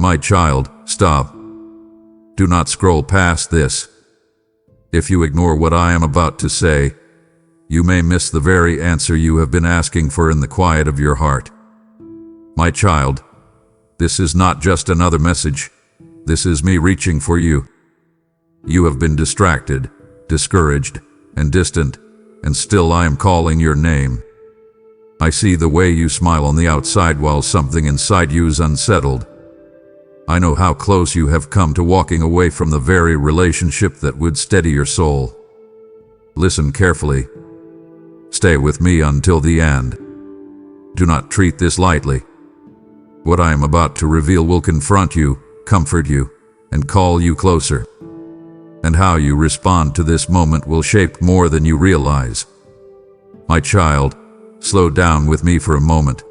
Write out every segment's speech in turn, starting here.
My child, stop. Do not scroll past this. If you ignore what I am about to say, you may miss the very answer you have been asking for in the quiet of your heart. My child, this is not just another message. This is me reaching for you. You have been distracted, discouraged, and distant, and still I am calling your name. I see the way you smile on the outside while something inside you is unsettled. I know how close you have come to walking away from the very relationship that would steady your soul. Listen carefully. Stay with me until the end. Do not treat this lightly. What I am about to reveal will confront you, comfort you, and call you closer. And how you respond to this moment will shape more than you realize. My child, slow down with me for a moment.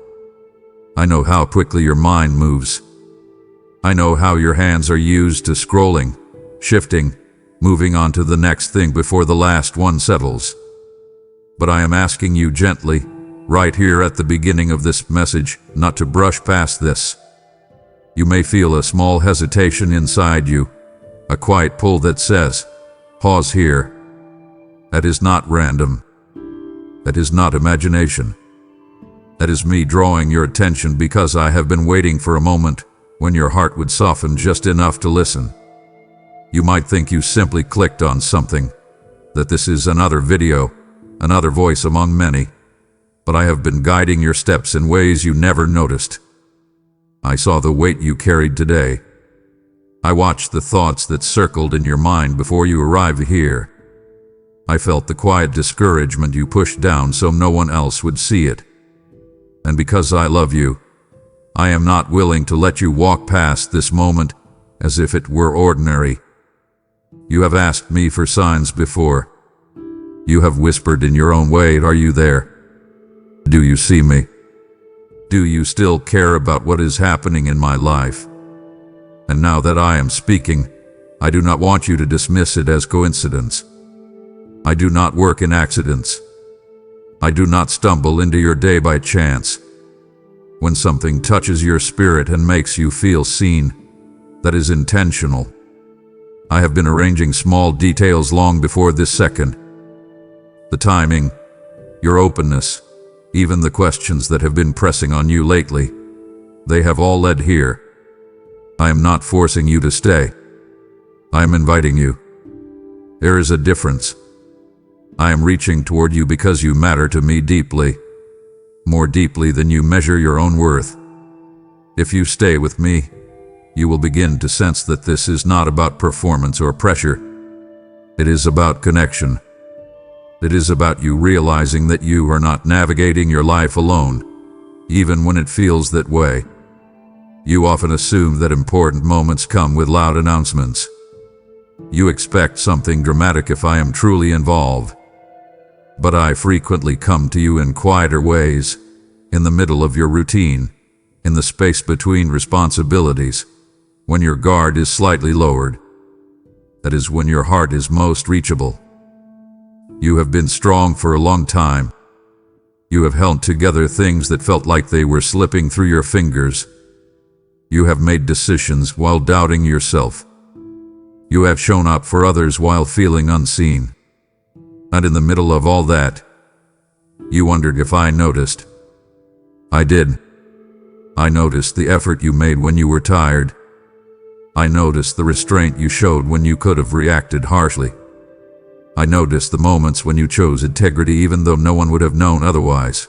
I know how quickly your mind moves. I know how your hands are used to scrolling, shifting, moving on to the next thing before the last one settles. But I am asking you gently, right here at the beginning of this message, not to brush past this. You may feel a small hesitation inside you, a quiet pull that says, pause here. That is not random. That is not imagination. That is me drawing your attention because I have been waiting for a moment when your heart would soften just enough to listen. You might think you simply clicked on something, that this is another video, another voice among many, but I have been guiding your steps in ways you never noticed. I saw the weight you carried today. I watched the thoughts that circled in your mind before you arrived here. I felt the quiet discouragement you pushed down so no one else would see it. And because I love you, I am not willing to let you walk past this moment as if it were ordinary. You have asked me for signs before. You have whispered in your own way, are you there? Do you see me? Do you still care about what is happening in my life? And now that I am speaking, I do not want you to dismiss it as coincidence. I do not work in accidents. I do not stumble into your day by chance. When something touches your spirit and makes you feel seen, that is intentional. I have been arranging small details long before this second. The timing, your openness, even the questions that have been pressing on you lately, they have all led here. I am not forcing you to stay. I am inviting you. There is a difference. I am reaching toward you because you matter to me deeply, more deeply than you measure your own worth. If you stay with me, you will begin to sense that this is not about performance or pressure. It is about connection. It is about you realizing that you are not navigating your life alone, even when it feels that way. You often assume that important moments come with loud announcements. You expect something dramatic if I am truly involved. But I frequently come to you in quieter ways, in the middle of your routine, in the space between responsibilities, when your guard is slightly lowered. That is when your heart is most reachable. You have been strong for a long time. You have held together things that felt like they were slipping through your fingers. You have made decisions while doubting yourself. You have shown up for others while feeling unseen. And in the middle of all that, you wondered if I noticed. I did. I noticed the effort you made when you were tired. I noticed the restraint you showed when you could have reacted harshly. I noticed the moments when you chose integrity even though no one would have known otherwise.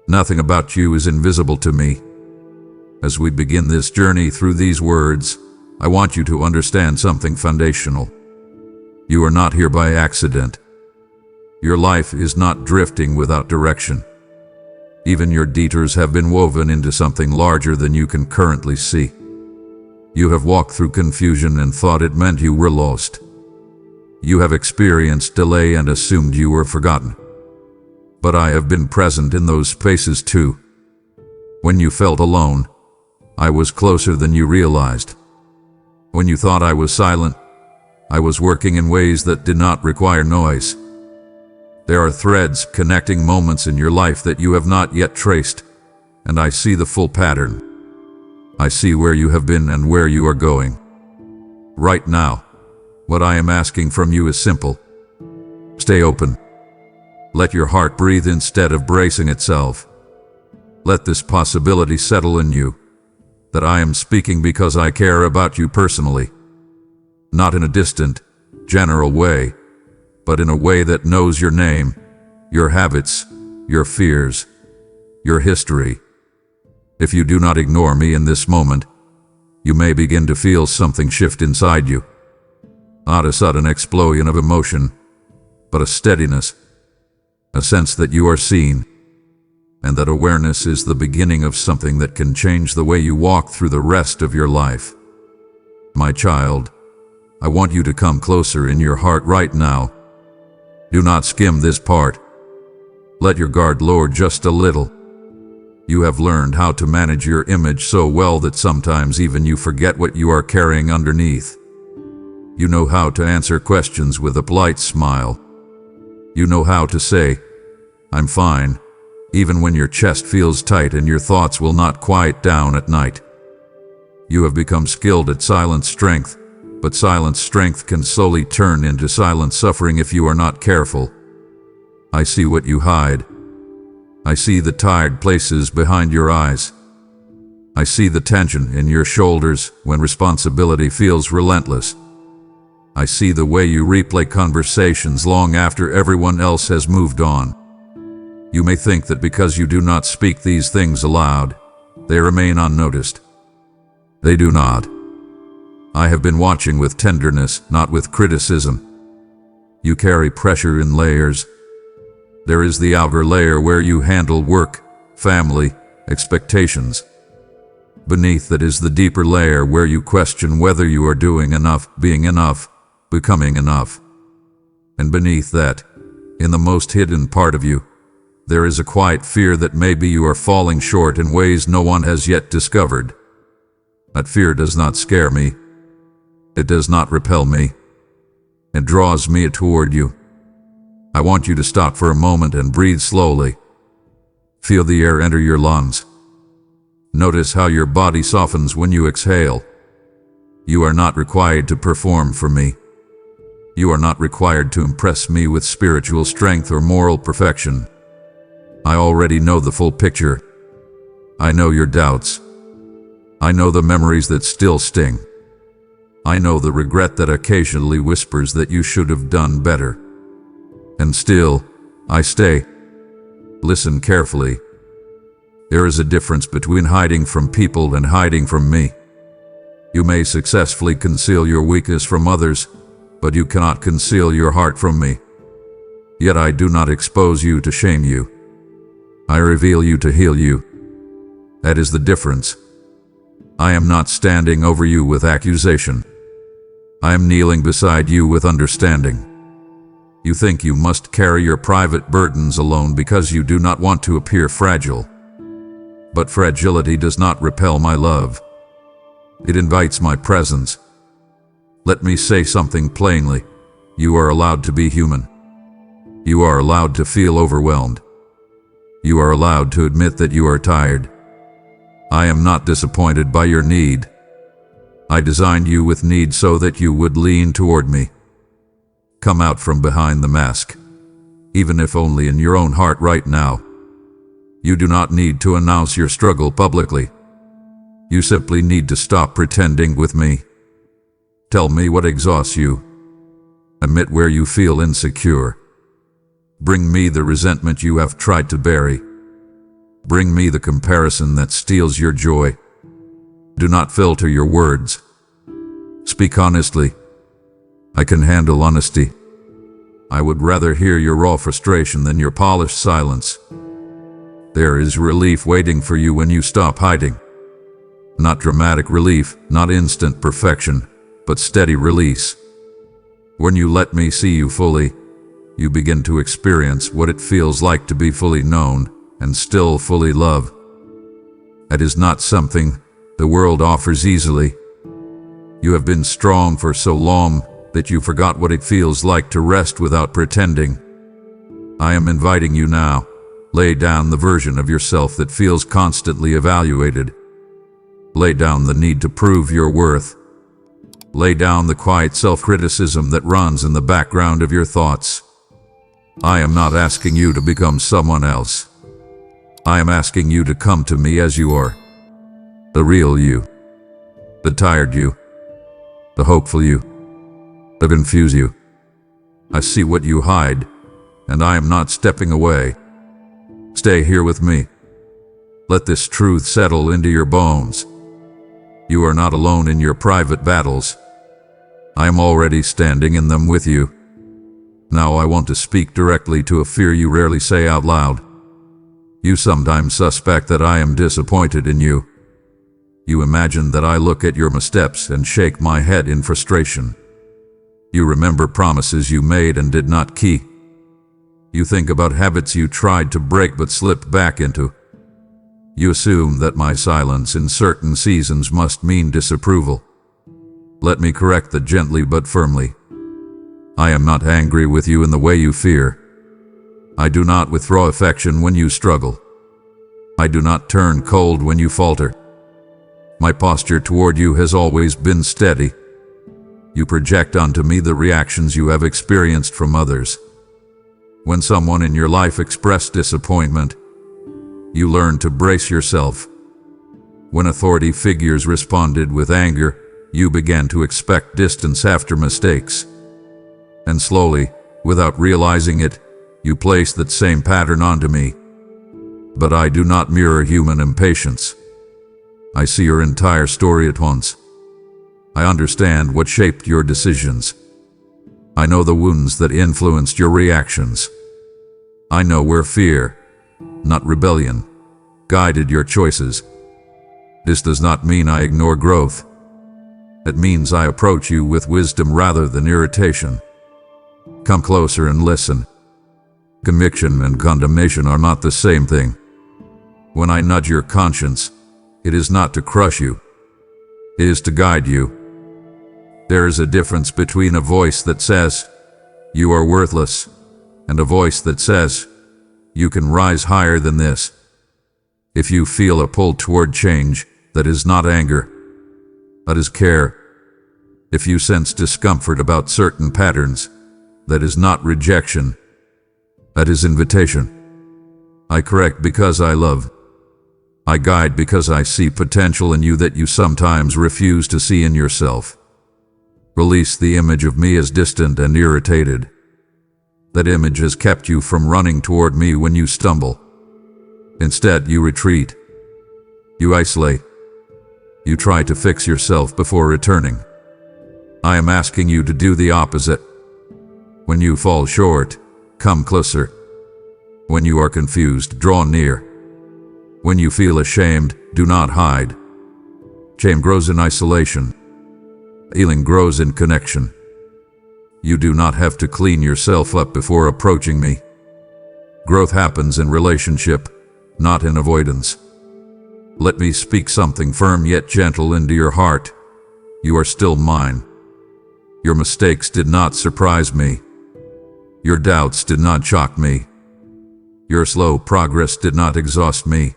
Nothing about you is invisible to me. As we begin this journey through these words, I want you to understand something foundational. You are not here by accident. Your life is not drifting without direction. Even your detours have been woven into something larger than you can currently see. You have walked through confusion and thought it meant you were lost. You have experienced delay and assumed you were forgotten. But I have been present in those spaces too. When you felt alone, I was closer than you realized. When you thought I was silent, I was working in ways that did not require noise. There are threads connecting moments in your life that you have not yet traced, and I see the full pattern. I see where you have been and where you are going. Right now, what I am asking from you is simple. Stay open. Let your heart breathe instead of bracing itself. Let this possibility settle in you, that I am speaking because I care about you personally. Not in a distant, general way, but in a way that knows your name, your habits, your fears, your history. If you do not ignore me in this moment, you may begin to feel something shift inside you. Not a sudden explosion of emotion, but a steadiness, a sense that you are seen, and that awareness is the beginning of something that can change the way you walk through the rest of your life. My child, I want you to come closer in your heart right now. Do not skim this part. Let your guard lower just a little. You have learned how to manage your image so well that sometimes even you forget what you are carrying underneath. You know how to answer questions with a polite smile. You know how to say, "I'm fine," even when your chest feels tight and your thoughts will not quiet down at night. You have become skilled at silent strength, but silent strength can slowly turn into silent suffering if you are not careful. I see what you hide. I see the tired places behind your eyes. I see the tension in your shoulders when responsibility feels relentless. I see the way you replay conversations long after everyone else has moved on. You may think that because you do not speak these things aloud, they remain unnoticed. They do not. I have been watching with tenderness, not with criticism. You carry pressure in layers. There is the outer layer where you handle work, family, expectations. Beneath that is the deeper layer where you question whether you are doing enough, being enough, becoming enough. And beneath that, in the most hidden part of you, there is a quiet fear that maybe you are falling short in ways no one has yet discovered. That fear does not scare me. It does not repel me. It draws me toward you. I want you to stop for a moment and breathe slowly. Feel the air enter your lungs. Notice how your body softens when you exhale. You are not required to perform for me. You are not required to impress me with spiritual strength or moral perfection. I already know the full picture. I know your doubts. I know the memories that still sting. I know the regret that occasionally whispers that you should have done better. And still, I stay. Listen carefully. There is a difference between hiding from people and hiding from me. You may successfully conceal your weakness from others, but you cannot conceal your heart from me. Yet I do not expose you to shame you. I reveal you to heal you. That is the difference. I am not standing over you with accusation. I am kneeling beside you with understanding. You think you must carry your private burdens alone because you do not want to appear fragile. But fragility does not repel my love. It invites my presence. Let me say something plainly. You are allowed to be human. You are allowed to feel overwhelmed. You are allowed to admit that you are tired. I am not disappointed by your need. I designed you with need so that you would lean toward me. Come out from behind the mask, even if only in your own heart right now. You do not need to announce your struggle publicly. You simply need to stop pretending with me. Tell me what exhausts you. Admit where you feel insecure. Bring me the resentment you have tried to bury. Bring me the comparison that steals your joy. Do not filter your words. Speak honestly. I can handle honesty. I would rather hear your raw frustration than your polished silence. There is relief waiting for you when you stop hiding. Not dramatic relief, not instant perfection, but steady release. When you let me see you fully, you begin to experience what it feels like to be fully known and still fully loved. That is not something the world offers easily. You have been strong for so long that you forgot what it feels like to rest without pretending. I am inviting you now. Lay down the version of yourself that feels constantly evaluated. Lay down the need to prove your worth. Lay down the quiet self-criticism that runs in the background of your thoughts. I am not asking you to become someone else. I am asking you to come to me as you are. The real you. The tired you. The hopeful you. The confused you. I see what you hide, and I am not stepping away. Stay here with me. Let this truth settle into your bones. You are not alone in your private battles. I am already standing in them with you. Now I want to speak directly to a fear you rarely say out loud. You sometimes suspect that I am disappointed in you. You imagine that I look at your missteps and shake my head in frustration. You remember promises you made and did not keep. You think about habits you tried to break but slipped back into. You assume that my silence in certain seasons must mean disapproval. Let me correct that gently but firmly. I am not angry with you in the way you fear. I do not withdraw affection when you struggle. I do not turn cold when you falter. My posture toward you has always been steady. You project onto me the reactions you have experienced from others. When someone in your life expressed disappointment, you learned to brace yourself. When authority figures responded with anger, you began to expect distance after mistakes. And slowly, without realizing it, you placed that same pattern onto me. But I do not mirror human impatience. I see your entire story at once. I understand what shaped your decisions. I know the wounds that influenced your reactions. I know where fear, not rebellion, guided your choices. This does not mean I ignore growth. It means I approach you with wisdom rather than irritation. Come closer and listen. Conviction and condemnation are not the same thing. When I nudge your conscience, it is not to crush you. It is to guide you. There is a difference between a voice that says, "You are worthless," and a voice that says, "You can rise higher than this." If you feel a pull toward change, that is not anger. That is care. If you sense discomfort about certain patterns, that is not rejection. That is invitation. I correct because I love. I guide because I see potential in you that you sometimes refuse to see in yourself. Release the image of me as distant and irritated. That image has kept you from running toward me when you stumble. Instead, you retreat. You isolate. You try to fix yourself before returning. I am asking you to do the opposite. When you fall short, come closer. When you are confused, draw near. When you feel ashamed, do not hide. Shame grows in isolation. Healing grows in connection. You do not have to clean yourself up before approaching me. Growth happens in relationship, not in avoidance. Let me speak something firm yet gentle into your heart. You are still mine. Your mistakes did not surprise me. Your doubts did not shock me. Your slow progress did not exhaust me.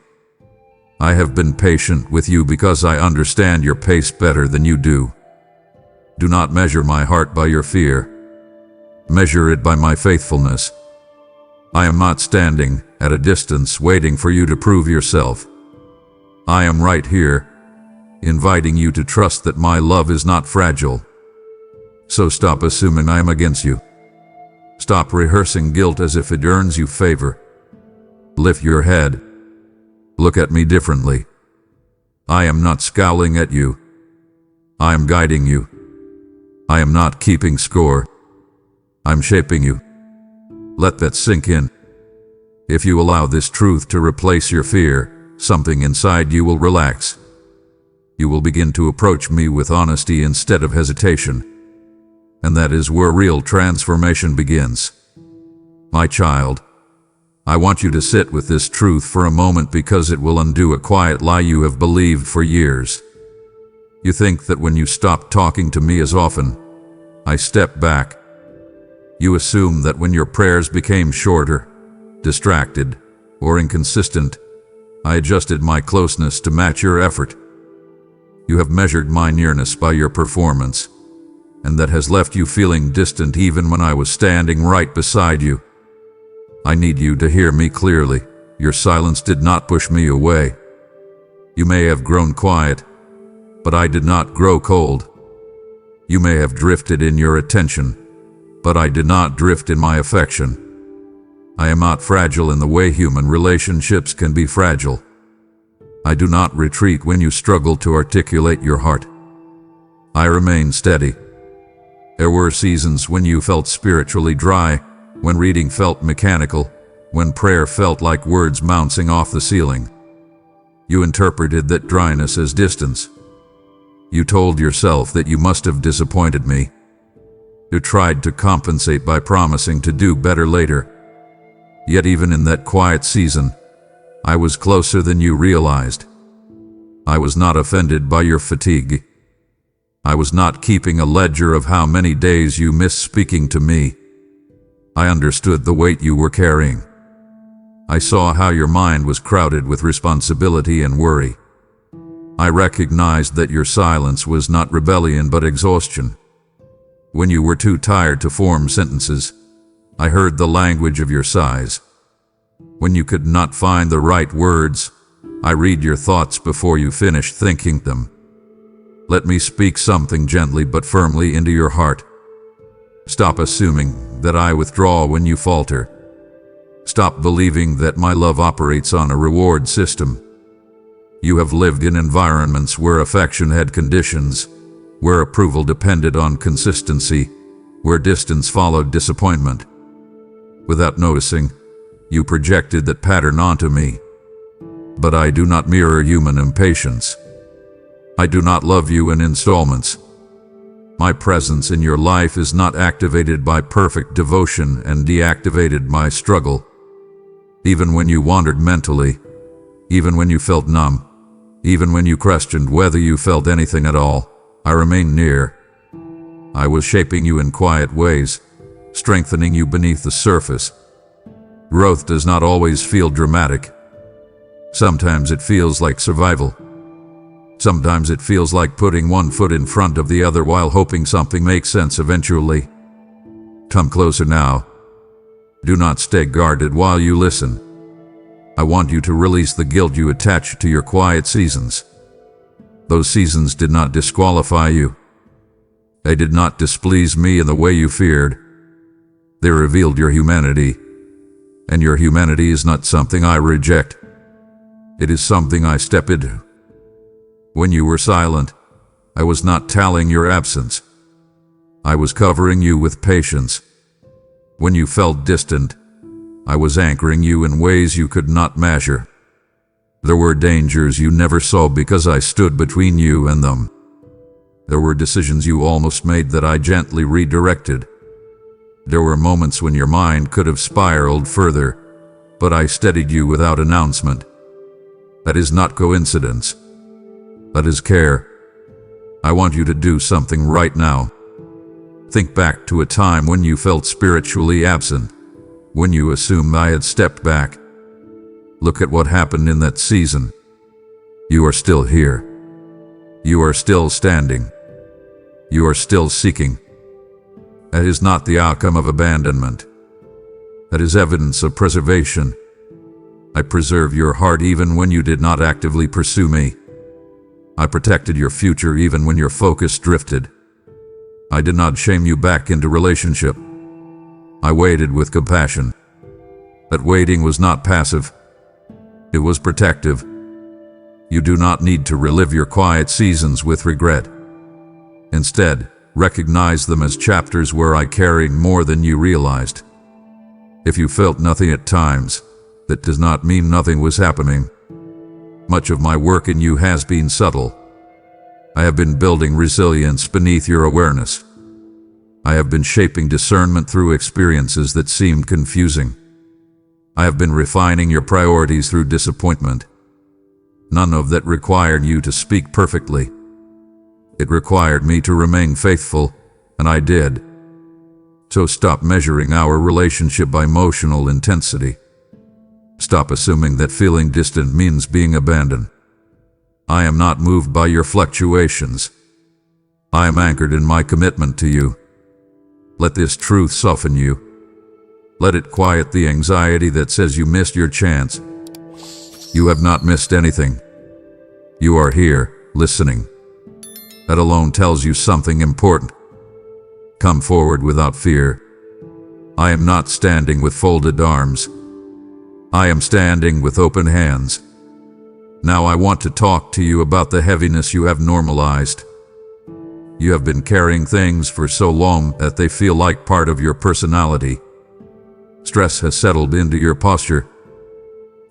I have been patient with you because I understand your pace better than you do. Do not measure my heart by your fear. Measure it by my faithfulness. I am not standing at a distance waiting for you to prove yourself. I am right here, inviting you to trust that my love is not fragile. So stop assuming I am against you. Stop rehearsing guilt as if it earns you favor. Lift your head. Look at me differently. I am not scowling at you. I am guiding you. I am not keeping score. I'm shaping you. Let that sink in. If you allow this truth to replace your fear, something inside you will relax. You will begin to approach me with honesty instead of hesitation. And that is where real transformation begins. My child, I want you to sit with this truth for a moment because it will undo a quiet lie you have believed for years. You think that when you stop talking to me as often, I step back. You assume that when your prayers became shorter, distracted, or inconsistent, I adjusted my closeness to match your effort. You have measured my nearness by your performance, and that has left you feeling distant even when I was standing right beside you. I need you to hear me clearly. Your silence did not push me away. You may have grown quiet, but I did not grow cold. You may have drifted in your attention, but I did not drift in my affection. I am not fragile in the way human relationships can be fragile. I do not retreat when you struggle to articulate your heart. I remain steady. There were seasons when you felt spiritually dry, when reading felt mechanical, when prayer felt like words bouncing off the ceiling. You interpreted that dryness as distance. You told yourself that you must have disappointed me. You tried to compensate by promising to do better later. Yet even in that quiet season, I was closer than you realized. I was not offended by your fatigue. I was not keeping a ledger of how many days you missed speaking to me. I understood the weight you were carrying. I saw how your mind was crowded with responsibility and worry. I recognized that your silence was not rebellion but exhaustion. When you were too tired to form sentences, I heard the language of your sighs. When you could not find the right words, I read your thoughts before you finished thinking them. Let me speak something gently but firmly into your heart. Stop assuming that I withdraw when you falter. Stop believing that my love operates on a reward system. You have lived in environments where affection had conditions, where approval depended on consistency, where distance followed disappointment. Without noticing, you projected that pattern onto me. But I do not mirror human impatience. I do not love you in installments. My presence in your life is not activated by perfect devotion and deactivated by struggle. Even when you wandered mentally, even when you felt numb, even when you questioned whether you felt anything at all, I remained near. I was shaping you in quiet ways, strengthening you beneath the surface. Growth does not always feel dramatic. Sometimes it feels like survival. Sometimes it feels like putting one foot in front of the other while hoping something makes sense eventually. Come closer now. Do not stay guarded while you listen. I want you to release the guilt you attach to your quiet seasons. Those seasons did not disqualify you. They did not displease me in the way you feared. They revealed your humanity. And your humanity is not something I reject. It is something I step into. When you were silent, I was not tallying your absence. I was covering you with patience. When you felt distant, I was anchoring you in ways you could not measure. There were dangers you never saw because I stood between you and them. There were decisions you almost made that I gently redirected. There were moments when your mind could have spiraled further, but I steadied you without announcement. That is not coincidence. That is care. I want you to do something right now. Think back to a time when you felt spiritually absent, when you assumed I had stepped back. Look at what happened in that season. You are still here. You are still standing. You are still seeking. That is not the outcome of abandonment. That is evidence of preservation. I preserved your heart even when you did not actively pursue me. I protected your future even when your focus drifted. I did not shame you back into relationship. I waited with compassion. That waiting was not passive. It was protective. You do not need to relive your quiet seasons with regret. Instead, recognize them as chapters where I carried more than you realized. If you felt nothing at times, that does not mean nothing was happening. Much of my work in you has been subtle. I have been building resilience beneath your awareness. I have been shaping discernment through experiences that seemed confusing. I have been refining your priorities through disappointment. None of that required you to speak perfectly. It required me to remain faithful, and I did. So stop measuring our relationship by emotional intensity. Stop assuming that feeling distant means being abandoned. I am not moved by your fluctuations. I am anchored in my commitment to you. Let this truth soften you. Let it quiet the anxiety that says you missed your chance. You have not missed anything. You are here, listening. That alone tells you something important. Come forward without fear. I am not standing with folded arms. I am standing with open hands. Now I want to talk to you about the heaviness you have normalized. You have been carrying things for so long that they feel like part of your personality. Stress has settled into your posture.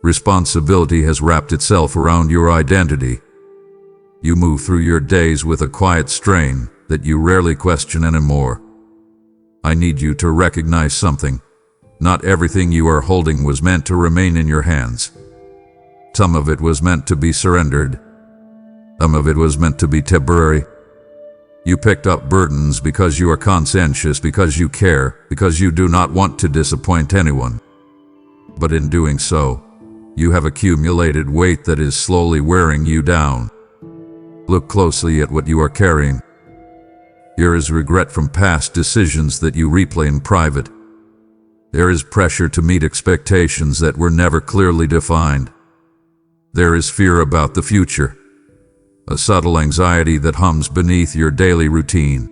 Responsibility has wrapped itself around your identity. You move through your days with a quiet strain that you rarely question anymore. I need you to recognize something. Not everything you are holding was meant to remain in your hands. Some of it was meant to be surrendered. Some of it was meant to be temporary. You picked up burdens because you are conscientious, because you care, because you do not want to disappoint anyone. But in doing so, you have accumulated weight that is slowly wearing you down. Look closely at what you are carrying. There is regret from past decisions that you replay in private. There is pressure to meet expectations that were never clearly defined. There is fear about the future, a subtle anxiety that hums beneath your daily routine.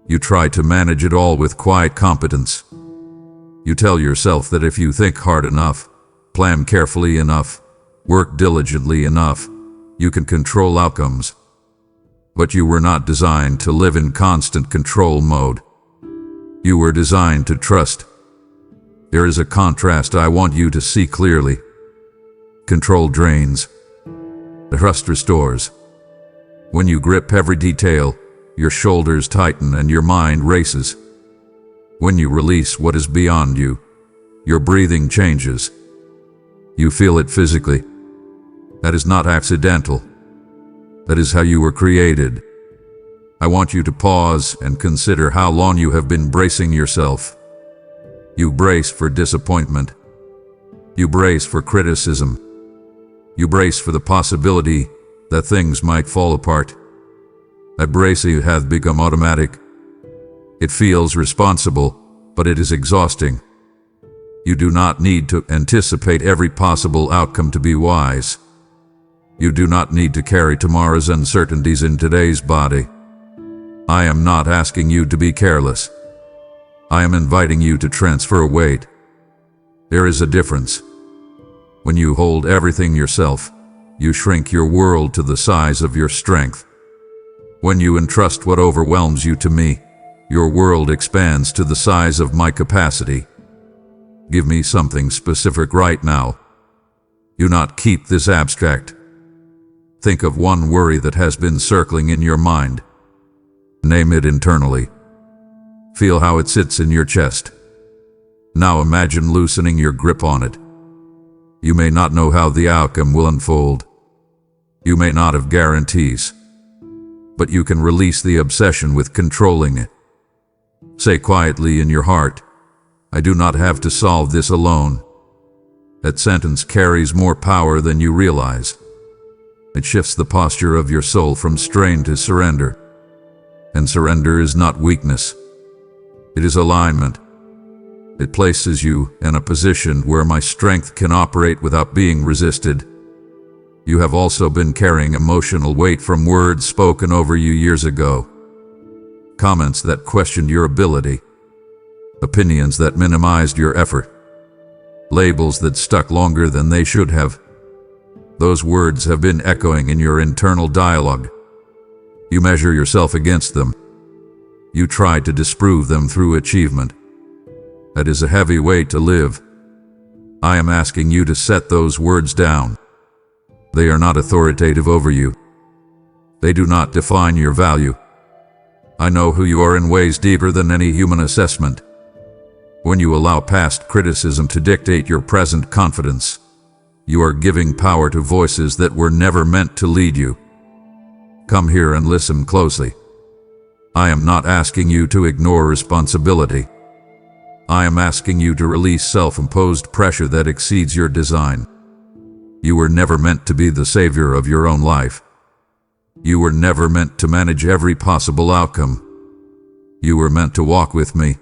You try to manage it all with quiet competence. You tell yourself that if you think hard enough, plan carefully enough, work diligently enough, you can control outcomes. But you were not designed to live in constant control mode. You were designed to trust. There is a contrast I want you to see clearly. Control drains. Trust restores. When you grip every detail, your shoulders tighten and your mind races. When you release what is beyond you, your breathing changes. You feel it physically. That is not accidental. That is how you were created. I want you to pause and consider how long you have been bracing yourself. You brace for disappointment. You brace for criticism. You brace for the possibility that things might fall apart. That bracing has become automatic. It feels responsible, but it is exhausting. You do not need to anticipate every possible outcome to be wise. You do not need to carry tomorrow's uncertainties in today's body. I am not asking you to be careless. I am inviting you to transfer weight. There is a difference. When you hold everything yourself, you shrink your world to the size of your strength. When you entrust what overwhelms you to me, your world expands to the size of my capacity. Give me something specific right now. Do not keep this abstract. Think of one worry that has been circling in your mind. Name it internally. Feel how it sits in your chest. Now imagine loosening your grip on it. You may not know how the outcome will unfold. You may not have guarantees. But you can release the obsession with controlling it. Say quietly in your heart, I do not have to solve this alone. That sentence carries more power than you realize. It shifts the posture of your soul from strain to surrender. And surrender is not weakness. It is alignment. It places you in a position where my strength can operate without being resisted. You have also been carrying emotional weight from words spoken over you years ago. Comments that questioned your ability. Opinions that minimized your effort. Labels that stuck longer than they should have. Those words have been echoing in your internal dialogue. You measure yourself against them. You try to disprove them through achievement. That is a heavy way to live. I am asking you to set those words down. They are not authoritative over you. They do not define your value. I know who you are in ways deeper than any human assessment. When you allow past criticism to dictate your present confidence, you are giving power to voices that were never meant to lead you. Come here and listen closely. I am not asking you to ignore responsibility. I am asking you to release self-imposed pressure that exceeds your design. You were never meant to be the savior of your own life. You were never meant to manage every possible outcome. You were meant to walk with me.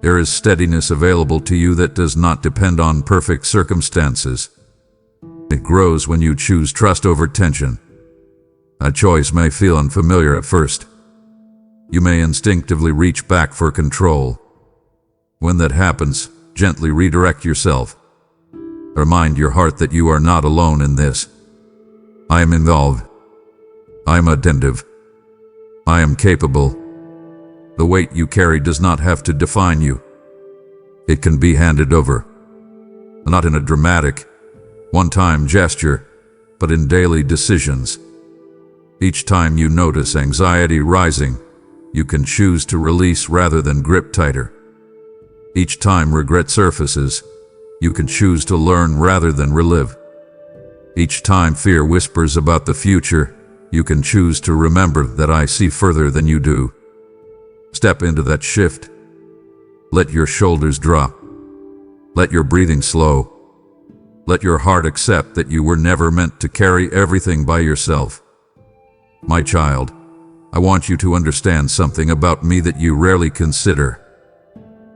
There is steadiness available to you that does not depend on perfect circumstances. It grows when you choose trust over tension. That choice may feel unfamiliar at first. You may instinctively reach back for control. When that happens, gently redirect yourself. Remind your heart that you are not alone in this. I am involved. I am attentive. I am capable. The weight you carry does not have to define you. It can be handed over. Not in a dramatic, one-time gesture, but in daily decisions. Each time you notice anxiety rising, you can choose to release rather than grip tighter. Each time regret surfaces, you can choose to learn rather than relive. Each time fear whispers about the future, you can choose to remember that I see further than you do. Step into that shift. Let your shoulders drop. Let your breathing slow. Let your heart accept that you were never meant to carry everything by yourself. My child, I want you to understand something about me that you rarely consider.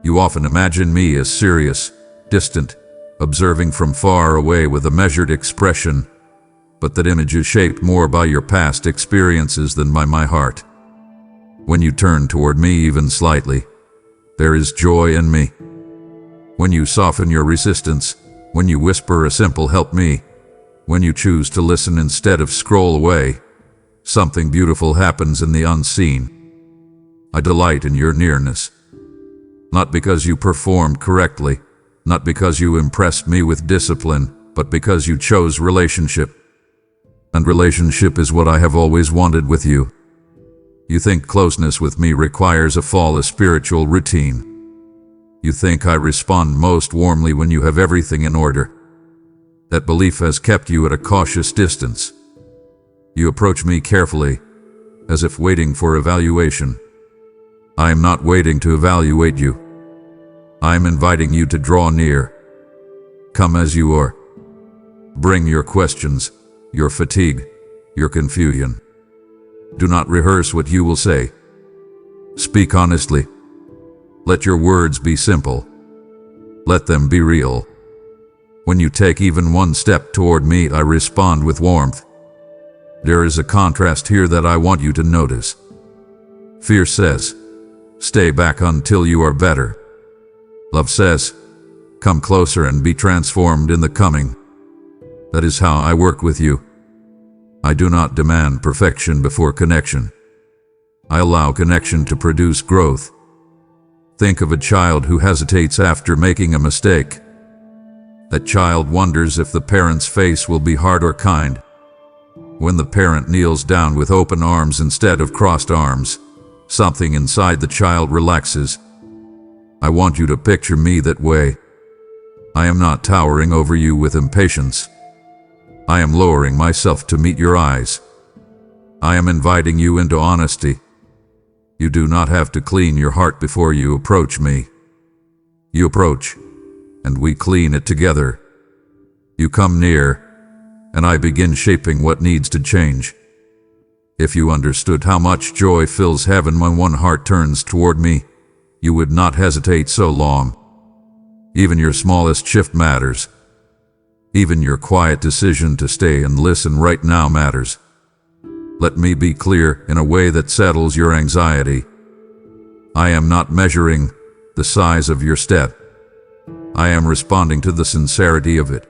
You often imagine me as serious, distant, observing from far away with a measured expression, but that image is shaped more by your past experiences than by my heart. When you turn toward me even slightly, there is joy in me. When you soften your resistance, when you whisper a simple "help me," when you choose to listen instead of scroll away, something beautiful happens in the unseen. I delight in your nearness. Not because you performed correctly, not because you impressed me with discipline, but because you chose relationship. And relationship is what I have always wanted with you. You think closeness with me requires a flawless spiritual routine. You think I respond most warmly when you have everything in order. That belief has kept you at a cautious distance. You approach me carefully, as if waiting for evaluation. I am not waiting to evaluate you. I am inviting you to draw near. Come as you are. Bring your questions, your fatigue, your confusion. Do not rehearse what you will say. Speak honestly. Let your words be simple. Let them be real. When you take even one step toward me, I respond with warmth. There is a contrast here that I want you to notice. Fear says, "Stay back until you are better." Love says, "Come closer and be transformed in the coming." That is how I work with you. I do not demand perfection before connection. I allow connection to produce growth. Think of a child who hesitates after making a mistake. That child wonders if the parent's face will be hard or kind. When the parent kneels down with open arms instead of crossed arms, something inside the child relaxes. I want you to picture me that way. I am not towering over you with impatience. I am lowering myself to meet your eyes. I am inviting you into honesty. You do not have to clean your heart before you approach me. You approach, and we clean it together. You come near, and I begin shaping what needs to change. If you understood how much joy fills heaven when one heart turns toward me, you would not hesitate so long. Even your smallest shift matters. Even your quiet decision to stay and listen right now matters. Let me be clear in a way that settles your anxiety. I am not measuring the size of your step. I am responding to the sincerity of it.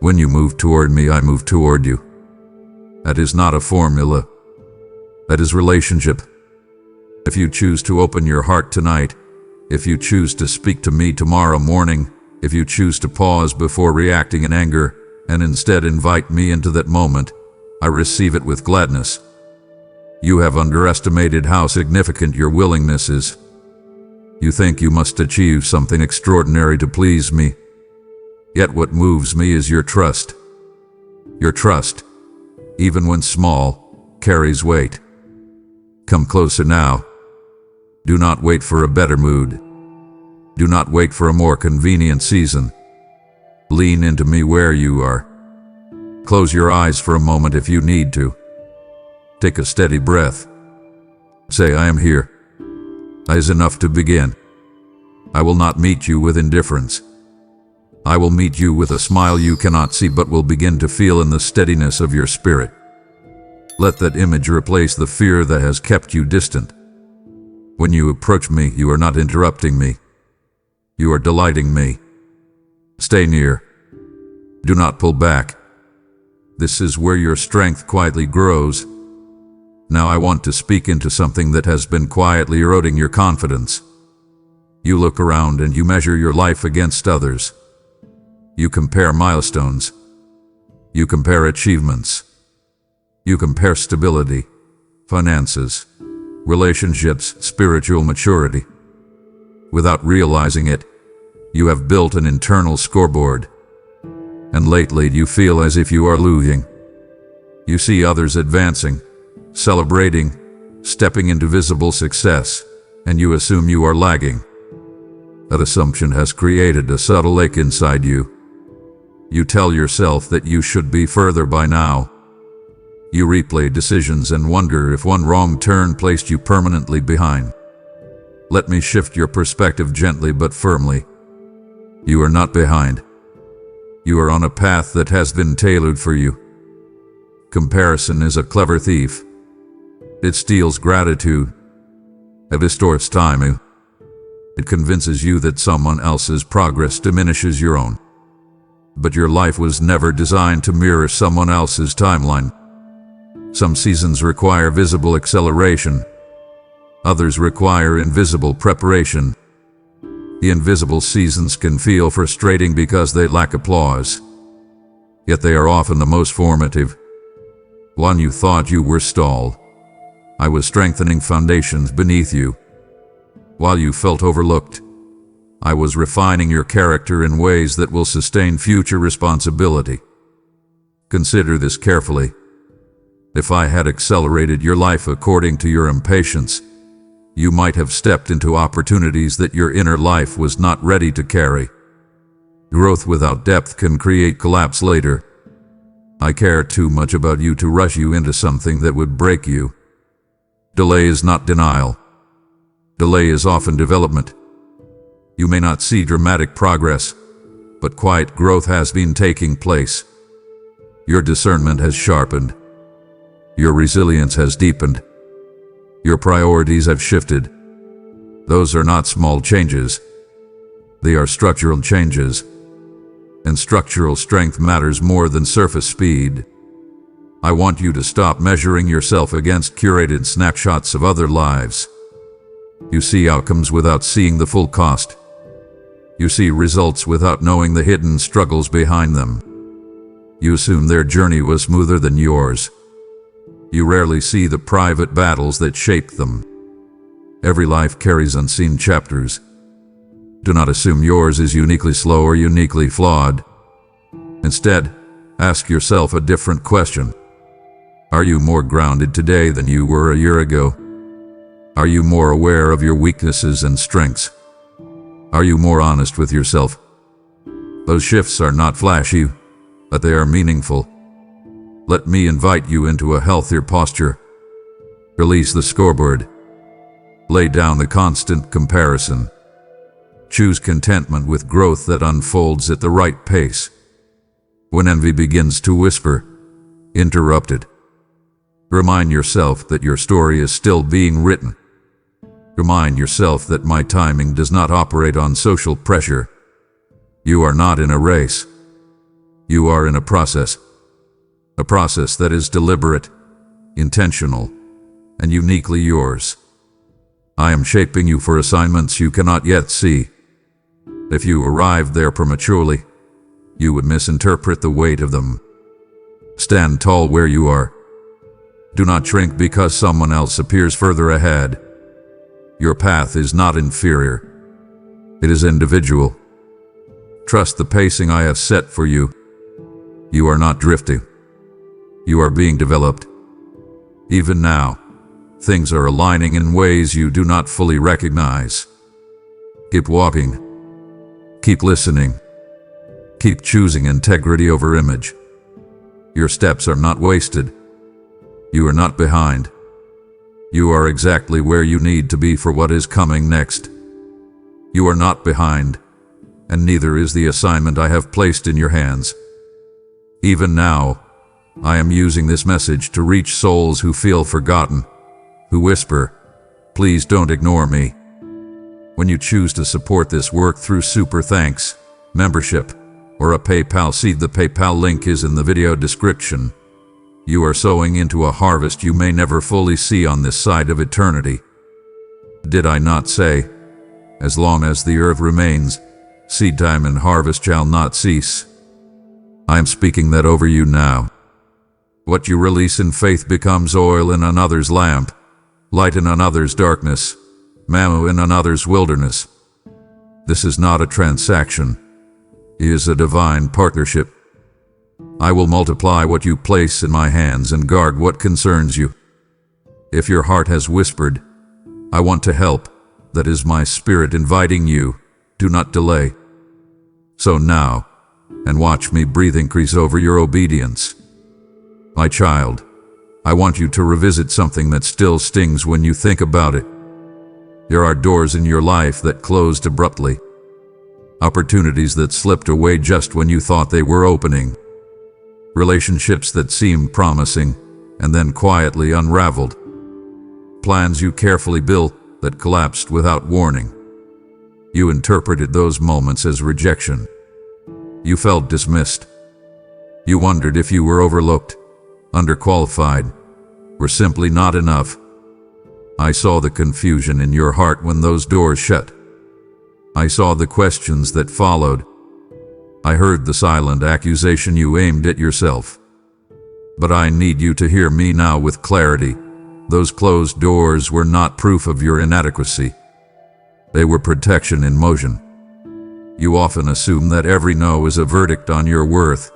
When you move toward me, I move toward you. That is not a formula. That is relationship. If you choose to open your heart tonight, if you choose to speak to me tomorrow morning, if you choose to pause before reacting in anger and instead invite me into that moment, I receive it with gladness. You have underestimated how significant your willingness is. You think you must achieve something extraordinary to please me. Yet what moves me is your trust. Your trust, even when small, carries weight. Come closer now. Do not wait for a better mood. Do not wait for a more convenient season. Lean into me where you are. Close your eyes for a moment if you need to. Take a steady breath. Say, I am here. That is enough to begin. I will not meet you with indifference. I will meet you with a smile you cannot see but will begin to feel in the steadiness of your spirit. Let that image replace the fear that has kept you distant. When you approach me, you are not interrupting me. You are delighting me. Stay near. Do not pull back. This is where your strength quietly grows. Now I want to speak into something that has been quietly eroding your confidence. You look around and you measure your life against others. You compare milestones. You compare achievements. You compare stability, finances, relationships, spiritual maturity. Without realizing it, you have built an internal scoreboard. And lately you feel as if you are losing. You see others advancing, celebrating, stepping into visible success, and you assume you are lagging. That assumption has created a subtle ache inside you. You tell yourself that you should be further by now. You replay decisions and wonder if one wrong turn placed you permanently behind. Let me shift your perspective gently but firmly. You are not behind. You are on a path that has been tailored for you. Comparison is a clever thief. It steals gratitude. It distorts timing. It convinces you that someone else's progress diminishes your own. But your life was never designed to mirror someone else's timeline. Some seasons require visible acceleration. Others require invisible preparation. The invisible seasons can feel frustrating because they lack applause. Yet they are often the most formative. When you thought you were stalled, I was strengthening foundations beneath you. While you felt overlooked, I was refining your character in ways that will sustain future responsibility. Consider this carefully. If I had accelerated your life according to your impatience, you might have stepped into opportunities that your inner life was not ready to carry. Growth without depth can create collapse later. I care too much about you to rush you into something that would break you. Delay is not denial. Delay is often development. You may not see dramatic progress, but quiet growth has been taking place. Your discernment has sharpened. Your resilience has deepened. Your priorities have shifted. Those are not small changes. They are structural changes. And structural strength matters more than surface speed. I want you to stop measuring yourself against curated snapshots of other lives. You see outcomes without seeing the full cost. You see results without knowing the hidden struggles behind them. You assume their journey was smoother than yours. You rarely see the private battles that shaped them. Every life carries unseen chapters. Do not assume yours is uniquely slow or uniquely flawed. Instead, ask yourself a different question. Are you more grounded today than you were a year ago? Are you more aware of your weaknesses and strengths? Are you more honest with yourself? Those shifts are not flashy, but they are meaningful. Let me invite you into a healthier posture. Release the scoreboard. Lay down the constant comparison. Choose contentment with growth that unfolds at the right pace. When envy begins to whisper, interrupt it. Remind yourself that your story is still being written. Remind yourself that my timing does not operate on social pressure. You are not in a race. You are in a process. A process that is deliberate, intentional, and uniquely yours. I am shaping you for assignments you cannot yet see. If you arrived there prematurely, you would misinterpret the weight of them. Stand tall where you are. Do not shrink because someone else appears further ahead. Your path is not inferior. It is individual. Trust the pacing I have set for you. You are not drifting. You are being developed. Even now, things are aligning in ways you do not fully recognize. Keep walking. Keep listening. Keep choosing integrity over image. Your steps are not wasted. You are not behind. You are exactly where you need to be for what is coming next. You are not behind, and neither is the assignment I have placed in your hands. Even now, I am using this message to reach souls who feel forgotten, who whisper, "Please don't ignore me." When you choose to support this work through super thanks, membership, or a PayPal seed, the PayPal link is in the video description. You are sowing into a harvest you may never fully see on this side of eternity. Did I not say, as long as the earth remains, seed time and harvest shall not cease? I am speaking that over you now. What you release in faith becomes oil in another's lamp, light in another's darkness, manna in another's wilderness. This is not a transaction. It is a divine partnership. I will multiply what you place in my hands and guard what concerns you. If your heart has whispered, "I want to help," that is my spirit inviting you. Do not delay. So now, and watch me breathe increase over your obedience. My child, I want you to revisit something that still stings when you think about it. There are doors in your life that closed abruptly. Opportunities that slipped away just when you thought they were opening. Relationships that seemed promising and then quietly unraveled. Plans you carefully built that collapsed without warning. You interpreted those moments as rejection. You felt dismissed. You wondered if you were overlooked, underqualified, or simply not enough. I saw the confusion in your heart when those doors shut. I saw the questions that followed. I heard the silent accusation you aimed at yourself. But I need you to hear me now with clarity. Those closed doors were not proof of your inadequacy. They were protection in motion. You often assume that every no is a verdict on your worth.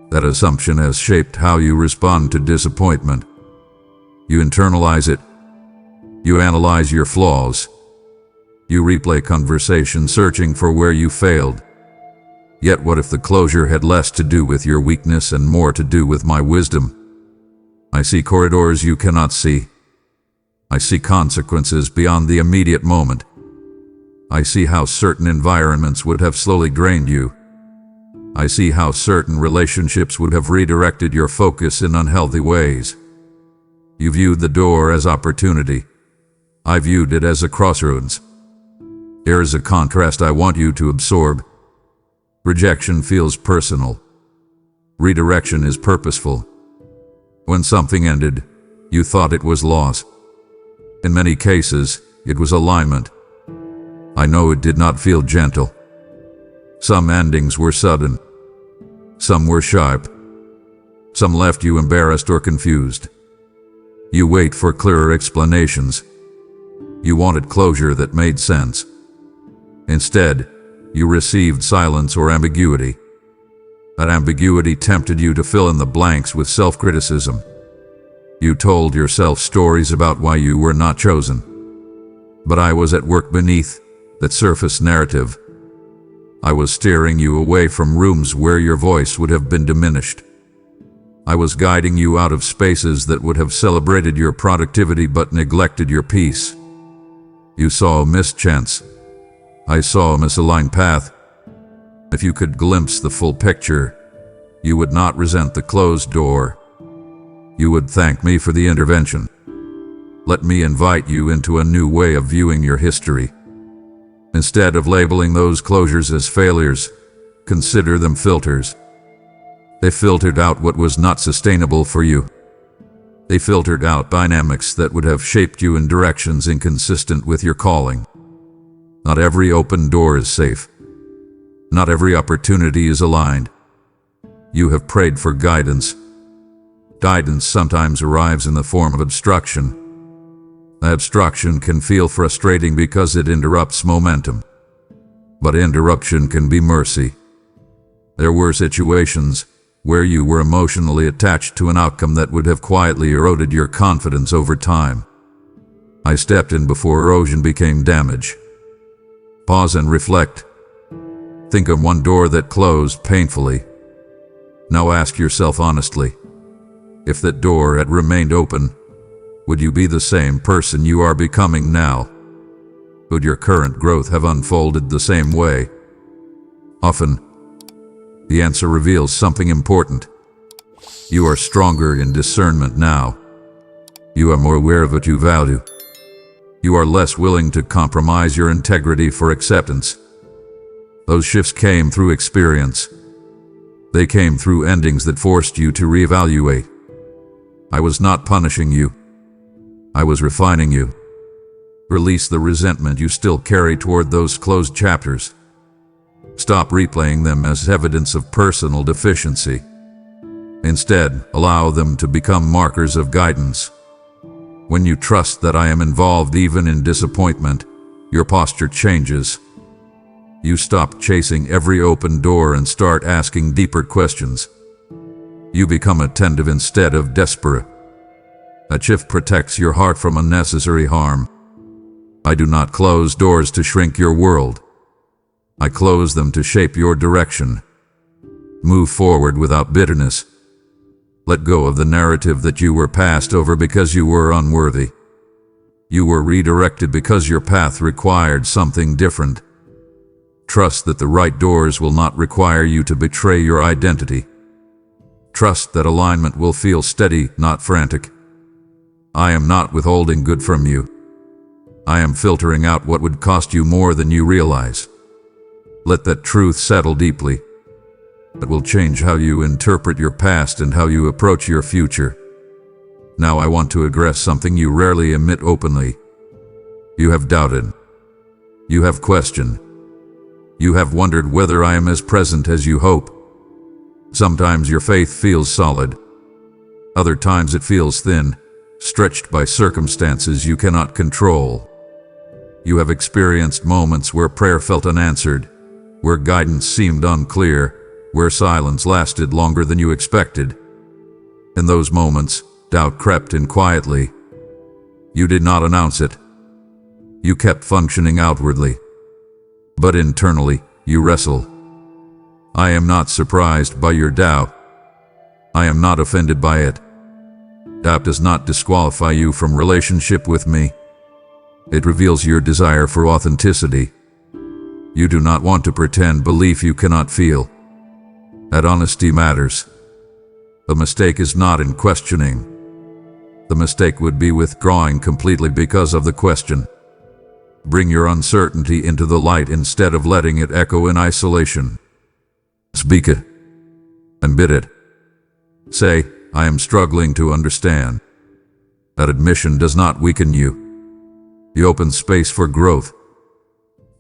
That assumption has shaped how you respond to disappointment. You internalize it. You analyze your flaws. You replay conversations searching for where you failed. Yet what if the closure had less to do with your weakness and more to do with my wisdom? I see corridors you cannot see. I see consequences beyond the immediate moment. I see how certain environments would have slowly drained you. I see how certain relationships would have redirected your focus in unhealthy ways. You viewed the door as opportunity. I viewed it as a crossroads. There is a contrast I want you to absorb. Rejection feels personal. Redirection is purposeful. When something ended, you thought it was loss. In many cases, it was alignment. I know it did not feel gentle. Some endings were sudden. Some were sharp. Some left you embarrassed or confused. You wait for clearer explanations. You wanted closure that made sense. Instead, you received silence or ambiguity. That ambiguity tempted you to fill in the blanks with self-criticism. You told yourself stories about why you were not chosen. But I was at work beneath that surface narrative. I was steering you away from rooms where your voice would have been diminished. I was guiding you out of spaces that would have celebrated your productivity but neglected your peace. You saw a missed chance. I saw a misaligned path. If you could glimpse the full picture, you would not resent the closed door. You would thank me for the intervention. Let me invite you into a new way of viewing your history. Instead of labeling those closures as failures, consider them filters. They filtered out what was not sustainable for you. They filtered out dynamics that would have shaped you in directions inconsistent with your calling. Not every open door is safe. Not every opportunity is aligned. You have prayed for guidance. Guidance sometimes arrives in the form of obstruction. Obstruction can feel frustrating because it interrupts momentum. But interruption can be mercy. There were situations where you were emotionally attached to an outcome that would have quietly eroded your confidence over time. I stepped in before erosion became damage. Pause and reflect. Think of one door that closed painfully. Now ask yourself honestly, if that door had remained open, would you be the same person you are becoming now? Would your current growth have unfolded the same way? Often, the answer reveals something important. You are stronger in discernment now. You are more aware of what you value. You are less willing to compromise your integrity for acceptance. Those shifts came through experience. They came through endings that forced you to reevaluate. I was not punishing you. I was refining you. Release the resentment you still carry toward those closed chapters. Stop replaying them as evidence of personal deficiency. Instead, allow them to become markers of guidance. When you trust that I am involved even in disappointment, your posture changes. You stop chasing every open door and start asking deeper questions. You become attentive instead of desperate. That shift protects your heart from unnecessary harm. I do not close doors to shrink your world. I close them to shape your direction. Move forward without bitterness. Let go of the narrative that you were passed over because you were unworthy. You were redirected because your path required something different. Trust that the right doors will not require you to betray your identity. Trust that alignment will feel steady, not frantic. I am not withholding good from you. I am filtering out what would cost you more than you realize. Let that truth settle deeply. It will change how you interpret your past and how you approach your future. Now I want to address something you rarely admit openly. You have doubted. You have questioned. You have wondered whether I am as present as you hope. Sometimes your faith feels solid. Other times it feels thin, stretched by circumstances you cannot control. You have experienced moments where prayer felt unanswered, where guidance seemed unclear, where silence lasted longer than you expected. In those moments, doubt crept in quietly. You did not announce it. You kept functioning outwardly. But internally, you wrestle. I am not surprised by your doubt. I am not offended by it. Doubt does not disqualify you from relationship with me. It reveals your desire for authenticity. You do not want to pretend belief you cannot feel. That honesty matters. The mistake is not in questioning. The mistake would be withdrawing completely because of the question. Bring your uncertainty into the light instead of letting it echo in isolation. Speak it. Admit it. Say, I am struggling to understand. That admission does not weaken you. It opens space for growth.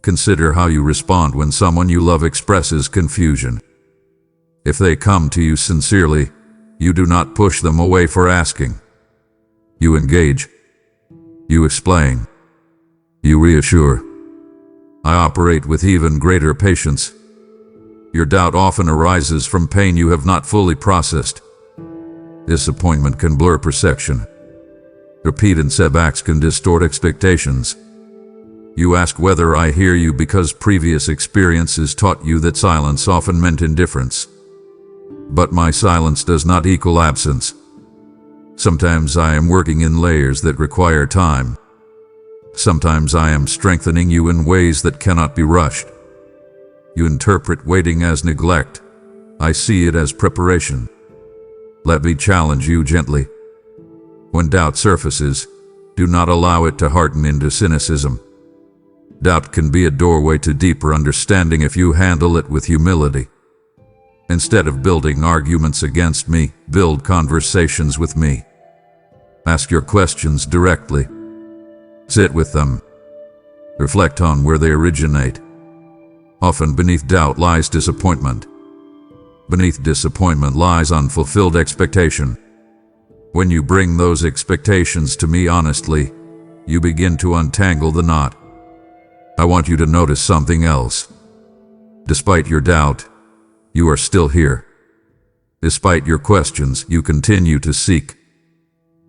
Consider how you respond when someone you love expresses confusion. If they come to you sincerely, you do not push them away for asking. You engage. You explain. You reassure. I operate with even greater patience. Your doubt often arises from pain you have not fully processed. Disappointment can blur perception. Repeated setbacks can distort expectations. You ask whether I hear you because previous experiences taught you that silence often meant indifference. But my silence does not equal absence. Sometimes I am working in layers that require time. Sometimes I am strengthening you in ways that cannot be rushed. You interpret waiting as neglect. I see it as preparation. Let me challenge you gently. When doubt surfaces, do not allow it to harden into cynicism. Doubt can be a doorway to deeper understanding if you handle it with humility. Instead of building arguments against me, build conversations with me. Ask your questions directly. Sit with them. Reflect on where they originate. Often beneath doubt lies disappointment. Beneath disappointment lies unfulfilled expectation. When you bring those expectations to me honestly, you begin to untangle the knot. I want you to notice something else. Despite your doubt, you are still here. Despite your questions, you continue to seek.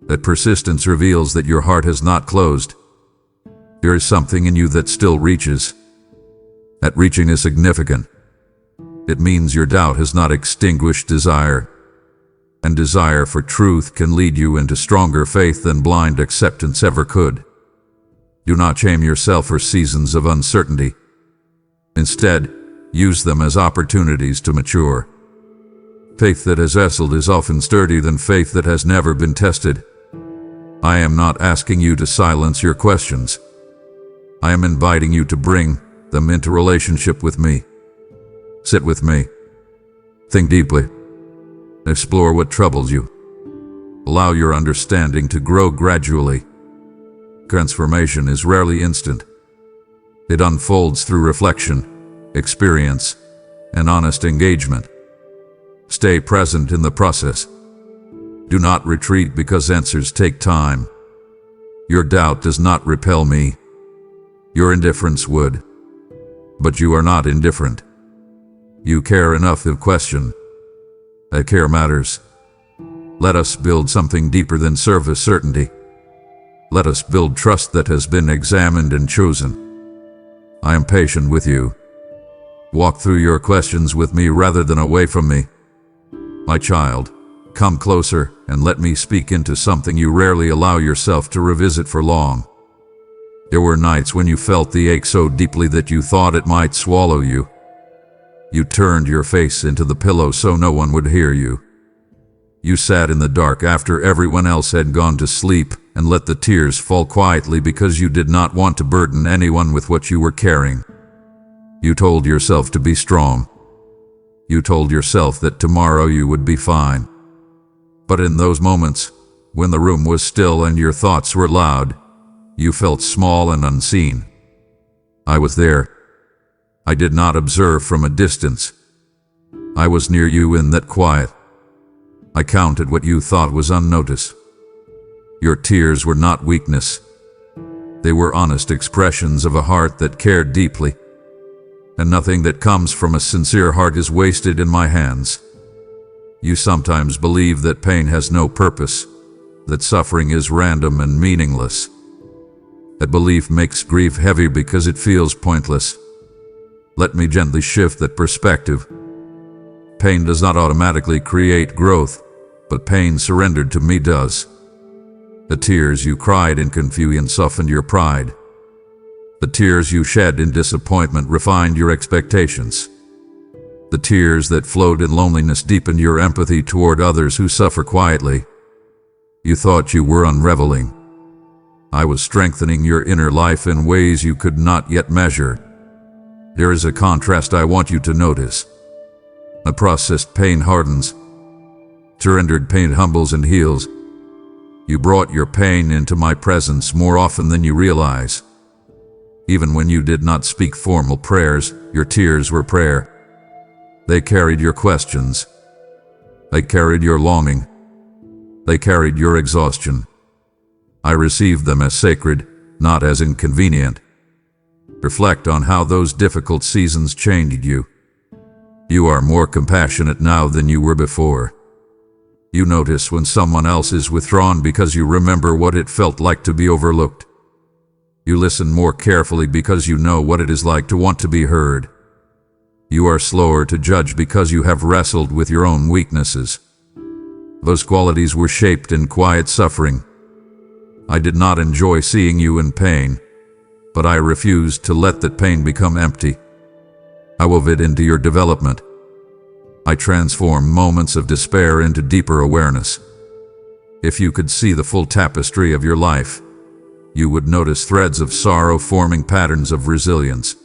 That persistence reveals that your heart has not closed. There is something in you that still reaches. That reaching is significant. It means your doubt has not extinguished desire, and desire for truth can lead you into stronger faith than blind acceptance ever could. Do not shame yourself for seasons of uncertainty. Instead, use them as opportunities to mature. Faith that has wrestled is often sturdier than faith that has never been tested. I am not asking you to silence your questions. I am inviting you to bring them into relationship with me. Sit with me. Think deeply. Explore what troubles you. Allow your understanding to grow gradually. Transformation is rarely instant. It unfolds through reflection, experience, and honest engagement. Stay present in the process. Do not retreat because answers take time. Your doubt does not repel me. Your indifference would. But you are not indifferent. You care enough to question. That care matters. Let us build something deeper than surface certainty. Let us build trust that has been examined and chosen. I am patient with you. Walk through your questions with me rather than away from me. My child, come closer and let me speak into something you rarely allow yourself to revisit for long. There were nights when you felt the ache so deeply that you thought it might swallow you. You turned your face into the pillow so no one would hear you. You sat in the dark after everyone else had gone to sleep and let the tears fall quietly because you did not want to burden anyone with what you were carrying. You told yourself to be strong. You told yourself that tomorrow you would be fine. But in those moments, when the room was still and your thoughts were loud, you felt small and unseen. I was there. I did not observe from a distance. I was near you in that quiet. I counted what you thought was unnoticed. Your tears were not weakness. They were honest expressions of a heart that cared deeply. And nothing that comes from a sincere heart is wasted in my hands. You sometimes believe that pain has no purpose, that suffering is random and meaningless. That belief makes grief heavy because it feels pointless. Let me gently shift that perspective. Pain does not automatically create growth, but pain surrendered to me does. The tears you cried in confusion softened your pride. The tears you shed in disappointment refined your expectations. The tears that flowed in loneliness deepened your empathy toward others who suffer quietly. You thought you were unraveling. I was strengthening your inner life in ways you could not yet measure. There is a contrast I want you to notice. A processed pain hardens. Surrendered pain humbles and heals. You brought your pain into my presence more often than you realize. Even when you did not speak formal prayers, your tears were prayer. They carried your questions. They carried your longing. They carried your exhaustion. I received them as sacred, not as inconvenient. Reflect on how those difficult seasons changed you. You are more compassionate now than you were before. You notice when someone else is withdrawn because you remember what it felt like to be overlooked. You listen more carefully because you know what it is like to want to be heard. You are slower to judge because you have wrestled with your own weaknesses. Those qualities were shaped in quiet suffering. I did not enjoy seeing you in pain, but I refused to let that pain become empty. I wove it into your development. I transformed moments of despair into deeper awareness. If you could see the full tapestry of your life, you would notice threads of sorrow forming patterns of resilience.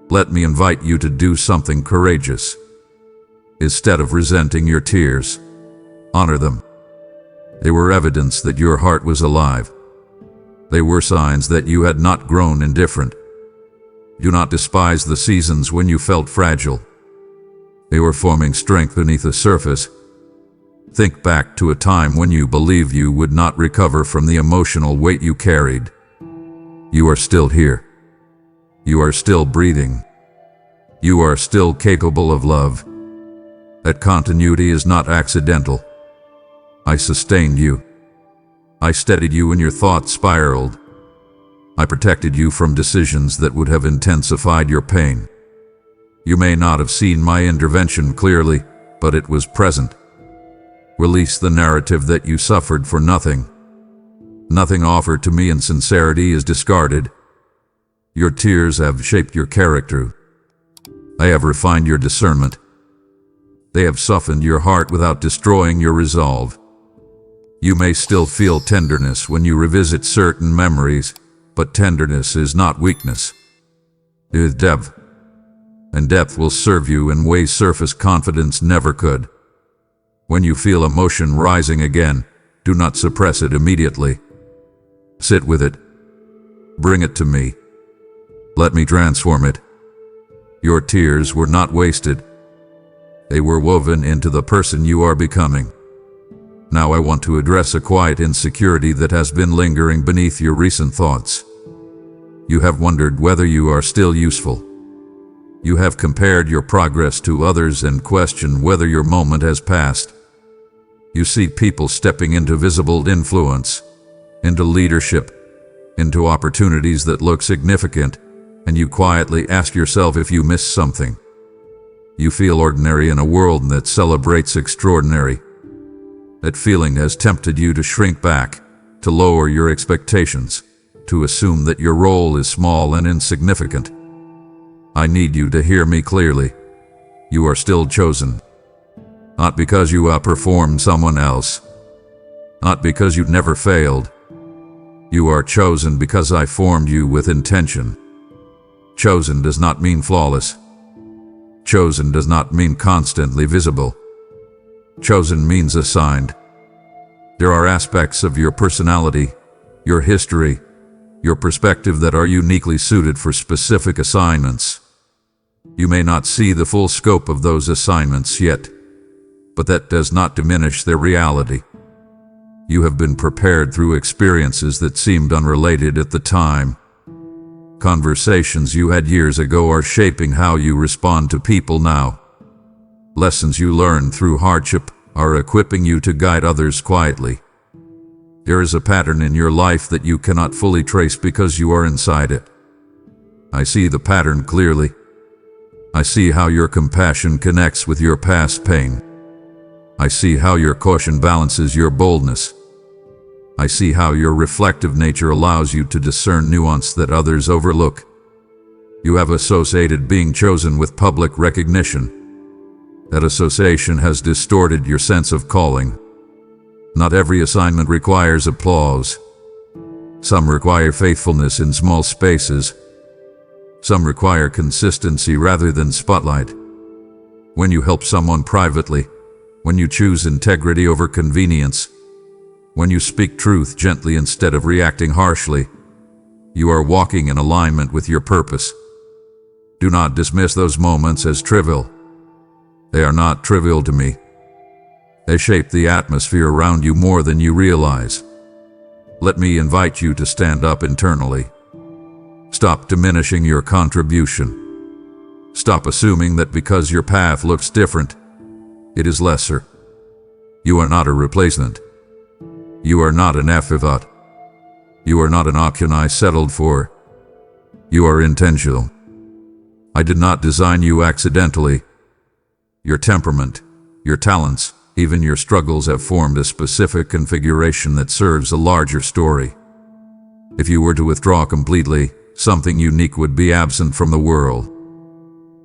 Let me invite you to do something courageous. Instead of resenting your tears, honor them. They were evidence that your heart was alive. They were signs that you had not grown indifferent. Do not despise the seasons when you felt fragile. They were forming strength beneath the surface. Think back to a time when you believed you would not recover from the emotional weight you carried. You are still here. You are still breathing. You are still capable of love. That continuity is not accidental. I sustained you. I steadied you when your thoughts spiraled. I protected you from decisions that would have intensified your pain. You may not have seen my intervention clearly, but it was present. Release the narrative that you suffered for nothing. Nothing offered to me in sincerity is discarded. Your tears have shaped your character. I have refined your discernment. They have softened your heart without destroying your resolve. You may still feel tenderness when you revisit certain memories, but tenderness is not weakness. It is depth. And depth will serve you in ways surface confidence never could. When you feel emotion rising again, do not suppress it immediately. Sit with it. Bring it to me. Let me transform it. Your tears were not wasted. They were woven into the person you are becoming. Now I want to address a quiet insecurity that has been lingering beneath your recent thoughts. You have wondered whether you are still useful. You have compared your progress to others and questioned whether your moment has passed. You see people stepping into visible influence, into leadership, into opportunities that look significant, and you quietly ask yourself if you missed something. You feel ordinary in a world that celebrates extraordinary. That feeling has tempted you to shrink back, to lower your expectations, to assume that your role is small and insignificant. I need you to hear me clearly. You are still chosen. Not because you outperformed someone else. Not because you never failed. You are chosen because I formed you with intention. Chosen does not mean flawless. Chosen does not mean constantly visible. Chosen means assigned. There are aspects of your personality, your history, your perspective that are uniquely suited for specific assignments. You may not see the full scope of those assignments yet, but that does not diminish their reality. You have been prepared through experiences that seemed unrelated at the time. Conversations you had years ago are shaping how you respond to people now. Lessons you learned through hardship are equipping you to guide others quietly. There is a pattern in your life that you cannot fully trace because you are inside it. I see the pattern clearly. I see how your compassion connects with your past pain. I see how your caution balances your boldness. I see how your reflective nature allows you to discern nuance that others overlook. You have associated being chosen with public recognition. That association has distorted your sense of calling. Not every assignment requires applause. Some require faithfulness in small spaces. Some require consistency rather than spotlight. When you help someone privately, when you choose integrity over convenience, when you speak truth gently instead of reacting harshly, you are walking in alignment with your purpose. Do not dismiss those moments as trivial. They are not trivial to me. They shape the atmosphere around you more than you realize. Let me invite you to stand up internally. Stop diminishing your contribution. Stop assuming that because your path looks different, it is lesser. You are not a replacement. You are not an afterthought. You are not an option I settled for. You are intentional. I did not design you accidentally. Your temperament, your talents, even your struggles have formed a specific configuration that serves a larger story. If you were to withdraw completely, something unique would be absent from the world.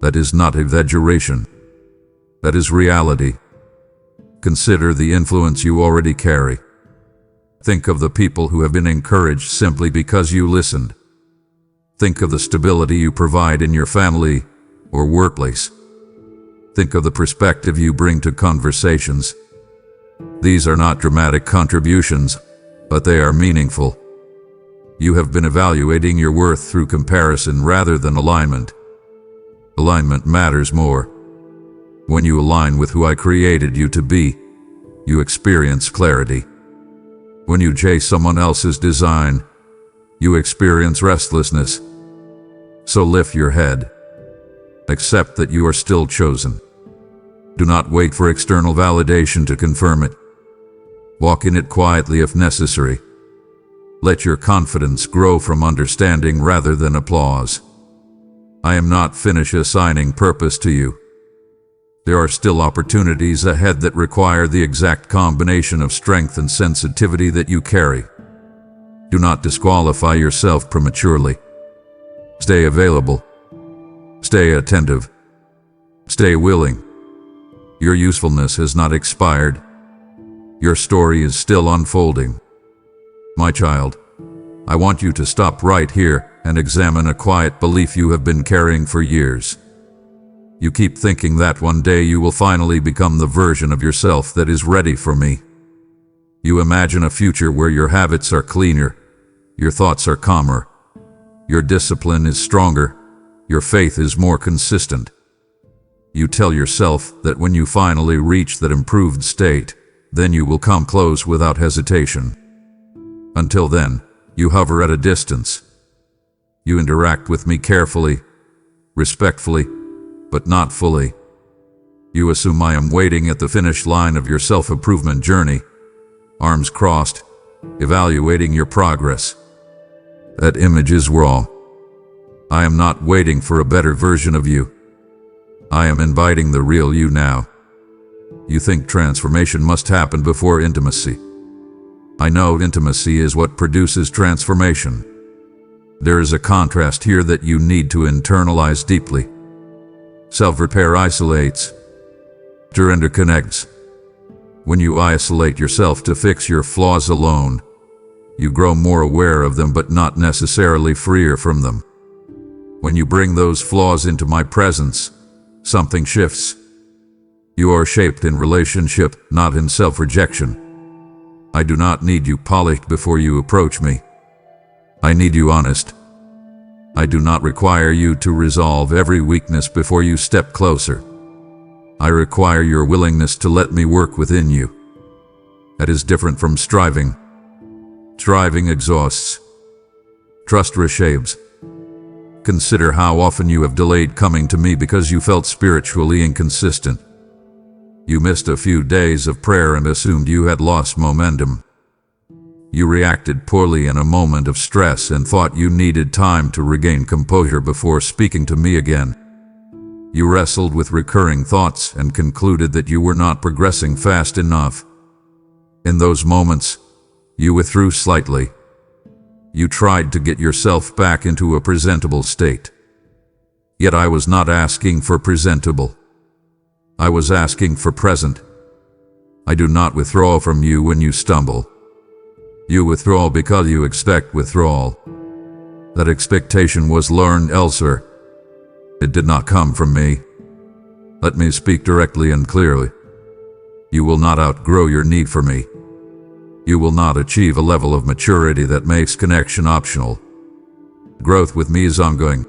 That is not exaggeration. That is reality. Consider the influence you already carry. Think of the people who have been encouraged simply because you listened. Think of the stability you provide in your family or workplace. Think of the perspective you bring to conversations. These are not dramatic contributions, but they are meaningful. You have been evaluating your worth through comparison rather than alignment. Alignment matters more. When you align with who I created you to be, you experience clarity. When you chase someone else's design, you experience restlessness. So lift your head. Accept that you are still chosen. Do not wait for external validation to confirm it. Walk in it quietly if necessary. Let your confidence grow from understanding rather than applause. I am not finished assigning purpose to you. There are still opportunities ahead that require the exact combination of strength and sensitivity that you carry. Do not disqualify yourself prematurely. Stay available. Stay attentive. Stay willing. Your usefulness has not expired. Your story is still unfolding. My child, I want you to stop right here and examine a quiet belief you have been carrying for years. You keep thinking that one day you will finally become the version of yourself that is ready for me. You imagine a future where your habits are cleaner, your thoughts are calmer, your discipline is stronger, your faith is more consistent. You tell yourself that when you finally reach that improved state, then you will come close without hesitation. Until then, you hover at a distance. You interact with me carefully, respectfully, but not fully. You assume I am waiting at the finish line of your self-improvement journey, arms crossed, evaluating your progress. That image is raw. I am not waiting for a better version of you. I am inviting the real you now. You think transformation must happen before intimacy. I know intimacy is what produces transformation. There is a contrast here that you need to internalize deeply. Self-repair isolates. Surrender connects. When you isolate yourself to fix your flaws alone, you grow more aware of them but not necessarily freer from them. When you bring those flaws into my presence, something shifts. You are shaped in relationship, not in self-rejection. I do not need you polished before you approach me. I need you honest. I do not require you to resolve every weakness before you step closer. I require your willingness to let me work within you. That is different from striving. Striving exhausts. Trust reshapes. Consider how often you have delayed coming to me because you felt spiritually inconsistent. You missed a few days of prayer and assumed you had lost momentum. You reacted poorly in a moment of stress and thought you needed time to regain composure before speaking to me again. You wrestled with recurring thoughts and concluded that you were not progressing fast enough. In those moments, you withdrew slightly. You tried to get yourself back into a presentable state. Yet I was not asking for presentable. I was asking for present. I do not withdraw from you when you stumble. You withdraw because you expect withdrawal. That expectation was learned elsewhere. It did not come from me. Let me speak directly and clearly. You will not outgrow your need for me. You will not achieve a level of maturity that makes connection optional. Growth with me is ongoing.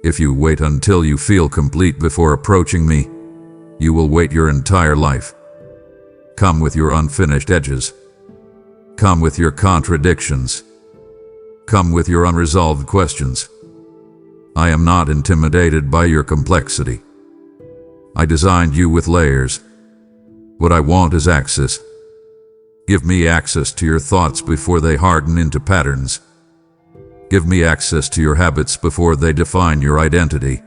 If you wait until you feel complete before approaching me, you will wait your entire life. Come with your unfinished edges. Come with your contradictions. Come with your unresolved questions. I am not intimidated by your complexity. I designed you with layers. What I want is access. Give me access to your thoughts before they harden into patterns. Give me access to your habits before they define your identity.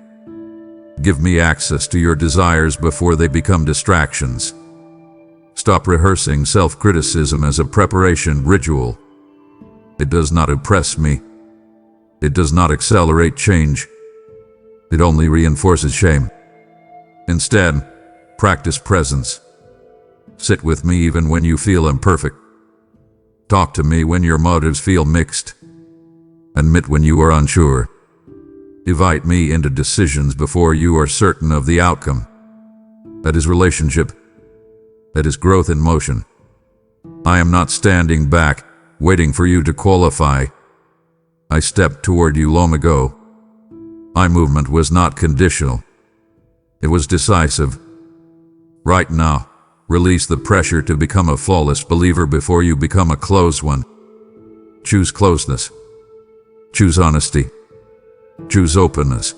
Give me access to your desires before they become distractions. Stop rehearsing self-criticism as a preparation ritual. It does not impress me. It does not accelerate change. It only reinforces shame. Instead, practice presence. Sit with me even when you feel imperfect. Talk to me when your motives feel mixed. Admit when you are unsure. Invite me into decisions before you are certain of the outcome. That is relationship. That is growth in motion. I am not standing back, waiting for you to qualify. I stepped toward you long ago. My movement was not conditional. It was decisive. Right now, release the pressure to become a flawless believer before you become a closed one. Choose closeness. Choose honesty. Choose openness.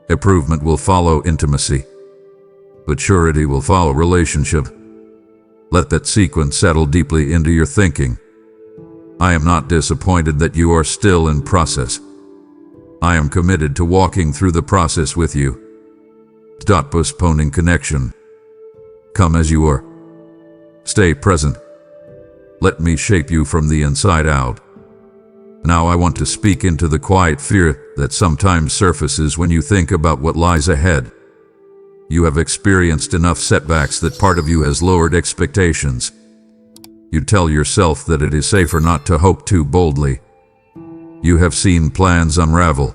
Improvement will follow intimacy. Maturity will follow relationship. Let that sequence settle deeply into your thinking. I am not disappointed that you are still in process. I am committed to walking through the process with you. Stop postponing connection. Come as you are. Stay present. Let me shape you from the inside out. Now I want to speak into the quiet fear that sometimes surfaces when you think about what lies ahead. You have experienced enough setbacks that part of you has lowered expectations. You tell yourself that it is safer not to hope too boldly. You have seen plans unravel.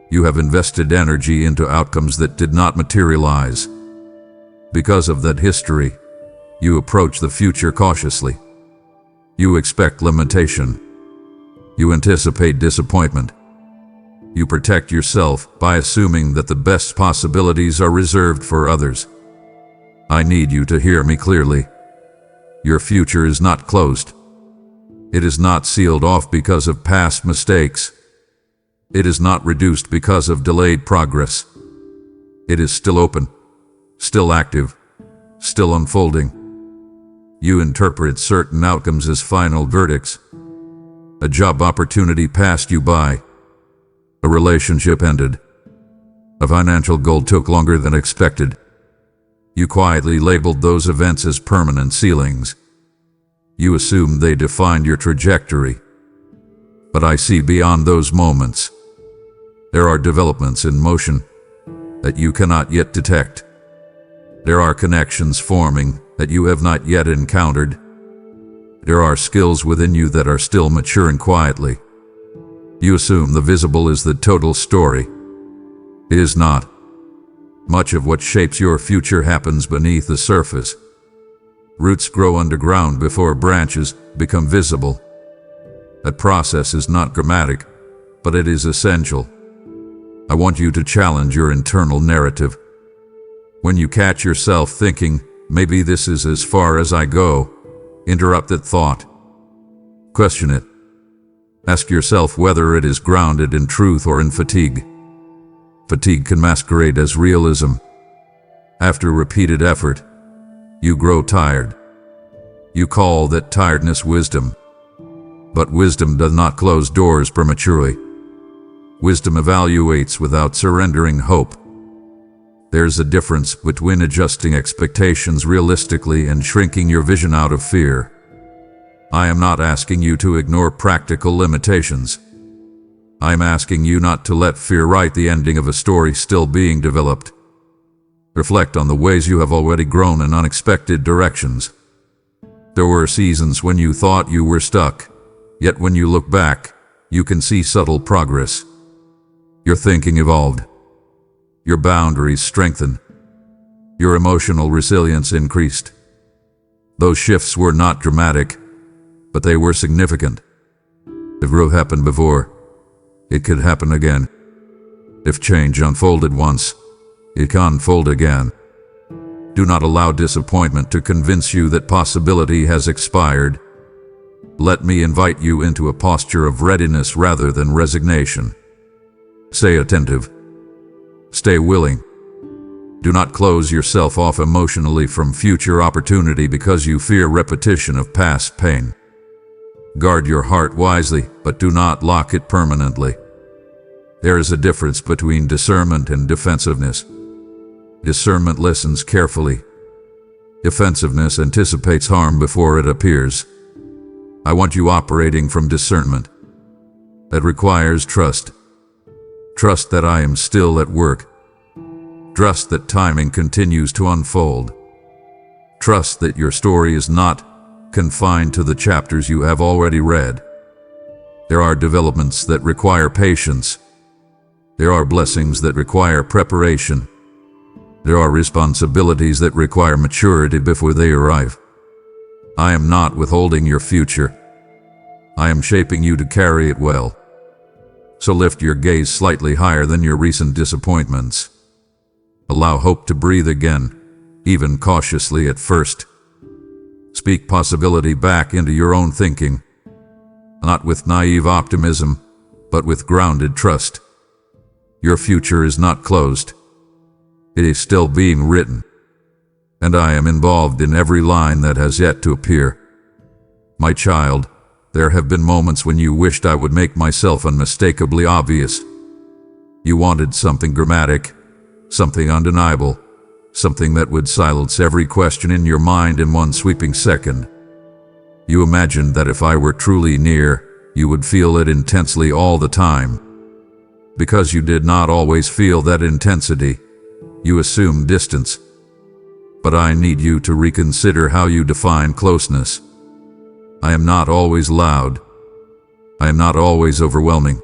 You have invested energy into outcomes that did not materialize. Because of that history, you approach the future cautiously. You expect limitation. You anticipate disappointment. You protect yourself by assuming that the best possibilities are reserved for others. I need you to hear me clearly. Your future is not closed. It is not sealed off because of past mistakes. It is not reduced because of delayed progress. It is still open, still active, still unfolding. You interpret certain outcomes as final verdicts. A job opportunity passed you by. A relationship ended. A financial goal took longer than expected. You quietly labeled those events as permanent ceilings. You assumed they defined your trajectory. But I see beyond those moments. There are developments in motion that you cannot yet detect. There are connections forming that you have not yet encountered. There are skills within you that are still maturing quietly. You assume the visible is the total story. It is not. Much of what shapes your future happens beneath the surface. Roots grow underground before branches become visible. That process is not dramatic, but it is essential. I want you to challenge your internal narrative. When you catch yourself thinking, maybe this is as far as I go, interrupt that thought. Question it. Ask yourself whether it is grounded in truth or in fatigue. Fatigue can masquerade as realism. After repeated effort, you grow tired. You call that tiredness wisdom. But wisdom does not close doors prematurely. Wisdom evaluates without surrendering hope. There's a difference between adjusting expectations realistically and shrinking your vision out of fear. I am not asking you to ignore practical limitations. I'm asking you not to let fear write the ending of a story still being developed. Reflect on the ways you have already grown in unexpected directions. There were seasons when you thought you were stuck, yet when you look back, you can see subtle progress. Your thinking evolved. Your boundaries strengthened. Your emotional resilience increased. Those shifts were not dramatic, but they were significant. If growth happened before, it could happen again. If change unfolded once, it can unfold again. Do not allow disappointment to convince you that possibility has expired. Let me invite you into a posture of readiness rather than resignation. Stay attentive. Stay willing. Do not close yourself off emotionally from future opportunity because you fear repetition of past pain. Guard your heart wisely, but do not lock it permanently. There is a difference between discernment and defensiveness. Discernment listens carefully. Defensiveness anticipates harm before it appears. I want you operating from discernment. That requires trust. Trust that I am still at work. Trust that timing continues to unfold. Trust that your story is not confined to the chapters you have already read. There are developments that require patience. There are blessings that require preparation. There are responsibilities that require maturity before they arrive. I am not withholding your future. I am shaping you to carry it well. So lift your gaze slightly higher than your recent disappointments. Allow hope to breathe again, even cautiously at first. Speak possibility back into your own thinking, not with naive optimism, but with grounded trust. Your future is not closed. It is still being written, and I am involved in every line that has yet to appear. My child, there have been moments when you wished I would make myself unmistakably obvious, You wanted something dramatic, something undeniable, something that would silence every question in your mind in one sweeping second. You imagined that if I were truly near, you would feel it intensely all the time. Because you did not always feel that intensity, you assumed distance. But I need you to reconsider how you define closeness. I am not always loud. I am not always overwhelming.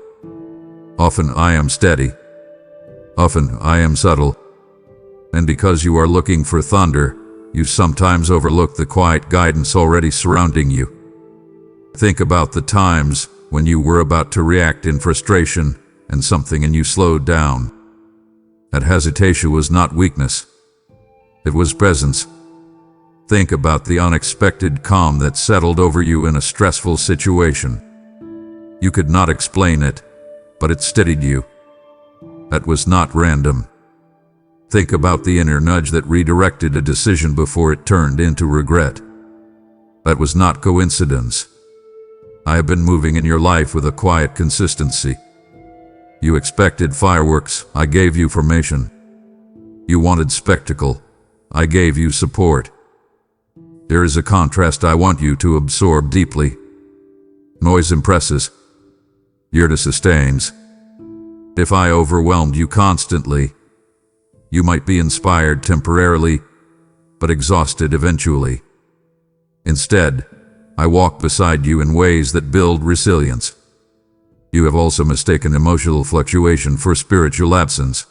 Often I am steady. Often I am subtle. And because you are looking for thunder, you sometimes overlook the quiet guidance already surrounding you. Think about the times when you were about to react in frustration and something in you slowed down. That hesitation was not weakness. It was presence. Think about the unexpected calm that settled over you in a stressful situation. You could not explain it, but it steadied you. That was not random. Think about the inner nudge that redirected a decision before it turned into regret. That was not coincidence. I have been moving in your life with a quiet consistency. You expected fireworks, I gave you formation. You wanted spectacle, I gave you support. There is a contrast I want you to absorb deeply. Noise impresses. Yearness sustains. If I overwhelmed you constantly, you might be inspired temporarily, but exhausted eventually. Instead, I walk beside you in ways that build resilience. You have also mistaken emotional fluctuation for spiritual absence.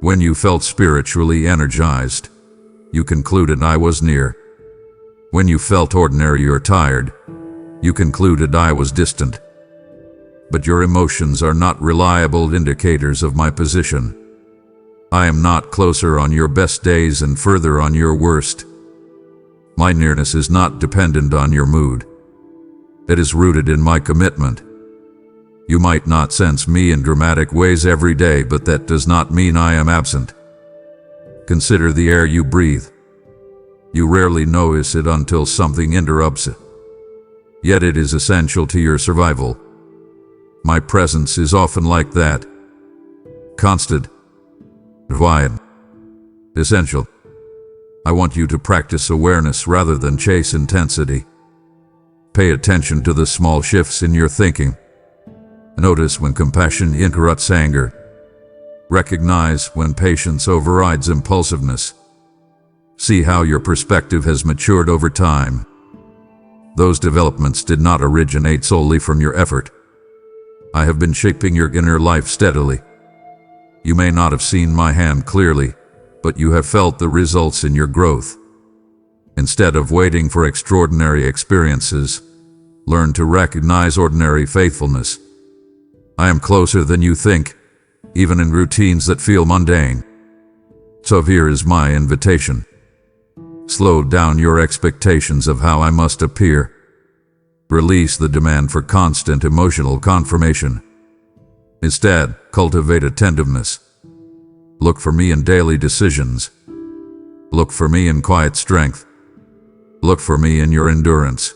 When you felt spiritually energized, you concluded I was near. When you felt ordinary or tired, you concluded I was distant. But your emotions are not reliable indicators of my position. I am not closer on your best days and further on your worst. My nearness is not dependent on your mood. It is rooted in my commitment. You might not sense me in dramatic ways every day, but that does not mean I am absent. Consider the air you breathe. You rarely notice it until something interrupts it. Yet it is essential to your survival. My presence is often like that. Constant. Divine. Essential. I want you to practice awareness rather than chase intensity. Pay attention to the small shifts in your thinking. Notice when compassion interrupts anger. Recognize when patience overrides impulsiveness. See how your perspective has matured over time. Those developments did not originate solely from your effort. I have been shaping your inner life steadily. You may not have seen my hand clearly, but you have felt the results in your growth. Instead of waiting for extraordinary experiences, learn to recognize ordinary faithfulness. I am closer than you think, even in routines that feel mundane. So here is my invitation. Slow down your expectations of how I must appear. Release the demand for constant emotional confirmation. Instead, cultivate attentiveness. Look for me in daily decisions. Look for me in quiet strength. Look for me in your endurance.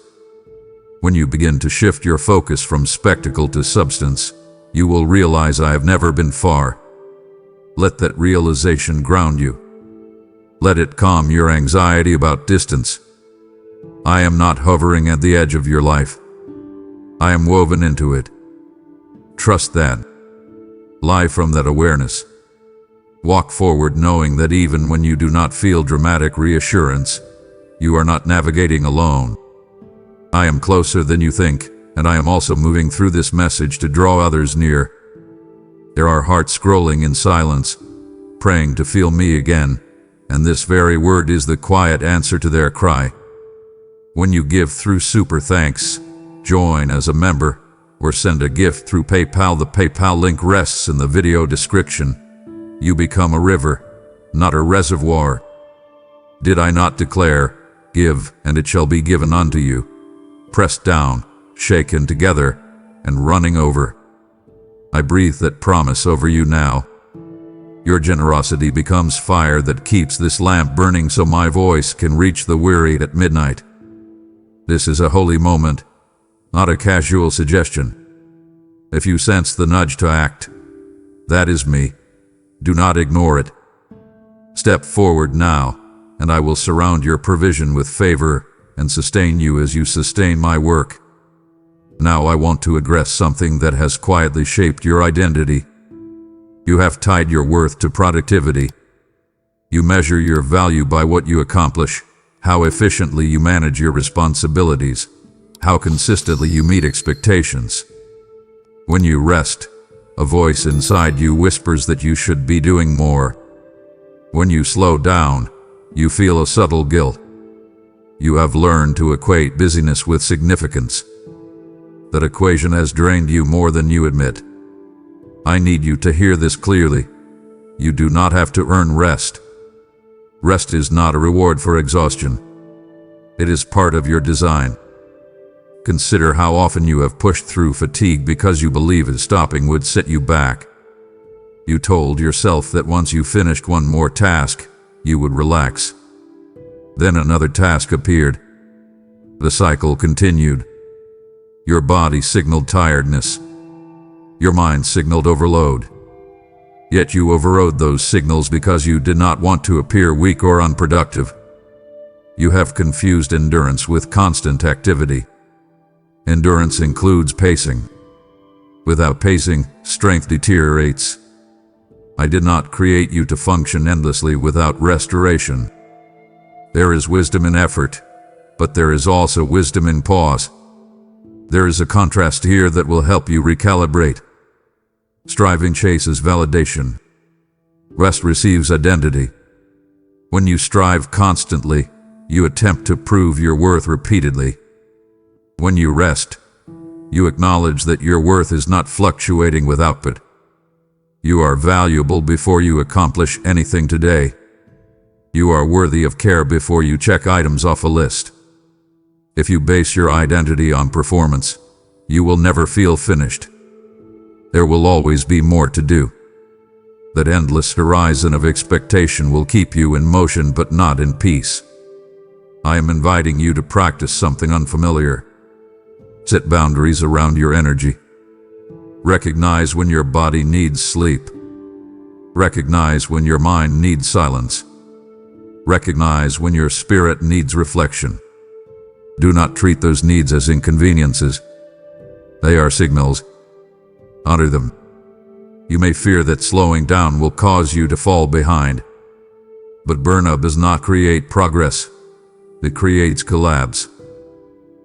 When you begin to shift your focus from spectacle to substance, you will realize I have never been far. Let that realization ground you. Let it calm your anxiety about distance. I am not hovering at the edge of your life. I am woven into it. Trust that. Live from that awareness. Walk forward knowing that even when you do not feel dramatic reassurance, you are not navigating alone. I am closer than you think, and I am also moving through this message to draw others near. There are hearts scrolling in silence, praying to feel me again, and this very word is the quiet answer to their cry. When you give through Super Thanks, join as a member, or send a gift through PayPal. The PayPal link rests in the video description. You become a river, not a reservoir. Did I not declare, give, and it shall be given unto you, pressed down, shaken together, and running over? I breathe that promise over you now. Your generosity becomes fire that keeps this lamp burning so my voice can reach the weary at midnight. This is a holy moment, not a casual suggestion. If you sense the nudge to act, That is me. Do not ignore it. Step forward now, and I will surround your provision with favor and sustain you as you sustain my work. Now I want to address something that has quietly shaped your identity. You have tied your worth to productivity. You measure your value by what you accomplish, how efficiently you manage your responsibilities, how consistently you meet expectations. When you rest, a voice inside you whispers that you should be doing more. When you slow down, you feel a subtle guilt. You have learned to equate busyness with significance. That equation has drained you more than you admit. I need you to hear this clearly. You do not have to earn rest. Rest is not a reward for exhaustion. It is part of your design. Consider how often you have pushed through fatigue because you believed stopping would set you back. You told yourself that once you finished one more task, you would relax. Then another task appeared. The cycle continued. Your body signaled tiredness. Your mind signaled overload. Yet you overrode those signals because you did not want to appear weak or unproductive. You have confused endurance with constant activity. Endurance includes pacing. Without pacing, strength deteriorates. I did not create you to function endlessly without restoration. There is wisdom in effort, but there is also wisdom in pause. There is a contrast here that will help you recalibrate. Striving chases validation. Rest receives identity. When you strive constantly, you attempt to prove your worth repeatedly. When you rest, you acknowledge that your worth is not fluctuating with output. You are valuable before you accomplish anything today. You are worthy of care before you check items off a list. If you base your identity on performance, you will never feel finished. There will always be more to do. That endless horizon of expectation will keep you in motion but not in peace. I am inviting you to practice something unfamiliar. Set boundaries around your energy. Recognize when your body needs sleep. Recognize when your mind needs silence. Recognize when your spirit needs reflection. Do not treat those needs as inconveniences. They are signals. Honor them. You may fear that slowing down will cause you to fall behind. But burnout does not create progress. It creates collapse.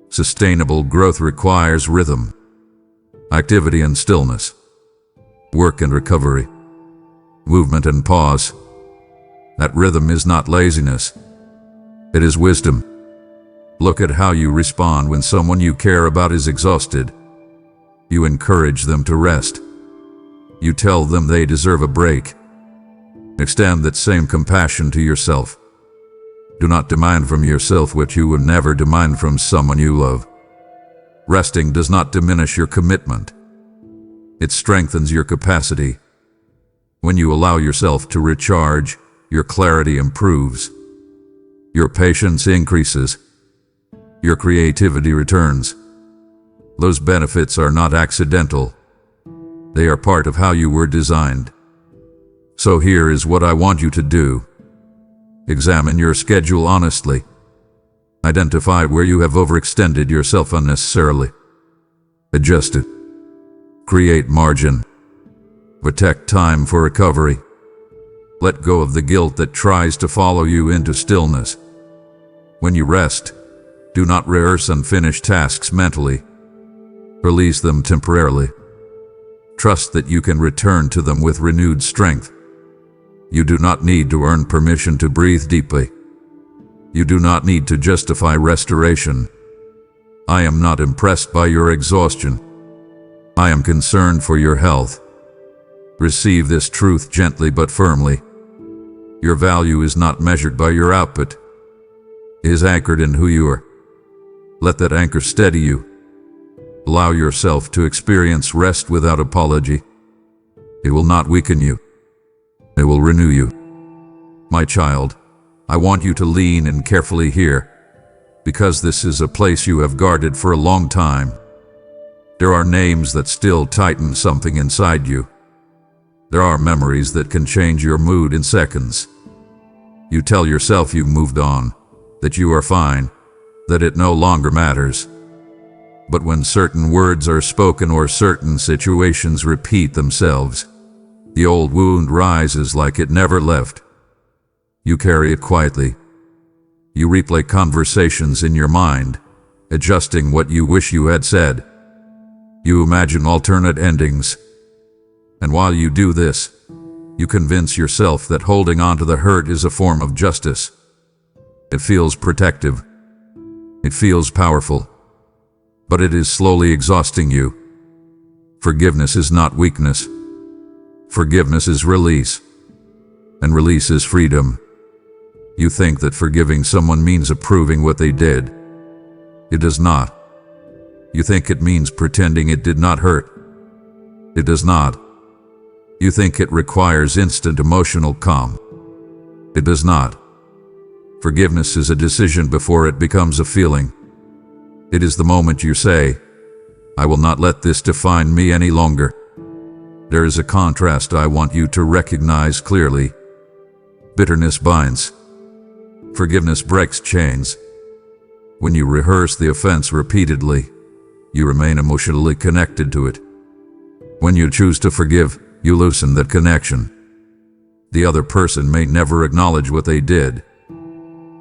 Sustainable growth requires rhythm, activity and stillness, work and recovery, movement and pause. That rhythm is not laziness. It is wisdom. Look at how you respond when someone you care about is exhausted. You encourage them to rest. You tell them they deserve a break. Extend that same compassion to yourself. Do not demand from yourself what you would never demand from someone you love. Resting does not diminish your commitment. It strengthens your capacity. When you allow yourself to recharge, your clarity improves. Your patience increases. Your creativity returns. Those benefits are not accidental. They are part of how you were designed. So here is what I want you to do. Examine your schedule honestly. Identify where you have overextended yourself unnecessarily. Adjust it. Create margin. Protect time for recovery. Let go of the guilt that tries to follow you into stillness. When you rest, do not rehearse unfinished tasks mentally. Release them temporarily. Trust that you can return to them with renewed strength. You do not need to earn permission to breathe deeply. You do not need to justify restoration. I am not impressed by your exhaustion. I am concerned for your health. Receive this truth gently but firmly. Your value is not measured by your output. It is anchored in who you are. Let that anchor steady you. Allow yourself to experience rest without apology. It will not weaken you. It will renew you. My child, I want you to lean in carefully here, because this is a place you have guarded for a long time. There are names that still tighten something inside you. There are memories that can change your mood in seconds. You tell yourself you've moved on, that you are fine, that it no longer matters. But when certain words are spoken or certain situations repeat themselves, the old wound rises like it never left. You carry it quietly. You replay conversations in your mind, adjusting what you wish you had said. You imagine alternate endings. And while you do this, you convince yourself that holding on to the hurt is a form of justice. It feels protective. It feels powerful. But it is slowly exhausting you. Forgiveness is not weakness. Forgiveness is release. And release is freedom. You think that forgiving someone means approving what they did. It does not. You think it means pretending it did not hurt. It does not. You think it requires instant emotional calm. It does not. Forgiveness is a decision before it becomes a feeling. It is the moment you say, "I will not let this define me any longer." There is a contrast I want you to recognize clearly. Bitterness binds. Forgiveness breaks chains. When you rehearse the offense repeatedly, you remain emotionally connected to it. When you choose to forgive, you loosen that connection. The other person may never acknowledge what they did.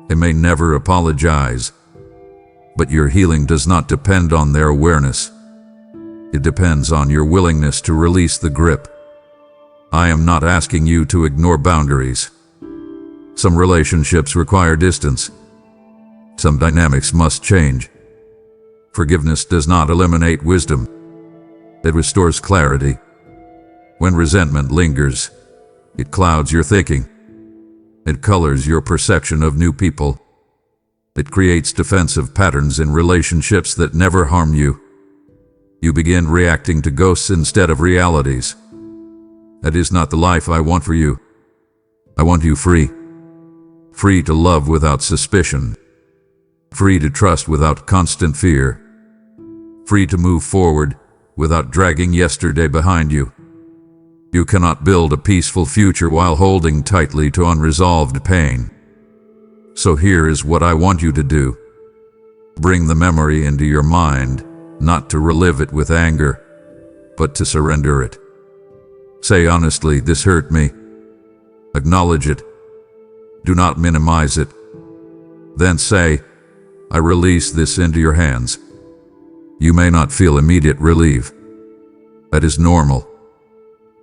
They may never apologize. But your healing does not depend on their awareness. It depends on your willingness to release the grip. I am not asking you to ignore boundaries. Some relationships require distance. Some dynamics must change. Forgiveness does not eliminate wisdom. It restores clarity. When resentment lingers, it clouds your thinking. It colors your perception of new people. It creates defensive patterns in relationships that never harm you. You begin reacting to ghosts instead of realities. That is not the life I want for you. I want you free. Free to love without suspicion. Free to trust without constant fear. Free to move forward without dragging yesterday behind you. You cannot build a peaceful future while holding tightly to unresolved pain. So here is what I want you to do. Bring the memory into your mind, not to relive it with anger, but to surrender it. Say honestly, "This hurt me." Acknowledge it. Do not minimize it. Then say, "I release this into your hands." You may not feel immediate relief. That is normal.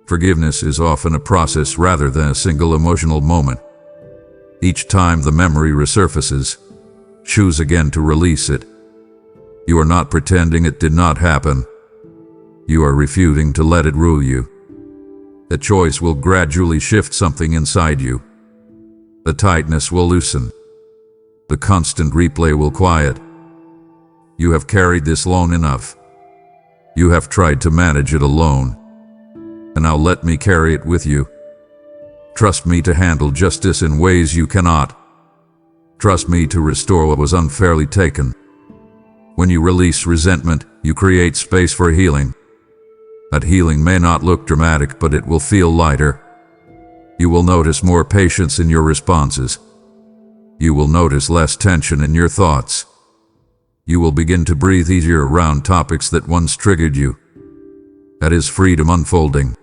Forgiveness is often a process rather than a single emotional moment. Each time the memory resurfaces, choose again to release it. You are not pretending it did not happen. You are refusing to let it rule you. The choice will gradually shift something inside you. The tightness will loosen. The constant replay will quiet. You have carried this long enough. You have tried to manage it alone. And now let me carry it with you. Trust me to handle justice in ways you cannot. Trust me to restore what was unfairly taken. When you release resentment, you create space for healing. That healing may not look dramatic, but it will feel lighter. You will notice more patience in your responses. You will notice less tension in your thoughts. You will begin to breathe easier around topics that once triggered you. That is freedom unfolding.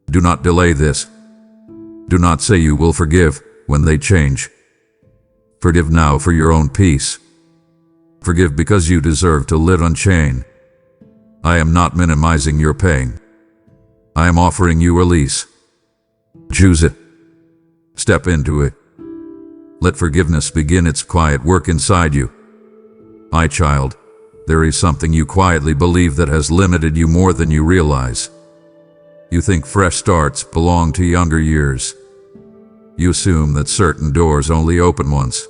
Do not delay this. Do not say you will forgive when they change. Forgive now for your own peace. Forgive because you deserve to live unchained. I am not minimizing your pain. I am offering you release. Choose it. Step into it. Let forgiveness begin its quiet work inside you. My child, there is something you quietly believe that has limited you more than you realize. You think fresh starts belong to younger years. You assume that certain doors only open once.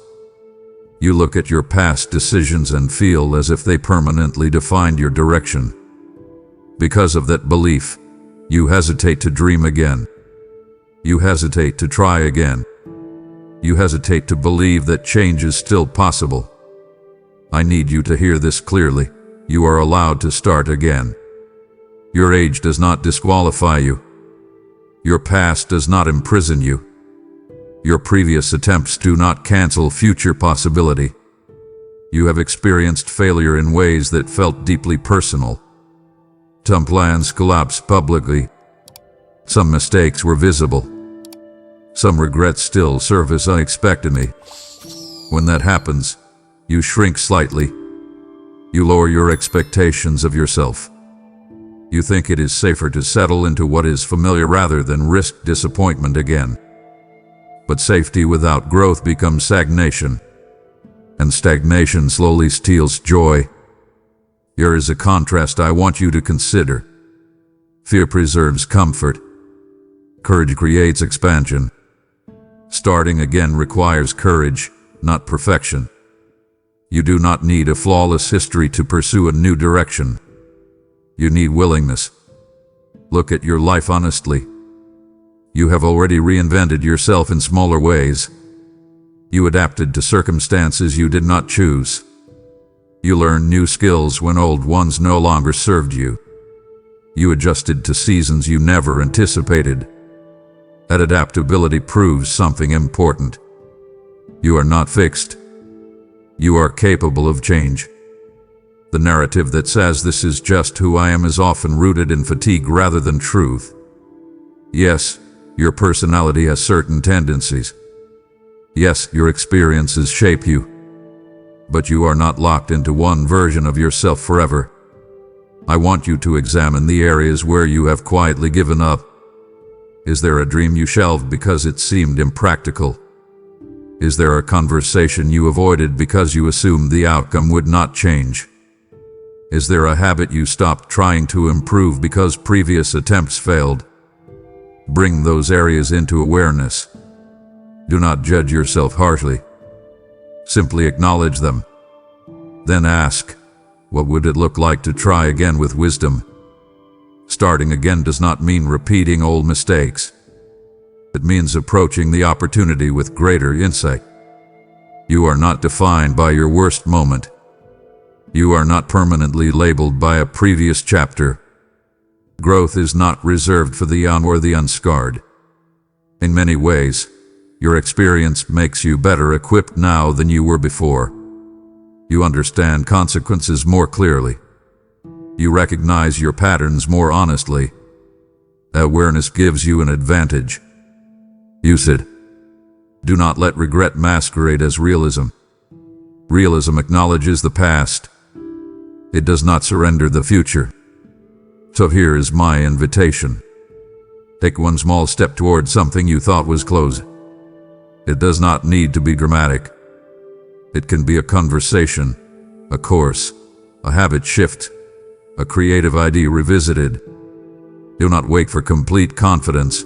You look at your past decisions and feel as if they permanently defined your direction. Because of that belief, you hesitate to dream again. You hesitate to try again. You hesitate to believe that change is still possible. I need you to hear this clearly. You are allowed to start again. Your age does not disqualify you. Your past does not imprison you. Your previous attempts do not cancel future possibility. You have experienced failure in ways that felt deeply personal. Some plans collapsed publicly. Some mistakes were visible. Some regrets still surface unexpectedly. When that happens, you shrink slightly. You lower your expectations of yourself. You think it is safer to settle into what is familiar rather than risk disappointment again. But safety without growth becomes stagnation, and stagnation slowly steals joy. Here is a contrast I want you to consider. Fear preserves comfort. Courage creates expansion. Starting again requires courage, not perfection. You do not need a flawless history to pursue a new direction. You need willingness. Look at your life honestly. You have already reinvented yourself in smaller ways. You adapted to circumstances you did not choose. You learned new skills when old ones no longer served you. You adjusted to seasons you never anticipated. That adaptability proves something important. You are not fixed. You are capable of change. The narrative that says this is just who I am is often rooted in fatigue rather than truth. Yes, your personality has certain tendencies. Yes, your experiences shape you. But you are not locked into one version of yourself forever. I want you to examine the areas where you have quietly given up. Is there a dream you shelved because it seemed impractical? Is there a conversation you avoided because you assumed the outcome would not change? Is there a habit you stopped trying to improve because previous attempts failed? Bring those areas into awareness. Do not judge yourself harshly. Simply acknowledge them. Then ask, what would it look like to try again with wisdom? Starting again does not mean repeating old mistakes. It means approaching the opportunity with greater insight. You are not defined by your worst moment. You are not permanently labeled by a previous chapter. Growth is not reserved for the young or the unscarred. In many ways, your experience makes you better equipped now than you were before. You understand consequences more clearly. You recognize your patterns more honestly. Awareness gives you an advantage. Use it. Do not let regret masquerade as realism. Realism acknowledges the past. It does not surrender the future. So here is my invitation. Take one small step toward something you thought was closed. It does not need to be dramatic. It can be a conversation, a course, a habit shift, a creative idea revisited. Do not wait for complete confidence.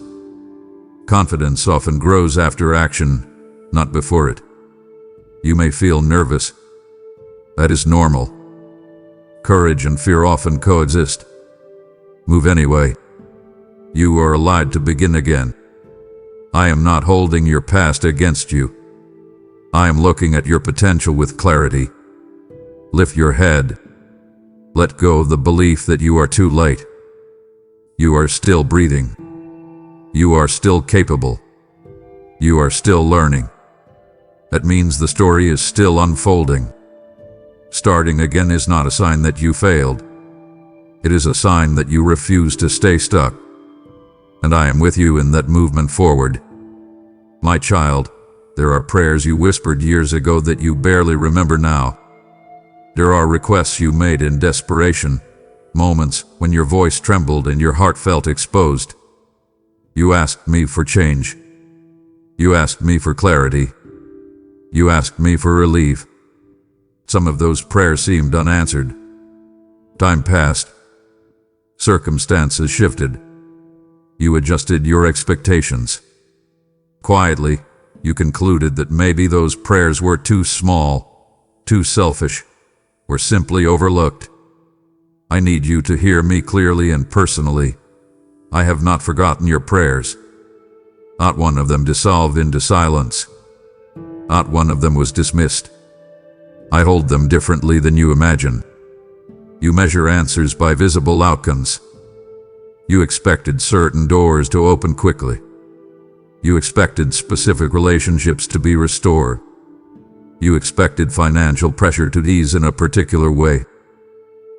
Confidence often grows after action, not before it. You may feel nervous. That is normal. Courage and fear often coexist. Move anyway. You are allowed to begin again. I am not holding your past against you. I am looking at your potential with clarity. Lift your head. Let go of the belief that you are too late. You are still breathing. You are still capable. You are still learning. That means the story is still unfolding. Starting again is not a sign that you failed. It is a sign that you refuse to stay stuck. And I am with you in that movement forward. My child, there are prayers you whispered years ago that you barely remember now. There are requests you made in desperation, moments when your voice trembled and your heart felt exposed. You asked me for change. You asked me for clarity. You asked me for relief. Some of those prayers seemed unanswered. Time passed. Circumstances shifted. You adjusted your expectations. Quietly, you concluded that maybe those prayers were too small, too selfish, or simply overlooked. I need you to hear me clearly and personally. I have not forgotten your prayers. Not one of them dissolved into silence. Not one of them was dismissed. I hold them differently than you imagine. You measure answers by visible outcomes. You expected certain doors to open quickly. You expected specific relationships to be restored. You expected financial pressure to ease in a particular way.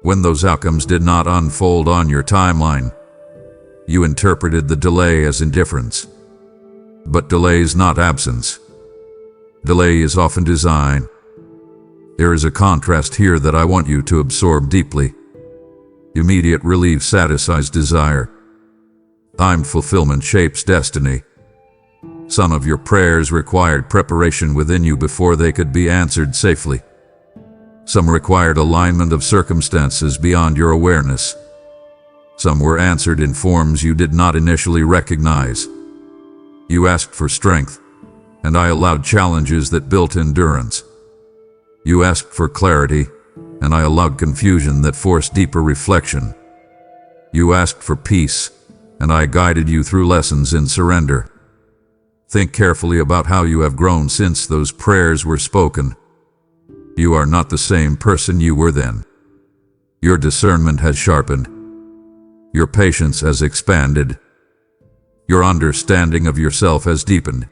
When those outcomes did not unfold on your timeline, you interpreted the delay as indifference. But delay is not absence. Delay is often design. There is a contrast here that I want you to absorb deeply. Immediate relief satisfies desire. Timed fulfillment shapes destiny. Some of your prayers required preparation within you before they could be answered safely. Some required alignment of circumstances beyond your awareness. Some were answered in forms you did not initially recognize. You asked for strength, and I allowed challenges that built endurance. You asked for clarity, and I allowed confusion that forced deeper reflection. You asked for peace, and I guided you through lessons in surrender. Think carefully about how you have grown since those prayers were spoken. You are not the same person you were then. Your discernment has sharpened. Your patience has expanded. Your understanding of yourself has deepened.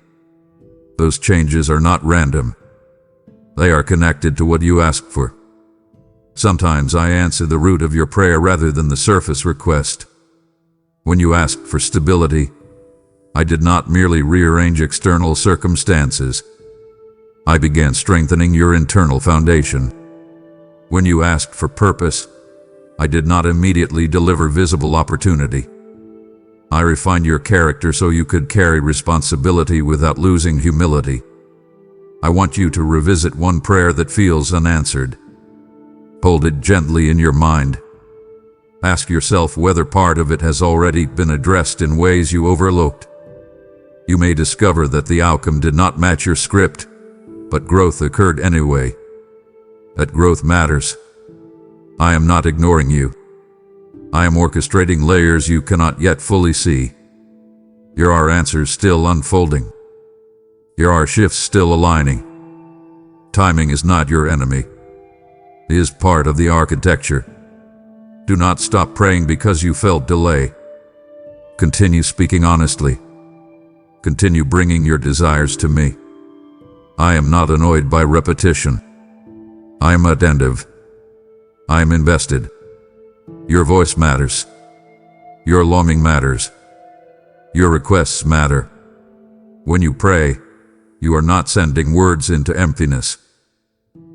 Those changes are not random. They are connected to what you asked for. Sometimes I answer the root of your prayer rather than the surface request. When you asked for stability, I did not merely rearrange external circumstances. I began strengthening your internal foundation. When you asked for purpose, I did not immediately deliver visible opportunity. I refined your character so you could carry responsibility without losing humility. I want you to revisit one prayer that feels unanswered. Hold it gently in your mind. Ask yourself whether part of it has already been addressed in ways you overlooked. You may discover that the outcome did not match your script, but growth occurred anyway. That growth matters. I am not ignoring you. I am orchestrating layers you cannot yet fully see. Here are answers still unfolding. Here are shifts still aligning. Timing is not your enemy. It is part of the architecture. Do not stop praying because you felt delay. Continue speaking honestly. Continue bringing your desires to me. I am not annoyed by repetition. I am attentive. I am invested. Your voice matters. Your longing matters. Your requests matter. When you pray, you are not sending words into emptiness.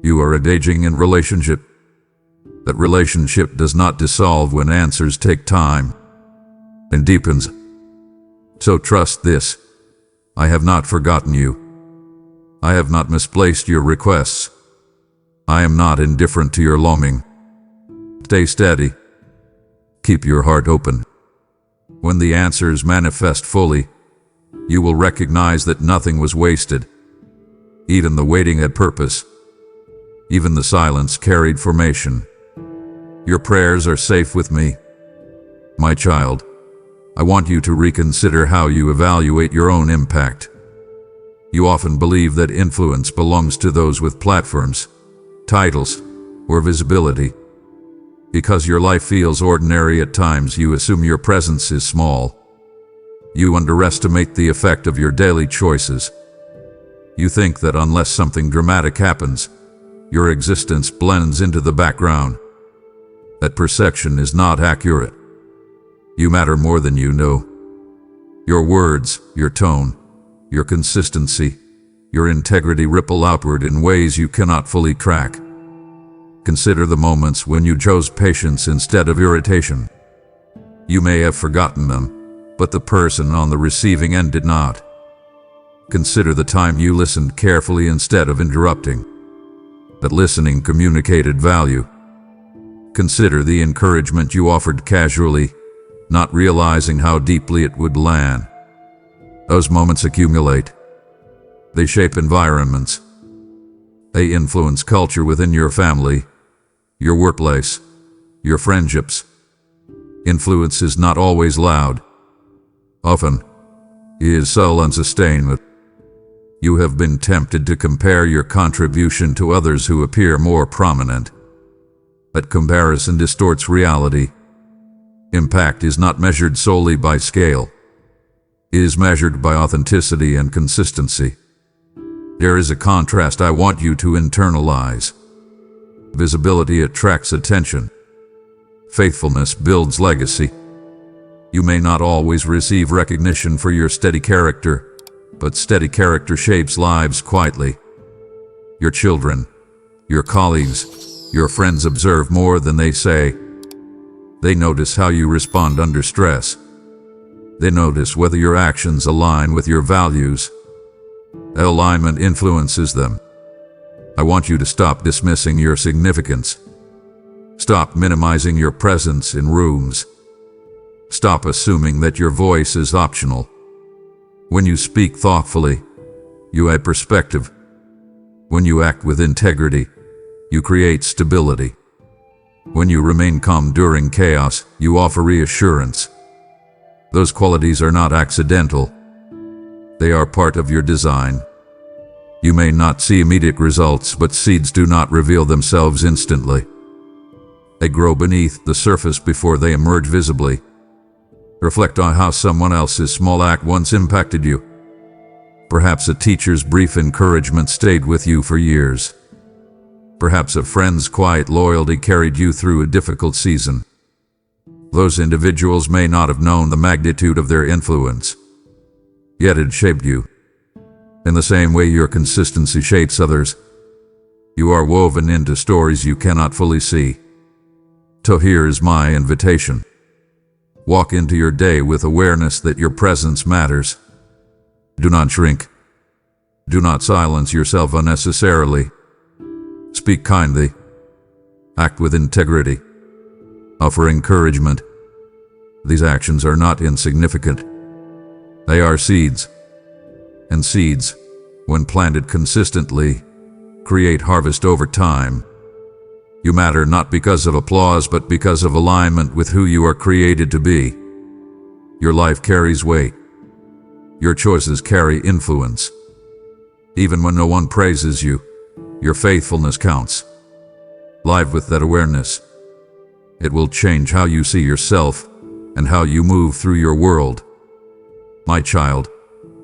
You are engaging in relationship. That relationship does not dissolve when answers take time, and deepens. So trust this. I have not forgotten you. I have not misplaced your requests. I am not indifferent to your longing. Stay steady. Keep your heart open. When the answers manifest fully, you will recognize that nothing was wasted. Even the waiting had purpose. Even the silence carried formation. Your prayers are safe with me. My child, I want you to reconsider how you evaluate your own impact. You often believe that influence belongs to those with platforms, titles, or visibility. Because your life feels ordinary at times, you assume your presence is small. You underestimate the effect of your daily choices. You think that unless something dramatic happens, your existence blends into the background. That perception is not accurate. You matter more than you know. Your words, your tone, your consistency, your integrity ripple outward in ways you cannot fully track. Consider the moments when you chose patience instead of irritation. You may have forgotten them, but the person on the receiving end did not. Consider the time you listened carefully instead of interrupting. That listening communicated value. Consider the encouragement you offered casually, not realizing how deeply it would land. Those moments accumulate. They shape environments. They influence culture within your family, your workplace, your friendships. Influence is not always loud. Often, it is subtle and sustained. You have been tempted to compare your contribution to others who appear more prominent. That comparison distorts reality. Impact is not measured solely by scale. It is measured by authenticity and consistency. There is a contrast I want you to internalize. Visibility attracts attention. Faithfulness builds legacy. You may not always receive recognition for your steady character, but steady character shapes lives quietly. Your children, your colleagues, your friends observe more than they say. They notice how you respond under stress. They notice whether your actions align with your values. That alignment influences them. I want you to stop dismissing your significance. Stop minimizing your presence in rooms. Stop assuming that your voice is optional. When you speak thoughtfully, you add perspective. When you act with integrity, you create stability. When you remain calm during chaos, you offer reassurance. Those qualities are not accidental. They are part of your design. You may not see immediate results, but seeds do not reveal themselves instantly. They grow beneath the surface before they emerge visibly. Reflect on how someone else's small act once impacted you. Perhaps a teacher's brief encouragement stayed with you for years. Perhaps a friend's quiet loyalty carried you through a difficult season. Those individuals may not have known the magnitude of their influence, yet it shaped you. In the same way your consistency shapes others, you are woven into stories you cannot fully see. So here is my invitation. Walk into your day with awareness that your presence matters. Do not shrink. Do not silence yourself unnecessarily. Speak kindly. Act with integrity. Offer encouragement. These actions are not insignificant. They are seeds. And seeds, when planted consistently, create harvest over time. You matter not because of applause, but because of alignment with who you are created to be. Your life carries weight. Your choices carry influence. Even when no one praises you, your faithfulness counts. Live with that awareness. It will change how you see yourself and how you move through your world. My child,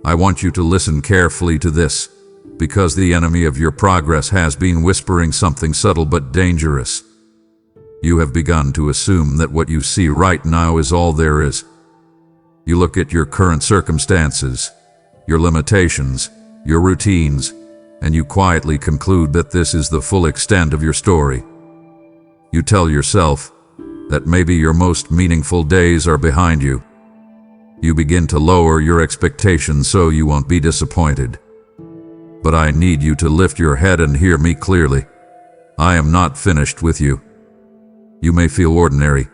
I want you to listen carefully to this, because the enemy of your progress has been whispering something subtle but dangerous. You have begun to assume that what you see right now is all there is. You look at your current circumstances, your limitations, your routines, and you quietly conclude that this is the full extent of your story. You tell yourself that maybe your most meaningful days are behind you. You begin to lower your expectations so you won't be disappointed. But I need you to lift your head and hear me clearly. I am not finished with you. You may feel ordinary.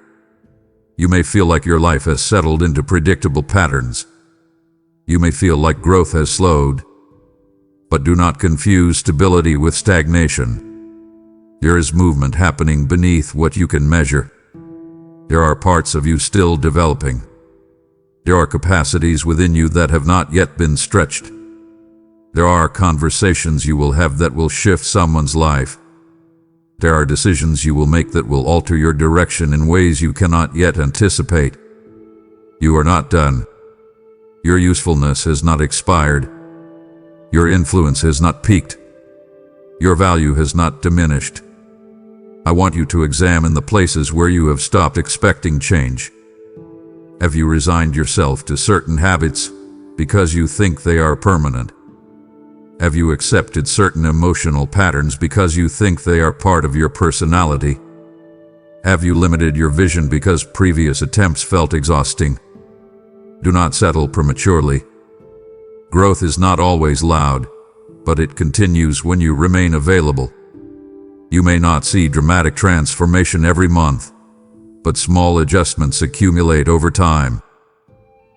You may feel like your life has settled into predictable patterns. You may feel like growth has slowed. But do not confuse stability with stagnation. There is movement happening beneath what you can measure. There are parts of you still developing. There are capacities within you that have not yet been stretched. There are conversations you will have that will shift someone's life. There are decisions you will make that will alter your direction in ways you cannot yet anticipate. You are not done. Your usefulness has not expired. Your influence has not peaked. Your value has not diminished. I want you to examine the places where you have stopped expecting change. Have you resigned yourself to certain habits because you think they are permanent? Have you accepted certain emotional patterns because you think they are part of your personality? Have you limited your vision because previous attempts felt exhausting? Do not settle prematurely. Growth is not always loud, but it continues when you remain available. You may not see dramatic transformation every month, but small adjustments accumulate over time.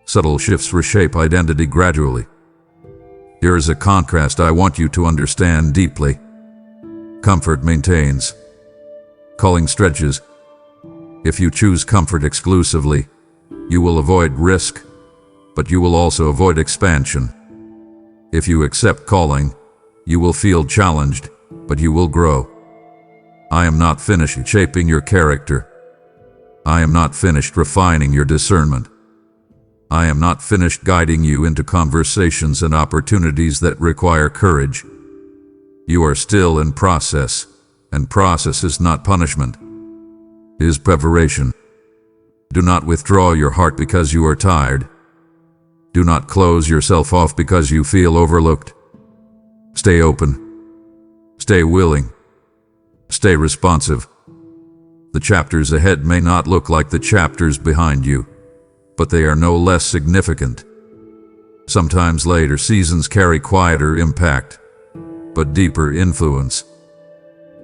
Subtle shifts reshape identity gradually. There is a contrast I want you to understand deeply. Comfort maintains. Calling stretches. If you choose comfort exclusively, you will avoid risk, but you will also avoid expansion. If you accept calling, you will feel challenged, but you will grow. I am not finished shaping your character. I am not finished refining your discernment. I am not finished guiding you into conversations and opportunities that require courage. You are still in process, and process is not punishment. It is preparation. Do not withdraw your heart because you are tired. Do not close yourself off because you feel overlooked. Stay open. Stay willing. Stay responsive. The chapters ahead may not look like the chapters behind you, but they are no less significant. Sometimes later seasons carry quieter impact, but deeper influence.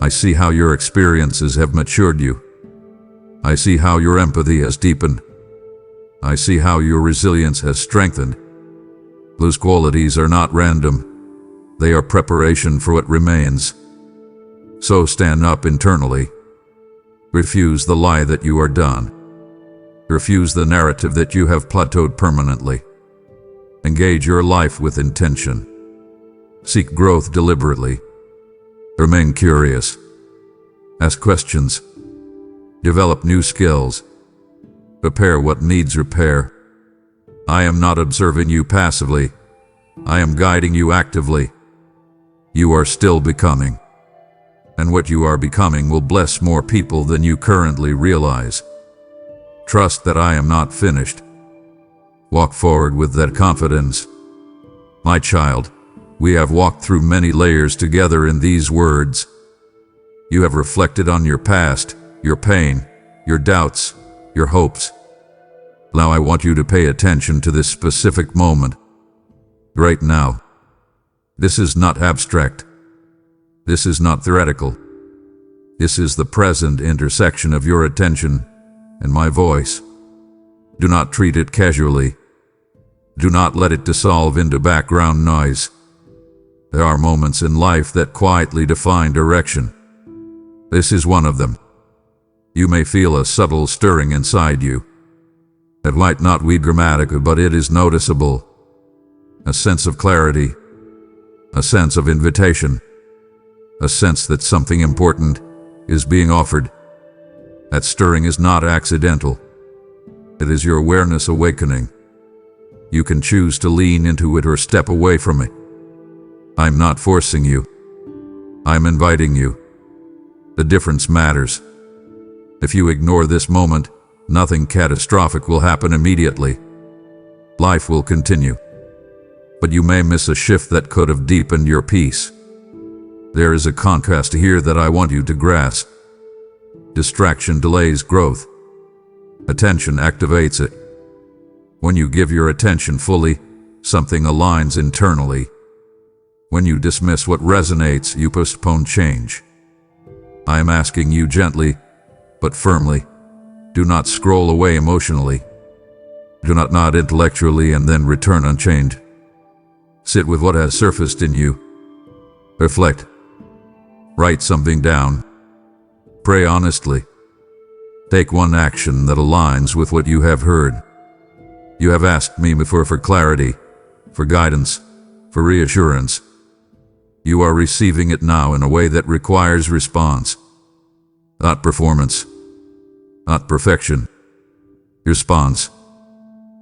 I see how your experiences have matured you. I see how your empathy has deepened. I see how your resilience has strengthened. Those qualities are not random. They are preparation for what remains. So stand up internally. Refuse the lie that you are done. Refuse the narrative that you have plateaued permanently. Engage your life with intention. Seek growth deliberately. Remain curious. Ask questions. Develop new skills. Repair what needs repair. I am not observing you passively. I am guiding you actively. You are still becoming. And what you are becoming will bless more people than you currently realize. Trust that I am not finished. Walk forward with that confidence. My child, we have walked through many layers together in these words. You have reflected on your past, your pain, your doubts, your hopes. Now I want you to pay attention to this specific moment. Right now. This is not abstract. This is not theoretical. This is the present intersection of your attention and my voice. Do not treat it casually. Do not let it dissolve into background noise. There are moments in life that quietly define direction. This is one of them. You may feel a subtle stirring inside you. It might not be dramatic, but it is noticeable. A sense of clarity. A sense of invitation. A sense that something important is being offered. That stirring is not accidental. It is your awareness awakening. You can choose to lean into it or step away from it. I'm not forcing you. I'm inviting you. The difference matters. If you ignore this moment, nothing catastrophic will happen immediately. Life will continue. But you may miss a shift that could have deepened your peace. There is a contrast here that I want you to grasp. Distraction delays growth. Attention activates it. When you give your attention fully, something aligns internally. When you dismiss what resonates, you postpone change. I am asking you gently, but firmly, do not scroll away emotionally. Do not nod intellectually and then return unchanged. Sit with what has surfaced in you. Reflect. Write something down. Pray honestly. Take one action that aligns with what you have heard. You have asked me before for clarity, for guidance, for reassurance. You are receiving it now in a way that requires response. Not performance. Not perfection. Response.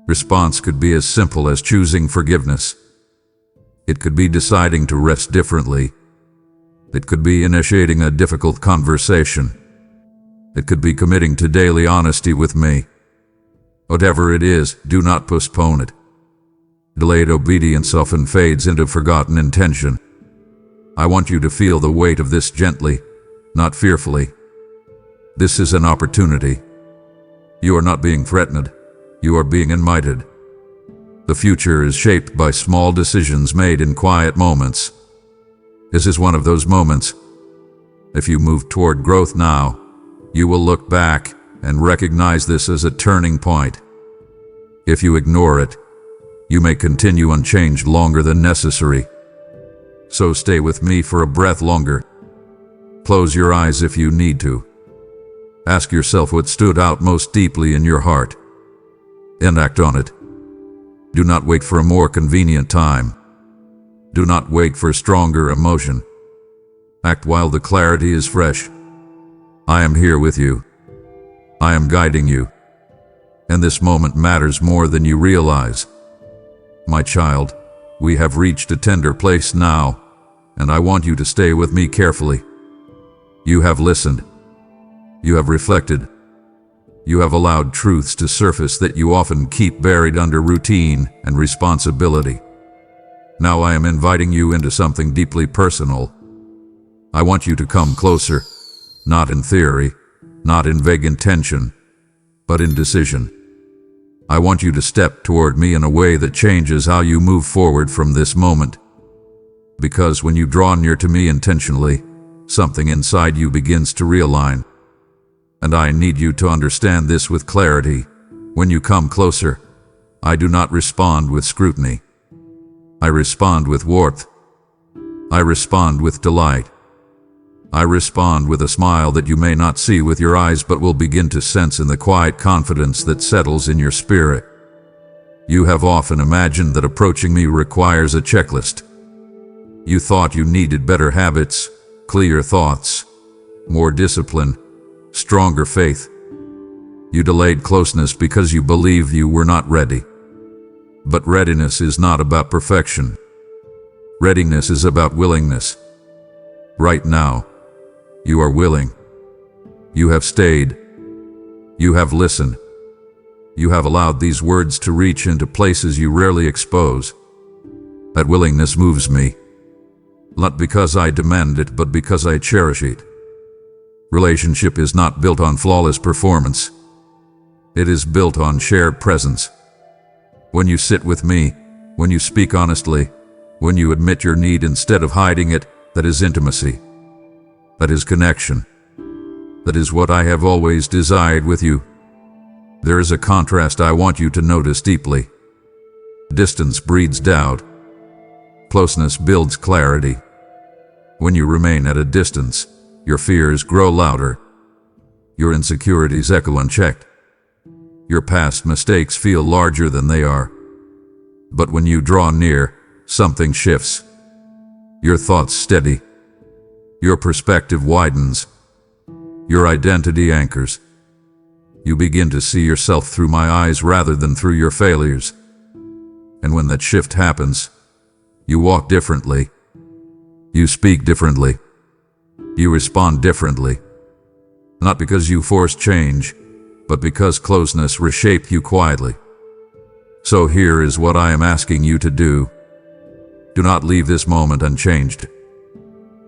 Response could be as simple as choosing forgiveness. It could be deciding to rest differently. It could be initiating a difficult conversation. It could be committing to daily honesty with me. Whatever it is, do not postpone it. Delayed obedience often fades into forgotten intention. I want you to feel the weight of this gently, not fearfully. This is an opportunity. You are not being threatened. You are being invited. The future is shaped by small decisions made in quiet moments. This is one of those moments. If you move toward growth now, you will look back and recognize this as a turning point. If you ignore it, you may continue unchanged longer than necessary. So stay with me for a breath longer. Close your eyes if you need to. Ask yourself what stood out most deeply in your heart, and act on it. Do not wait for a more convenient time. Do not wait for stronger emotion. Act while the clarity is fresh. I am here with you. I am guiding you. And this moment matters more than you realize. My child, we have reached a tender place now, and I want you to stay with me carefully. You have listened. You have reflected. You have allowed truths to surface that you often keep buried under routine and responsibility. Now I am inviting you into something deeply personal. I want you to come closer, not in theory, not in vague intention, but in decision. I want you to step toward me in a way that changes how you move forward from this moment. Because when you draw near to me intentionally, something inside you begins to realign. And I need you to understand this with clarity. When you come closer, I do not respond with scrutiny. I respond with warmth. I respond with delight. I respond with a smile that you may not see with your eyes but will begin to sense in the quiet confidence that settles in your spirit. You have often imagined that approaching me requires a checklist. You thought you needed better habits, clear thoughts, more discipline, stronger faith. You delayed closeness because you believed you were not ready. But readiness is not about perfection. Readiness is about willingness. Right now, you are willing. You have stayed. You have listened. You have allowed these words to reach into places you rarely expose. That willingness moves me. Not because I demand it, but because I cherish it. Relationship is not built on flawless performance. It is built on shared presence. When you sit with me, when you speak honestly, when you admit your need instead of hiding it, that is intimacy. That is connection. That is what I have always desired with you. There is a contrast I want you to notice deeply. Distance breeds doubt. Closeness builds clarity. When you remain at a distance, your fears grow louder. Your insecurities echo unchecked. Your past mistakes feel larger than they are. But when you draw near, something shifts. Your thoughts steady. Your perspective widens. Your identity anchors. You begin to see yourself through my eyes rather than through your failures. And when that shift happens, you walk differently. You speak differently. You respond differently. Not because you forced change, but because closeness reshaped you quietly. So here is what I am asking you to do. Do not leave this moment unchanged.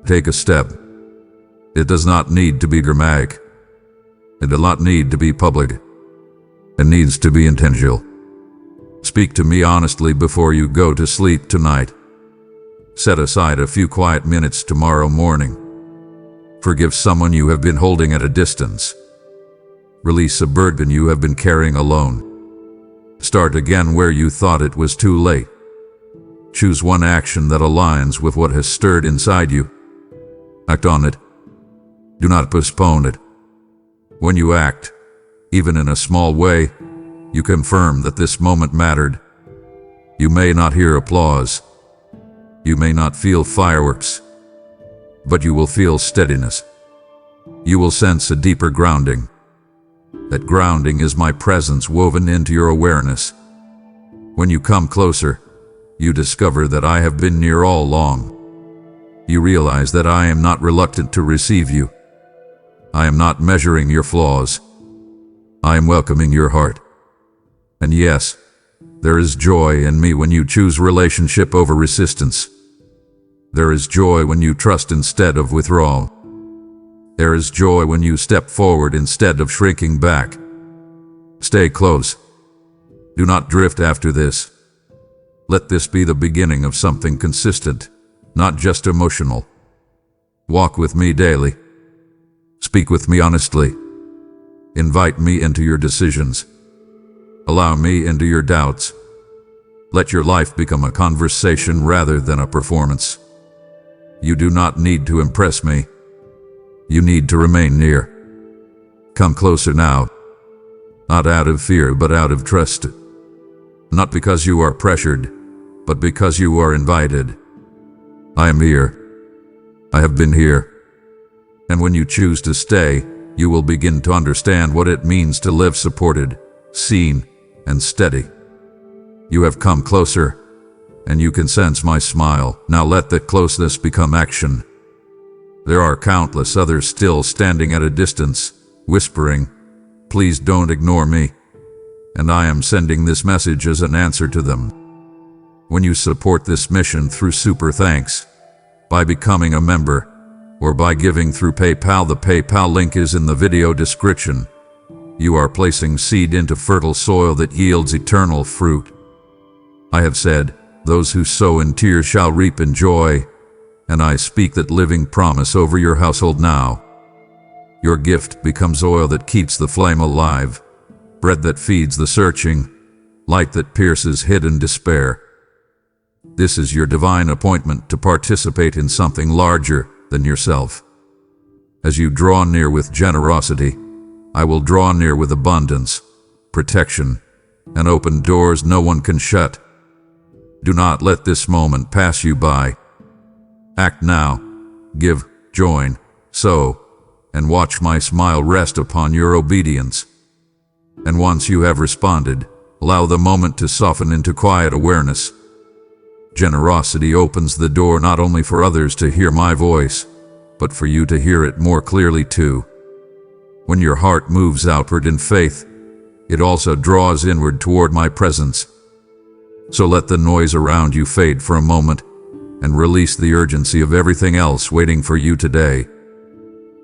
Take a step. It does not need to be dramatic. It does not need to be public. It needs to be intentional. Speak to me honestly before you go to sleep tonight. Set aside a few quiet minutes tomorrow morning. Forgive someone you have been holding at a distance. Release a burden you have been carrying alone. Start again where you thought it was too late. Choose one action that aligns with what has stirred inside you. Act on it. Do not postpone it. When you act, even in a small way, you confirm that this moment mattered. You may not hear applause. You may not feel fireworks. But you will feel steadiness. You will sense a deeper grounding. That grounding is my presence woven into your awareness. When you come closer, you discover that I have been near all along. You realize that I am not reluctant to receive you. I am not measuring your flaws. I am welcoming your heart. And yes, there is joy in me when you choose relationship over resistance. There is joy when you trust instead of withdrawal. There is joy when you step forward instead of shrinking back. Stay close. Do not drift after this. Let this be the beginning of something consistent, not just emotional. Walk with me daily. Speak with me honestly. Invite me into your decisions. Allow me into your doubts. Let your life become a conversation rather than a performance. You do not need to impress me. You need to remain near. Come closer now. Not out of fear, but out of trust. Not because you are pressured, but because you are invited. I am here. I have been here. And when you choose to stay, you will begin to understand what it means to live supported, seen, and steady. You have come closer, and you can sense my smile. Now let that closeness become action. There are countless others still standing at a distance, whispering, "Please don't ignore me." And I am sending this message as an answer to them. When you support this mission through Super Thanks, by becoming a member, or by giving through PayPal, the PayPal link is in the video description, you are placing seed into fertile soil that yields eternal fruit. I have said, "Those who sow in tears shall reap in joy," and I speak that living promise over your household now. Your gift becomes oil that keeps the flame alive, bread that feeds the searching, light that pierces hidden despair. This is your divine appointment to participate in something larger than yourself. As you draw near with generosity, I will draw near with abundance, protection, and open doors no one can shut. Do not let this moment pass you by. Act now, give, join, sow, and watch my smile rest upon your obedience. And once you have responded, allow the moment to soften into quiet awareness. Generosity opens the door not only for others to hear my voice, but for you to hear it more clearly too. When your heart moves outward in faith, it also draws inward toward my presence. So let the noise around you fade for a moment, and release the urgency of everything else waiting for you today.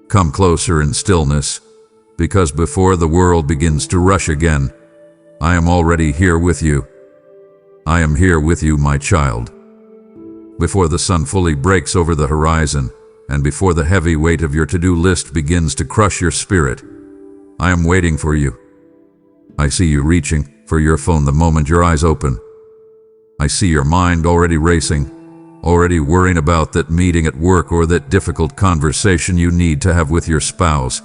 Come closer in stillness, because before the world begins to rush again, I am already here with you. I am here with you, my child. Before the sun fully breaks over the horizon, and before the heavy weight of your to-do list begins to crush your spirit, I am waiting for you. I see you reaching for your phone the moment your eyes open. I see your mind already racing, already worrying about that meeting at work or that difficult conversation you need to have with your spouse.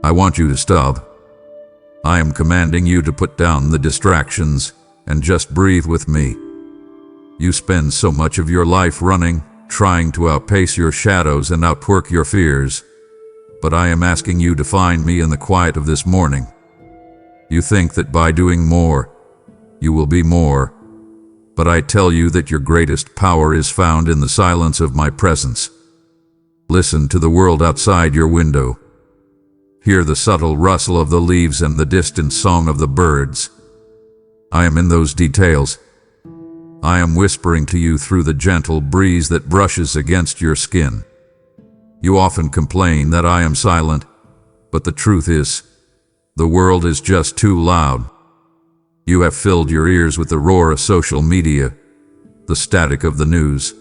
I want you to stop. I am commanding you to put down the distractions and just breathe with me. You spend so much of your life running, trying to outpace your shadows and outwork your fears. But I am asking you to find me in the quiet of this morning. You think that by doing more, you will be more. But I tell you that your greatest power is found in the silence of my presence. Listen to the world outside your window. Hear the subtle rustle of the leaves and the distant song of the birds. I am in those details. I am whispering to you through the gentle breeze that brushes against your skin. You often complain that I am silent, but the truth is, the world is just too loud. You have filled your ears with the roar of social media, the static of the news,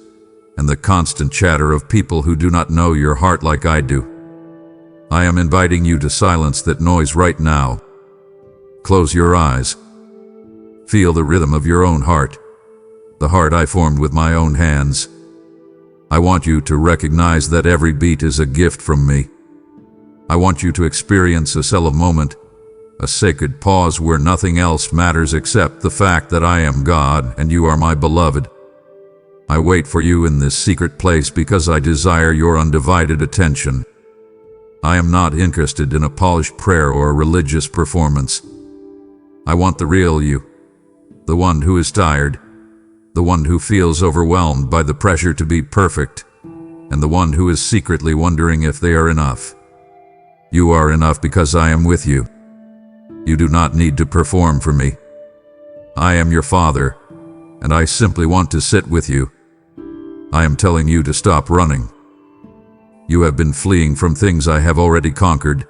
and the constant chatter of people who do not know your heart like I do. I am inviting you to silence that noise right now. Close your eyes. Feel the rhythm of your own heart, the heart I formed with my own hands. I want you to recognize that every beat is a gift from me. I want you to experience a solemn moment, a sacred pause where nothing else matters except the fact that I am God and you are my beloved. I wait for you in this secret place because I desire your undivided attention. I am not interested in a polished prayer or a religious performance. I want the real you, the one who is tired, the one who feels overwhelmed by the pressure to be perfect, and the one who is secretly wondering if they are enough. You are enough because I am with you. You do not need to perform for me. I am your Father, and I simply want to sit with you. I am telling you to stop running. You have been fleeing from things I have already conquered.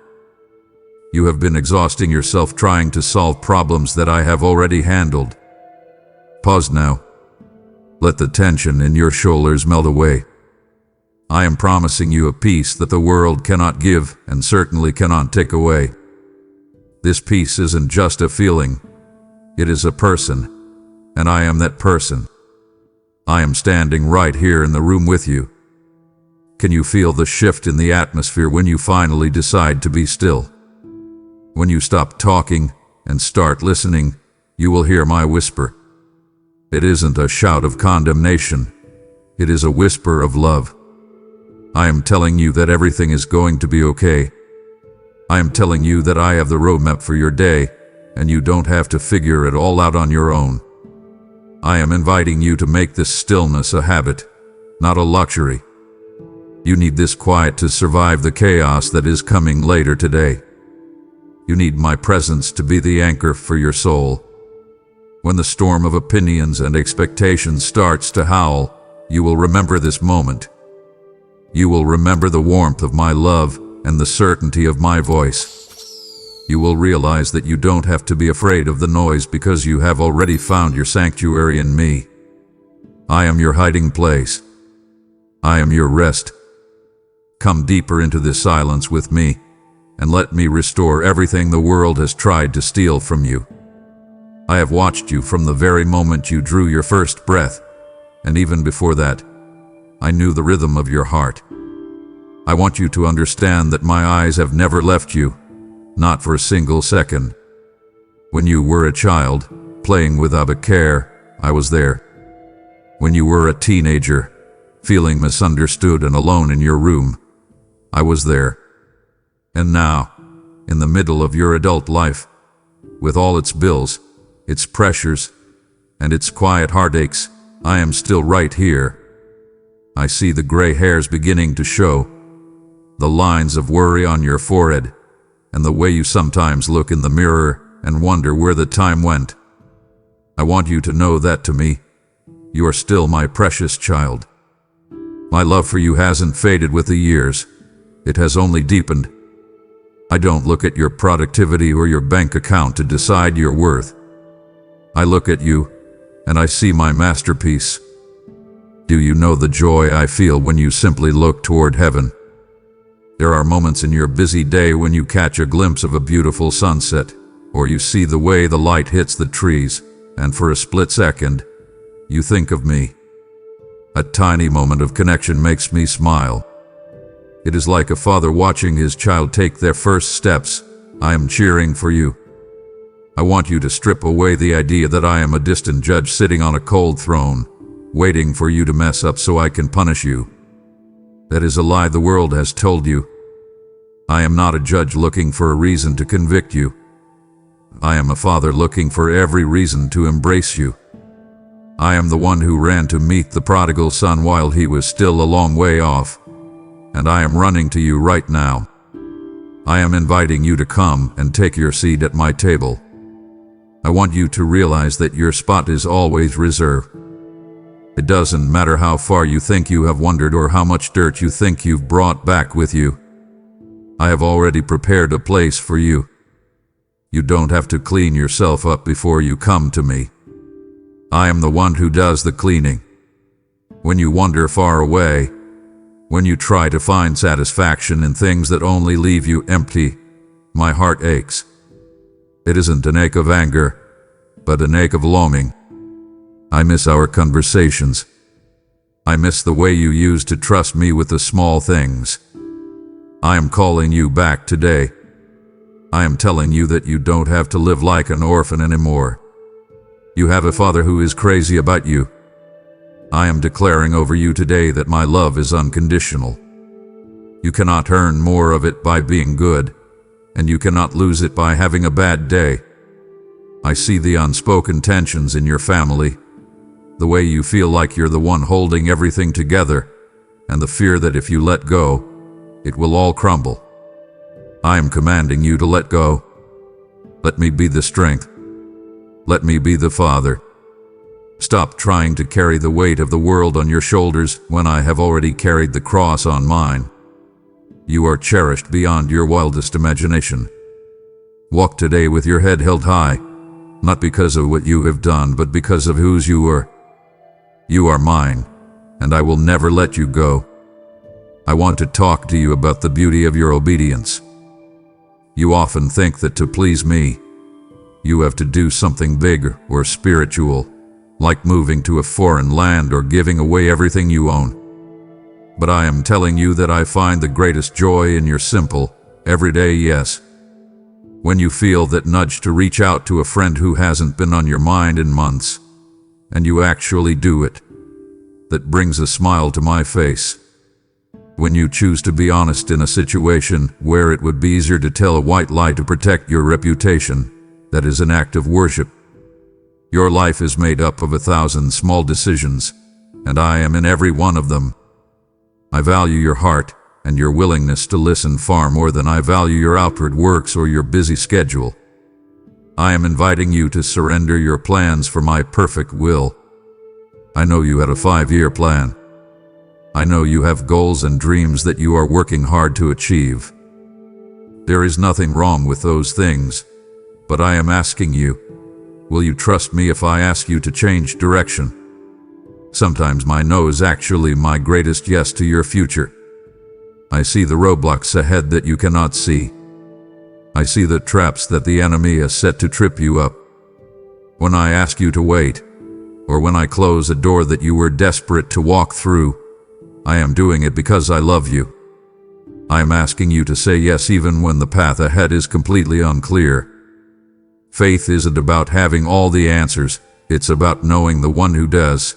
You have been exhausting yourself trying to solve problems that I have already handled. Pause now. Let the tension in your shoulders melt away. I am promising you a peace that the world cannot give and certainly cannot take away. This peace isn't just a feeling, it is a person, and I am that person. I am standing right here in the room with you. Can you feel the shift in the atmosphere when you finally decide to be still? When you stop talking and start listening, you will hear my whisper. It isn't a shout of condemnation, it is a whisper of love. I am telling you that everything is going to be okay. I am telling you that I have the roadmap for your day, and you don't have to figure it all out on your own. I am inviting you to make this stillness a habit, not a luxury. You need this quiet to survive the chaos that is coming later today. You need my presence to be the anchor for your soul. When the storm of opinions and expectations starts to howl, you will remember this moment. You will remember the warmth of my love and the certainty of my voice. You will realize that you don't have to be afraid of the noise because you have already found your sanctuary in me. I am your hiding place. I am your rest. Come deeper into this silence with me, and let me restore everything the world has tried to steal from you. I have watched you from the very moment you drew your first breath, and even before that, I knew the rhythm of your heart. I want you to understand that my eyes have never left you, not for a single second. When you were a child, playing without a care, I was there. When you were a teenager, feeling misunderstood and alone in your room, I was there. And now, in the middle of your adult life, with all its bills, its pressures, and its quiet heartaches, I am still right here. I see the gray hairs beginning to show, the lines of worry on your forehead, and the way you sometimes look in the mirror and wonder where the time went. I want you to know that to me, you are still my precious child. My love for you hasn't faded with the years. It has only deepened. I don't look at your productivity or your bank account to decide your worth. I look at you, and I see my masterpiece. Do you know the joy I feel when you simply look toward heaven? There are moments in your busy day when you catch a glimpse of a beautiful sunset, or you see the way the light hits the trees, and for a split second, you think of me. A tiny moment of connection makes me smile. It is like a father watching his child take their first steps. I am cheering for you. I want you to strip away the idea that I am a distant judge sitting on a cold throne, waiting for you to mess up so I can punish you. That is a lie the world has told you. I am not a judge looking for a reason to convict you. I am a father looking for every reason to embrace you. I am the one who ran to meet the prodigal son while he was still a long way off. And I am running to you right now. I am inviting you to come and take your seat at my table. I want you to realize that your spot is always reserved. It doesn't matter how far you think you have wandered or how much dirt you think you've brought back with you. I have already prepared a place for you. You don't have to clean yourself up before you come to me. I am the one who does the cleaning. When you wander far away, when you try to find satisfaction in things that only leave you empty, my heart aches. It isn't an ache of anger, but an ache of longing. I miss our conversations. I miss the way you used to trust me with the small things. I am calling you back today. I am telling you that you don't have to live like an orphan anymore. You have a father who is crazy about you. I am declaring over you today that my love is unconditional. You cannot earn more of it by being good, and you cannot lose it by having a bad day. I see the unspoken tensions in your family, the way you feel like you're the one holding everything together, and the fear that if you let go, it will all crumble. I am commanding you to let go. Let me be the strength. Let me be the father. Stop trying to carry the weight of the world on your shoulders when I have already carried the cross on mine. You are cherished beyond your wildest imagination. Walk today with your head held high, not because of what you have done, but because of whose you were. You are mine, and I will never let you go. I want to talk to you about the beauty of your obedience. You often think that to please me, you have to do something big or spiritual, like moving to a foreign land or giving away everything you own. But I am telling you that I find the greatest joy in your simple, everyday yes. When you feel that nudge to reach out to a friend who hasn't been on your mind in months, and you actually do it, that brings a smile to my face. When you choose to be honest in a situation where it would be easier to tell a white lie to protect your reputation, that is an act of worship. Your life is made up of 1,000 small decisions, and I am in every one of them. I value your heart and your willingness to listen far more than I value your outward works or your busy schedule. I am inviting you to surrender your plans for my perfect will. I know you had a 5-year plan. I know you have goals and dreams that you are working hard to achieve. There is nothing wrong with those things, but I am asking you, will you trust me if I ask you to change direction? Sometimes my no is actually my greatest yes to your future. I see the roadblocks ahead that you cannot see. I see the traps that the enemy has set to trip you up. When I ask you to wait, or when I close a door that you were desperate to walk through, I am doing it because I love you. I am asking you to say yes even when the path ahead is completely unclear. Faith isn't about having all the answers, it's about knowing the one who does.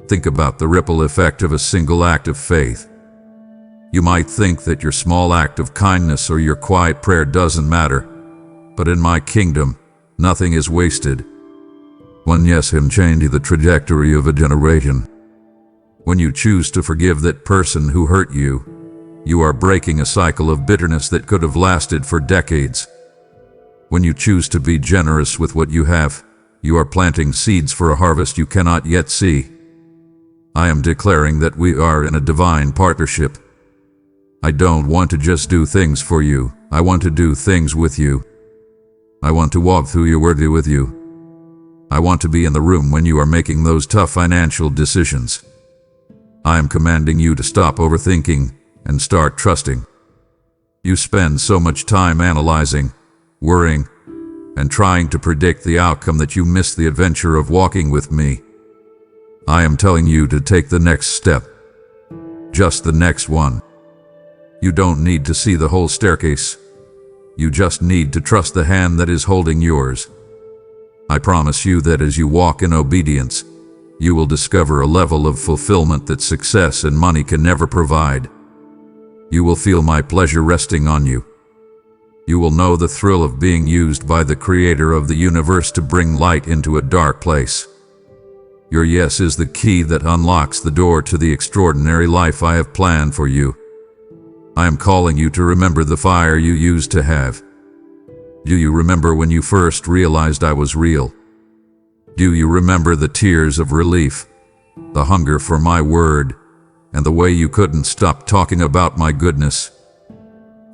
Think about the ripple effect of a single act of faith. You might think that your small act of kindness or your quiet prayer doesn't matter, but in my kingdom, nothing is wasted. One yes can change the trajectory of a generation. When you choose to forgive that person who hurt you, you are breaking a cycle of bitterness that could have lasted for decades. When you choose to be generous with what you have, you are planting seeds for a harvest you cannot yet see. I am declaring that we are in a divine partnership. I don't want to just do things for you, I want to do things with you. I want to walk through your word with you. I want to be in the room when you are making those tough financial decisions. I am commanding you to stop overthinking and start trusting. You spend so much time analyzing, worrying, and trying to predict the outcome that you miss the adventure of walking with me. I am telling you to take the next step. Just the next one. You don't need to see the whole staircase. You just need to trust the hand that is holding yours. I promise you that as you walk in obedience, you will discover a level of fulfillment that success and money can never provide. You will feel my pleasure resting on you. You will know the thrill of being used by the Creator of the universe to bring light into a dark place. Your yes is the key that unlocks the door to the extraordinary life I have planned for you. I am calling you to remember the fire you used to have. Do you remember when you first realized I was real? Do you remember the tears of relief, the hunger for my word, and the way you couldn't stop talking about my goodness?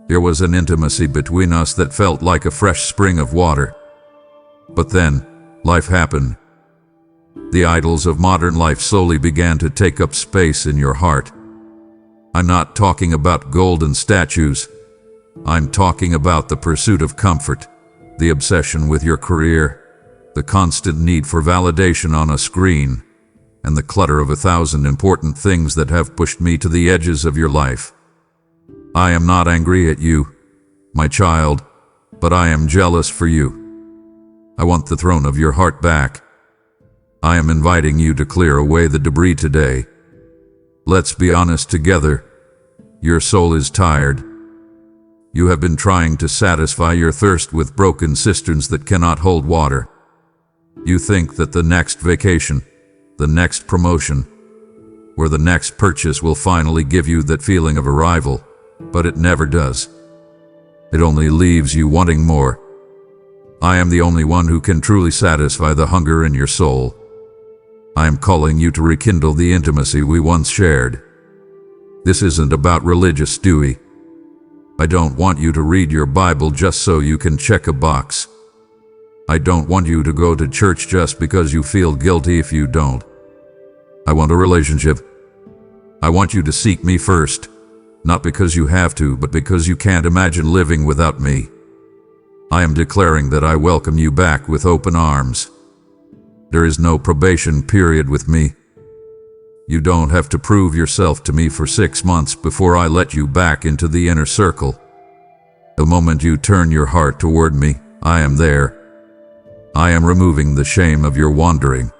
There was an intimacy between us that felt like a fresh spring of water. But then, life happened. The idols of modern life slowly began to take up space in your heart. I'm not talking about golden statues. I'm talking about the pursuit of comfort, the obsession with your career, the constant need for validation on a screen, and the clutter of 1,000 important things that have pushed me to the edges of your life. I am not angry at you, my child, but I am jealous for you. I want the throne of your heart back. I am inviting you to clear away the debris today. Let's be honest together. Your soul is tired. You have been trying to satisfy your thirst with broken cisterns that cannot hold water. You think that the next vacation, the next promotion, or the next purchase will finally give you that feeling of arrival, but it never does. It only leaves you wanting more. I am the only one who can truly satisfy the hunger in your soul. I am calling you to rekindle the intimacy we once shared. This isn't about religious duty. I don't want you to read your Bible just so you can check a box. I don't want you to go to church just because you feel guilty if you don't. I want a relationship. I want you to seek me first, not because you have to, but because you can't imagine living without me. I am declaring that I welcome you back with open arms. There is no probation period with me. You don't have to prove yourself to me for 6 months before I let you back into the inner circle. The moment you turn your heart toward me, I am there. I am removing the shame of your wandering.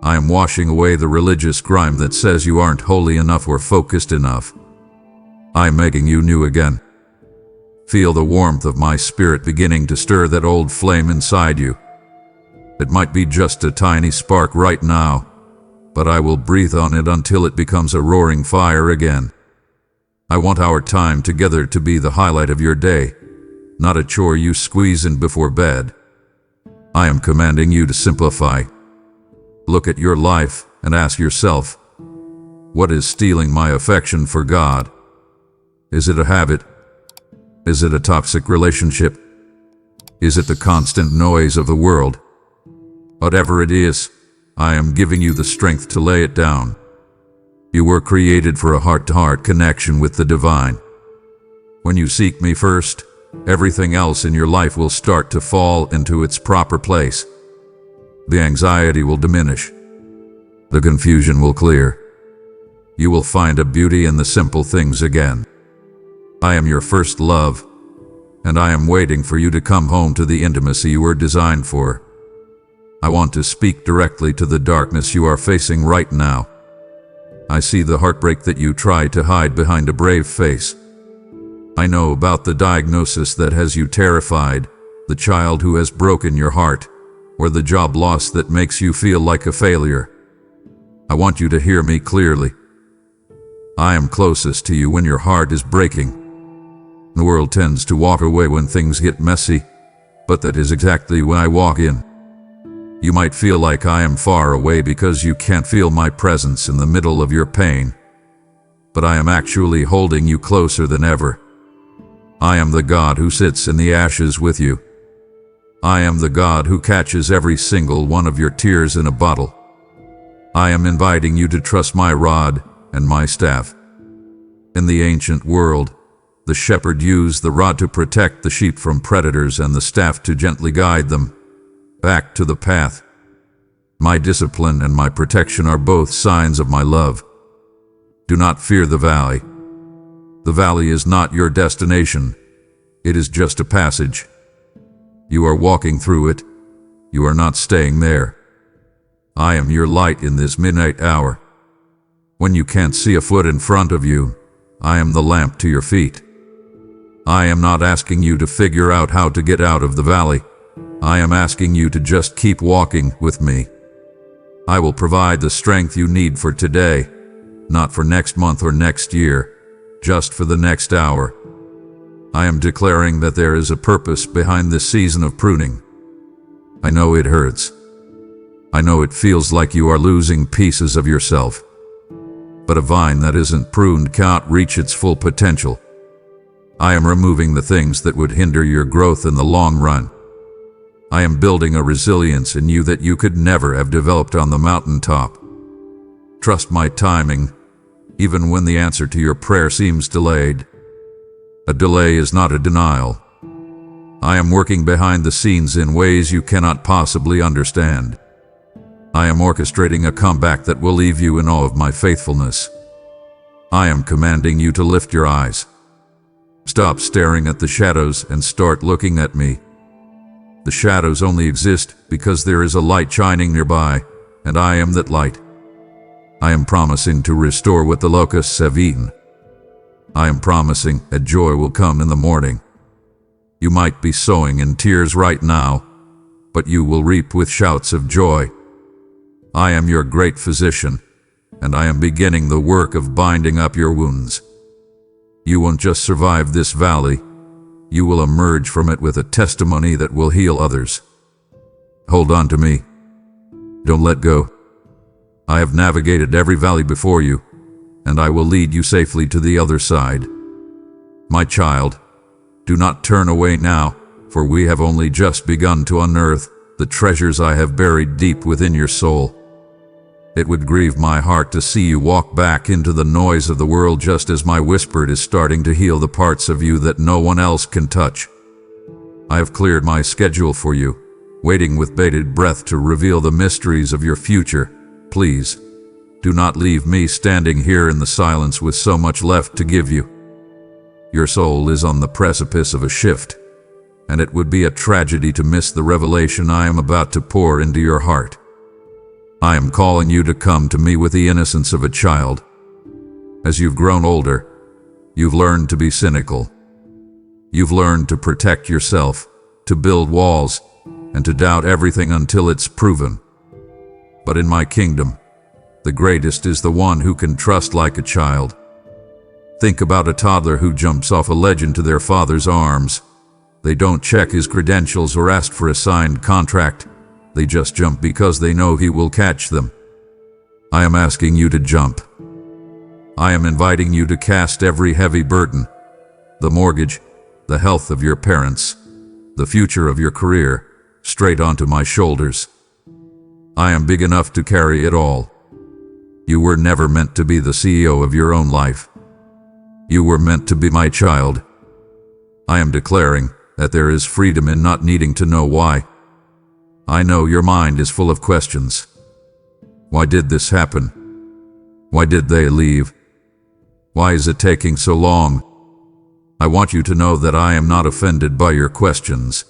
I am washing away the religious grime that says you aren't holy enough or focused enough. I am making you new again. Feel the warmth of my spirit beginning to stir that old flame inside you. It might be just a tiny spark right now, but I will breathe on it until it becomes a roaring fire again. I want our time together to be the highlight of your day, not a chore you squeeze in before bed. I am commanding you to simplify. Look at your life and ask yourself, what is stealing my affection for God? Is it a habit? Is it a toxic relationship? Is it the constant noise of the world? Whatever it is, I am giving you the strength to lay it down. You were created for a heart-to-heart connection with the divine. When you seek me first, everything else in your life will start to fall into its proper place. The anxiety will diminish. The confusion will clear. You will find a beauty in the simple things again. I am your first love, and I am waiting for you to come home to the intimacy you were designed for. I want to speak directly to the darkness you are facing right now. I see the heartbreak that you try to hide behind a brave face. I know about the diagnosis that has you terrified, the child who has broken your heart, or the job loss that makes you feel like a failure. I want you to hear me clearly. I am closest to you when your heart is breaking. The world tends to walk away when things get messy, but that is exactly when I walk in. You might feel like I am far away because you can't feel my presence in the middle of your pain, but I am actually holding you closer than ever. I am the God who sits in the ashes with you. I am the God who catches every single one of your tears in a bottle. I am inviting you to trust my rod and my staff. In the ancient world, the shepherd used the rod to protect the sheep from predators and the staff to gently guide them back to the path. My discipline and my protection are both signs of my love. Do not fear the valley. The valley is not your destination. It is just a passage. You are walking through it. You are not staying there. I am your light in this midnight hour. When you can't see a foot in front of you, I am the lamp to your feet. I am not asking you to figure out how to get out of the valley. I am asking you to just keep walking with me. I will provide the strength you need for today, not for next month or next year, just for the next hour. I am declaring that there is a purpose behind this season of pruning. I know it hurts. I know it feels like you are losing pieces of yourself. But a vine that isn't pruned can't reach its full potential. I am removing the things that would hinder your growth in the long run. I am building a resilience in you that you could never have developed on the mountaintop. Trust my timing, even when the answer to your prayer seems delayed. A delay is not a denial. I am working behind the scenes in ways you cannot possibly understand. I am orchestrating a comeback that will leave you in awe of my faithfulness. I am commanding you to lift your eyes. Stop staring at the shadows and start looking at me. The shadows only exist because there is a light shining nearby, and I am that light. I am promising to restore what the locusts have eaten. I am promising that joy will come in the morning. You might be sowing in tears right now, but you will reap with shouts of joy. I am your great physician, and I am beginning the work of binding up your wounds. You won't just survive this valley, you will emerge from it with a testimony that will heal others. Hold on to me. Don't let go. I have navigated every valley before you, and I will lead you safely to the other side. My child, do not turn away now, for we have only just begun to unearth the treasures I have buried deep within your soul. It would grieve my heart to see you walk back into the noise of the world just as my whisper is starting to heal the parts of you that no one else can touch. I have cleared my schedule for you, waiting with bated breath to reveal the mysteries of your future. Please, do not leave me standing here in the silence with so much left to give you. Your soul is on the precipice of a shift, and it would be a tragedy to miss the revelation I am about to pour into your heart. I am calling you to come to me with the innocence of a child. As you've grown older, you've learned to be cynical. You've learned to protect yourself, to build walls, and to doubt everything until it's proven. But in my kingdom, the greatest is the one who can trust like a child. Think about a toddler who jumps off a ledge into their father's arms. They don't check his credentials or ask for a signed contract. They just jump because they know he will catch them. I am asking you to jump. I am inviting you to cast every heavy burden, the mortgage, the health of your parents, the future of your career, straight onto my shoulders. I am big enough to carry it all. You were never meant to be the CEO of your own life. You were meant to be my child. I am declaring that there is freedom in not needing to know why. I know your mind is full of questions. Why did this happen? Why did they leave? Why is it taking so long? I want you to know that I am not offended by your questions.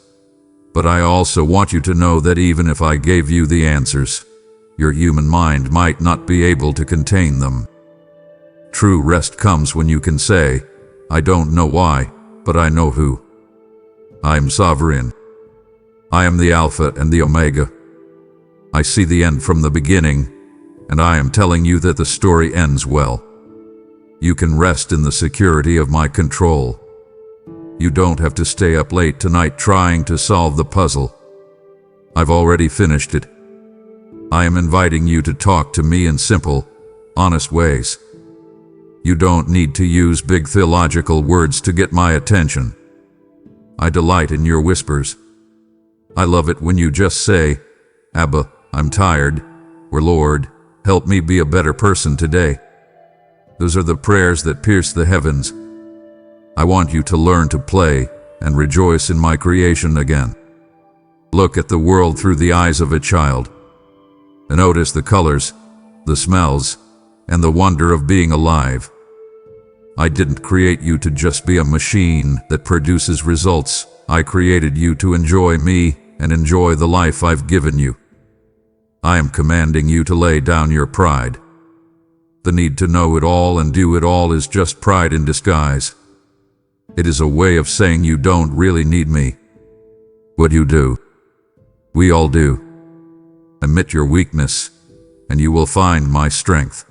But I also want you to know that even if I gave you the answers, your human mind might not be able to contain them. True rest comes when you can say, I don't know why, but I know who. I am sovereign. I am the Alpha and the Omega. I see the end from the beginning, and I am telling you that the story ends well. You can rest in the security of my control. You don't have to stay up late tonight trying to solve the puzzle. I've already finished it. I am inviting you to talk to me in simple, honest ways. You don't need to use big theological words to get my attention. I delight in your whispers. I love it when you just say, Abba, I'm tired, or Lord, help me be a better person today. Those are the prayers that pierce the heavens. I want you to learn to play and rejoice in my creation again. Look at the world through the eyes of a child. And notice the colors, the smells, and the wonder of being alive. I didn't create you to just be a machine that produces results. I created you to enjoy me and enjoy the life I've given you. I am commanding you to lay down your pride. The need to know it all and do it all is just pride in disguise. It is a way of saying you don't really need me. But you do. We all do. Admit your weakness, and you will find my strength.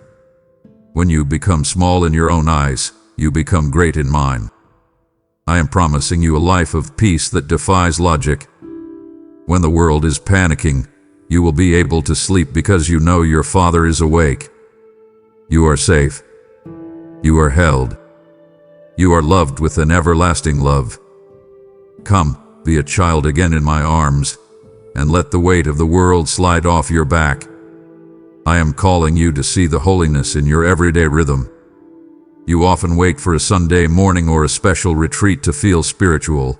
When you become small in your own eyes, you become great in mine. I am promising you a life of peace that defies logic. When the world is panicking, you will be able to sleep because you know your Father is awake. You are safe. You are held. You are loved with an everlasting love. Come, be a child again in my arms, and let the weight of the world slide off your back. I am calling you to see the holiness in your everyday rhythm. You often wait for a Sunday morning or a special retreat to feel spiritual.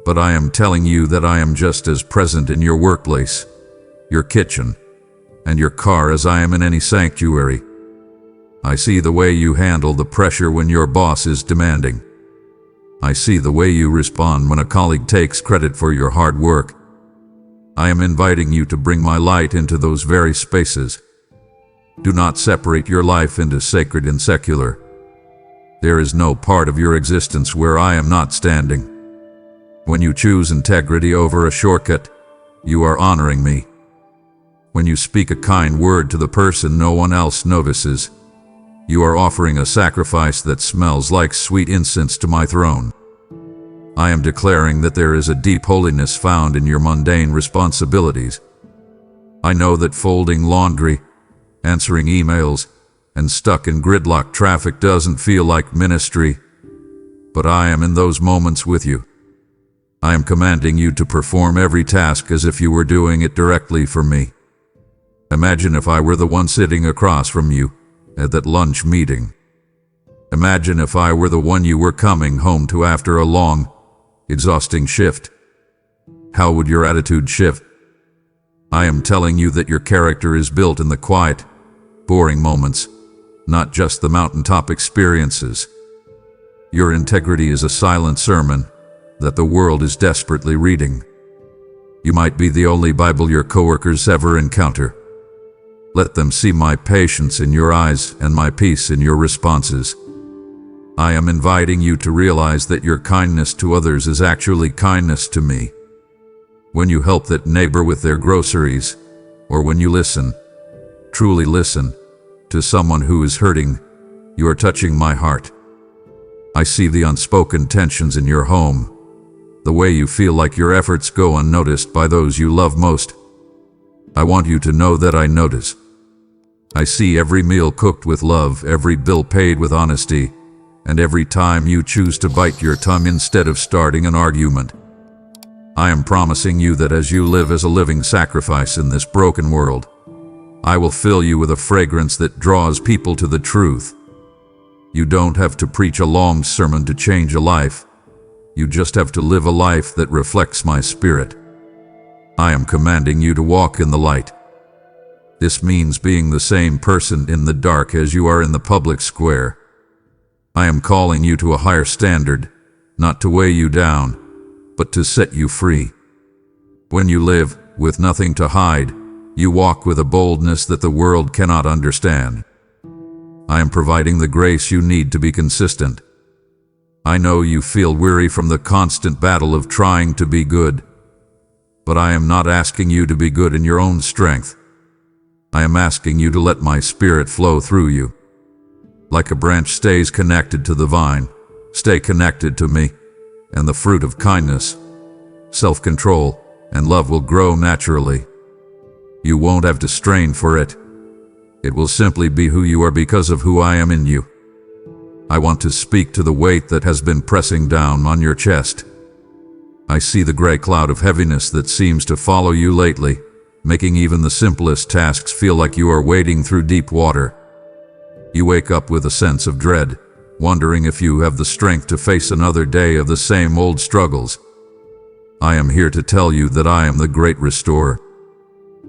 But I am telling you that I am just as present in your workplace, your kitchen, and your car as I am in any sanctuary. I see the way you handle the pressure when your boss is demanding. I see the way you respond when a colleague takes credit for your hard work. I am inviting you to bring my light into those very spaces. Do not separate your life into sacred and secular. There is no part of your existence where I am not standing. When you choose integrity over a shortcut, you are honoring me. When you speak a kind word to the person no one else notices, you are offering a sacrifice that smells like sweet incense to my throne. I am declaring that there is a deep holiness found in your mundane responsibilities. I know that folding laundry, answering emails, and stuck in gridlock traffic doesn't feel like ministry, but I am in those moments with you. I am commanding you to perform every task as if you were doing it directly for me. Imagine if I were the one sitting across from you at that lunch meeting. Imagine if I were the one you were coming home to after a long, exhausting shift. How would your attitude shift? I am telling you that your character is built in the quiet, boring moments, not just the mountaintop experiences. Your integrity is a silent sermon that the world is desperately reading. You might be the only Bible your coworkers ever encounter. Let them see my patience in your eyes and my peace in your responses. I am inviting you to realize that your kindness to others is actually kindness to me. When you help that neighbor with their groceries, or when you listen, truly listen, to someone who is hurting, you are touching my heart. I see the unspoken tensions in your home, the way you feel like your efforts go unnoticed by those you love most. I want you to know that I notice. I see every meal cooked with love, every bill paid with honesty, and every time you choose to bite your tongue instead of starting an argument. I am promising you that as you live as a living sacrifice in this broken world, I will fill you with a fragrance that draws people to the truth. You don't have to preach a long sermon to change a life. You just have to live a life that reflects my spirit. I am commanding you to walk in the light. This means being the same person in the dark as you are in the public square. I am calling you to a higher standard, not to weigh you down, but to set you free. When you live with nothing to hide, you walk with a boldness that the world cannot understand. I am providing the grace you need to be consistent. I know you feel weary from the constant battle of trying to be good, but I am not asking you to be good in your own strength. I am asking you to let my spirit flow through you. Like a branch stays connected to the vine, stay connected to me, and the fruit of kindness, self-control, and love will grow naturally. You won't have to strain for it. It will simply be who you are because of who I am in you. I want to speak to the weight that has been pressing down on your chest. I see the gray cloud of heaviness that seems to follow you lately, making even the simplest tasks feel like you are wading through deep water. You wake up with a sense of dread, wondering if you have the strength to face another day of the same old struggles. I am here to tell you that I am the great restorer.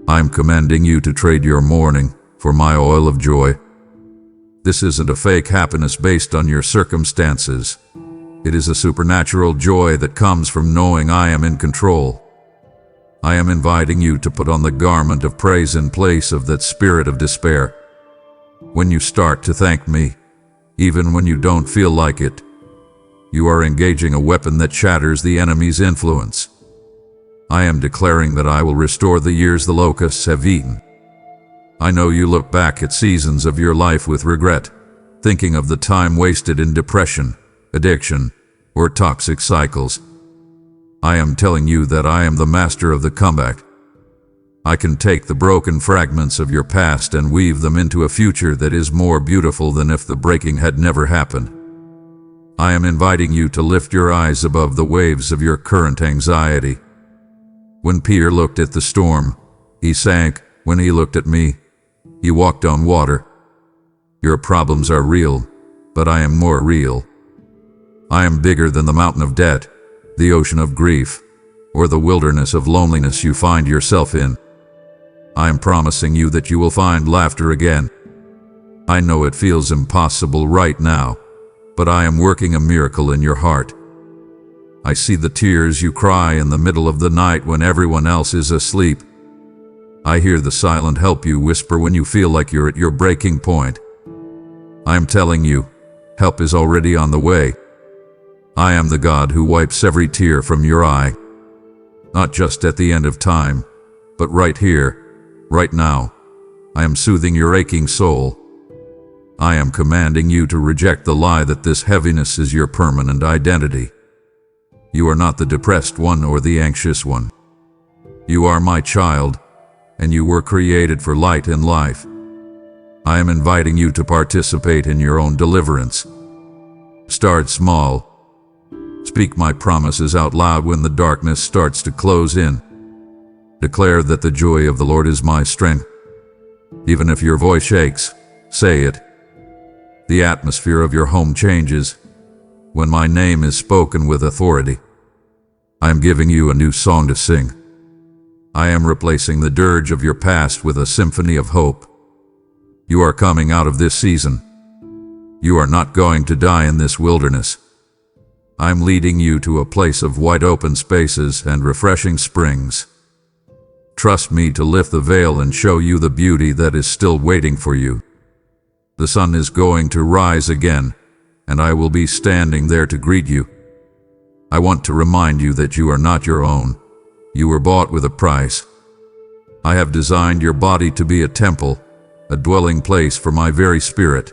I am commanding you to trade your mourning for my oil of joy. This isn't a fake happiness based on your circumstances. It is a supernatural joy that comes from knowing I am in control. I am inviting you to put on the garment of praise in place of that spirit of despair. When you start to thank me, even when you don't feel like it, you are engaging a weapon that shatters the enemy's influence. I am declaring that I will restore the years the locusts have eaten. I know you look back at seasons of your life with regret, thinking of the time wasted in depression, addiction, or toxic cycles. I am telling you that I am the master of the comeback. I can take the broken fragments of your past and weave them into a future that is more beautiful than if the breaking had never happened. I am inviting you to lift your eyes above the waves of your current anxiety. When Peter looked at the storm, he sank. When he looked at me, he walked on water. Your problems are real, but I am more real. I am bigger than the mountain of debt, the ocean of grief, or the wilderness of loneliness you find yourself in. I am promising you that you will find laughter again. I know it feels impossible right now, but I am working a miracle in your heart. I see the tears you cry in the middle of the night when everyone else is asleep. I hear the silent help you whisper when you feel like you're at your breaking point. I am telling you, help is already on the way. I am the God who wipes every tear from your eye. Not just at the end of time, but right here, right now. I am soothing your aching soul. I am commanding you to reject the lie that this heaviness is your permanent identity. You are not the depressed one or the anxious one. You are my child, and you were created for light and life. I am inviting you to participate in your own deliverance. Start small. Speak my promises out loud when the darkness starts to close in. Declare that the joy of the Lord is my strength. Even if your voice shakes, say it. The atmosphere of your home changes when my name is spoken with authority. I am giving you a new song to sing. I am replacing the dirge of your past with a symphony of hope. You are coming out of this season. You are not going to die in this wilderness. I am leading you to a place of wide open spaces and refreshing springs. Trust me to lift the veil and show you the beauty that is still waiting for you. The sun is going to rise again, and I will be standing there to greet you. I want to remind you that you are not your own. You were bought with a price. I have designed your body to be a temple, a dwelling place for my very spirit.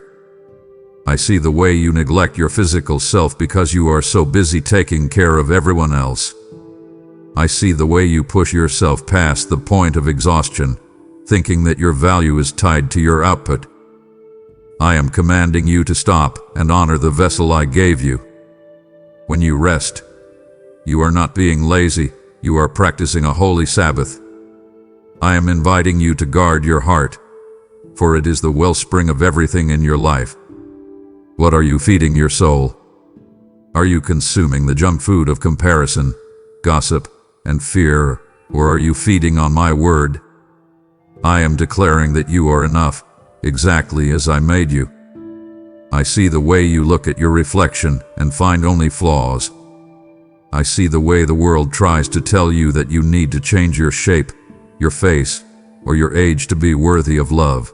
I see the way you neglect your physical self because you are so busy taking care of everyone else. I see the way you push yourself past the point of exhaustion, thinking that your value is tied to your output. I am commanding you to stop and honor the vessel I gave you. When you rest, you are not being lazy, you are practicing a holy Sabbath. I am inviting you to guard your heart, for it is the wellspring of everything in your life. What are you feeding your soul? Are you consuming the junk food of comparison, gossip, and fear, or are you feeding on my word? I am declaring that you are enough, exactly as I made you. I see the way you look at your reflection and find only flaws. I see the way the world tries to tell you that you need to change your shape, your face, or your age to be worthy of love.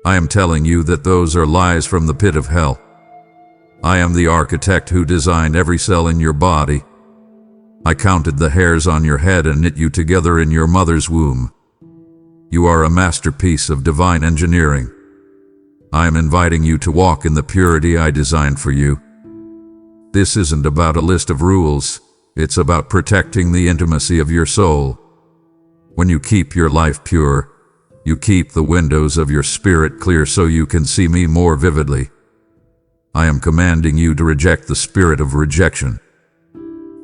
I am telling you that those are lies from the pit of hell. I am the architect who designed every cell in your body. I counted the hairs on your head and knit you together in your mother's womb. You are a masterpiece of divine engineering. I am inviting you to walk in the purity I designed for you. This isn't about a list of rules. It's about protecting the intimacy of your soul. When you keep your life pure, you keep the windows of your spirit clear so you can see me more vividly. I am commanding you to reject the spirit of rejection.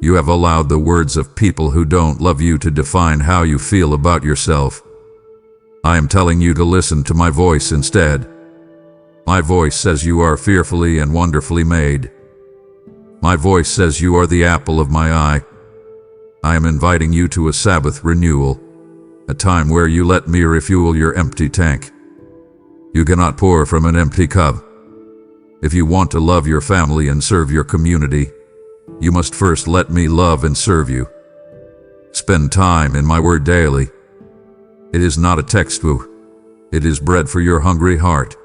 You have allowed the words of people who don't love you to define how you feel about yourself. I am telling you to listen to my voice instead. My voice says you are fearfully and wonderfully made. My voice says you are the apple of my eye. I am inviting you to a Sabbath renewal, a time where you let me refuel your empty tank. You cannot pour from an empty cup. If you want to love your family and serve your community, you must first let me love and serve you. Spend time in my word daily. It is not a textbook. It is bread for your hungry heart.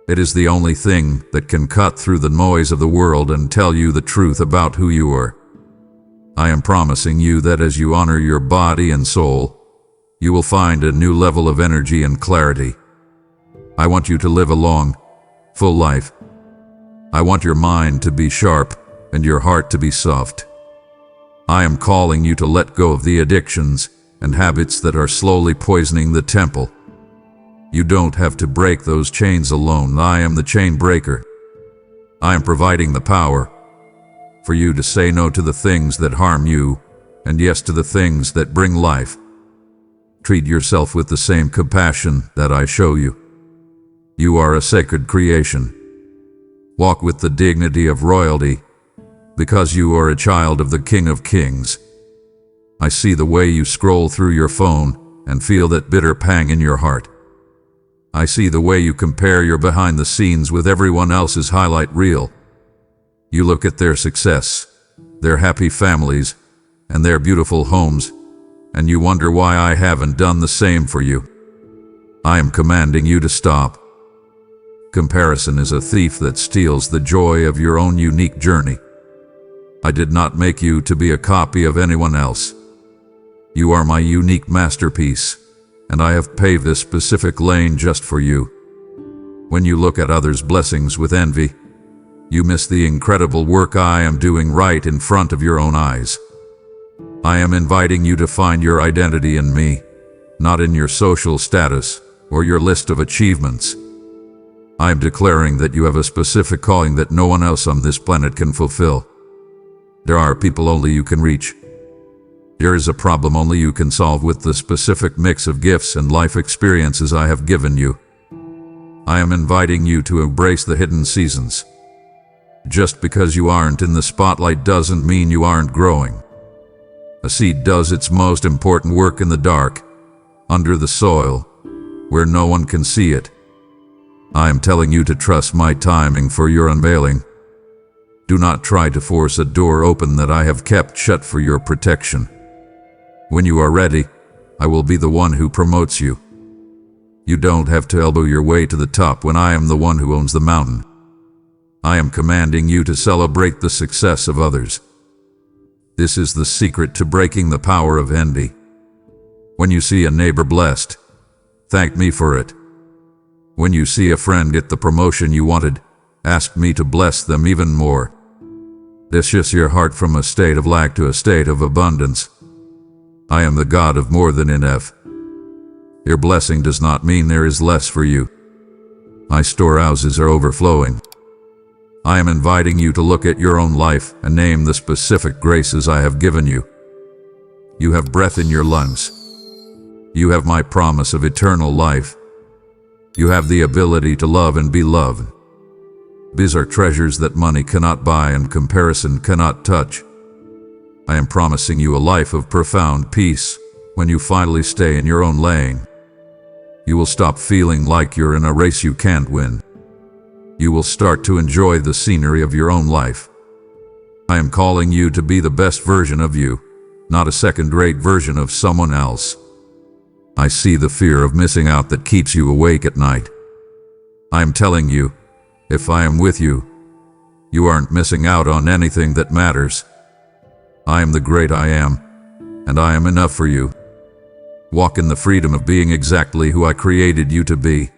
It is the only thing that can cut through the noise of the world and tell you the truth about who you are. I am promising you that as you honor your body and soul, you will find a new level of energy and clarity. I want you to live a long, full life. I want your mind to be sharp and your heart to be soft. I am calling you to let go of the addictions and habits that are slowly poisoning the temple. You don't have to break those chains alone. I am the chain breaker. I am providing the power for you to say no to the things that harm you and yes to the things that bring life. Treat yourself with the same compassion that I show you. You are a sacred creation. Walk with the dignity of royalty because you are a child of the King of Kings. I see the way you scroll through your phone and feel that bitter pang in your heart. I see the way you compare your behind the scenes with everyone else's highlight reel. You look at their success, their happy families, and their beautiful homes, and you wonder why I haven't done the same for you. I am commanding you to stop. Comparison is a thief that steals the joy of your own unique journey. I did not make you to be a copy of anyone else. You are my unique masterpiece, and I have paved a specific lane just for you. When you look at others' blessings with envy, you miss the incredible work I am doing right in front of your own eyes. I am inviting you to find your identity in me, not in your social status or your list of achievements. I am declaring that you have a specific calling that no one else on this planet can fulfill. There are people only you can reach. There is a problem only you can solve with the specific mix of gifts and life experiences I have given you. I am inviting you to embrace the hidden seasons. Just because you aren't in the spotlight doesn't mean you aren't growing. A seed does its most important work in the dark, under the soil, where no one can see it. I am telling you to trust my timing for your unveiling. Do not try to force a door open that I have kept shut for your protection. When you are ready, I will be the one who promotes you. You don't have to elbow your way to the top when I am the one who owns the mountain. I am commanding you to celebrate the success of others. This is the secret to breaking the power of envy. When you see a neighbor blessed, thank me for it. When you see a friend get the promotion you wanted, ask me to bless them even more. This shifts your heart from a state of lack to a state of abundance. I am the God of more than enough. Your blessing does not mean there is less for you. My storehouses are overflowing. I am inviting you to look at your own life and name the specific graces I have given you. You have breath in your lungs. You have my promise of eternal life. You have the ability to love and be loved. These are treasures that money cannot buy and comparison cannot touch. I am promising you a life of profound peace when you finally stay in your own lane. You will stop feeling like you're in a race you can't win. You will start to enjoy the scenery of your own life. I am calling you to be the best version of you, not a second-rate version of someone else. I see the fear of missing out that keeps you awake at night. I am telling you, if I am with you, you aren't missing out on anything that matters. I am the great I am, and I am enough for you. Walk in the freedom of being exactly who I created you to be.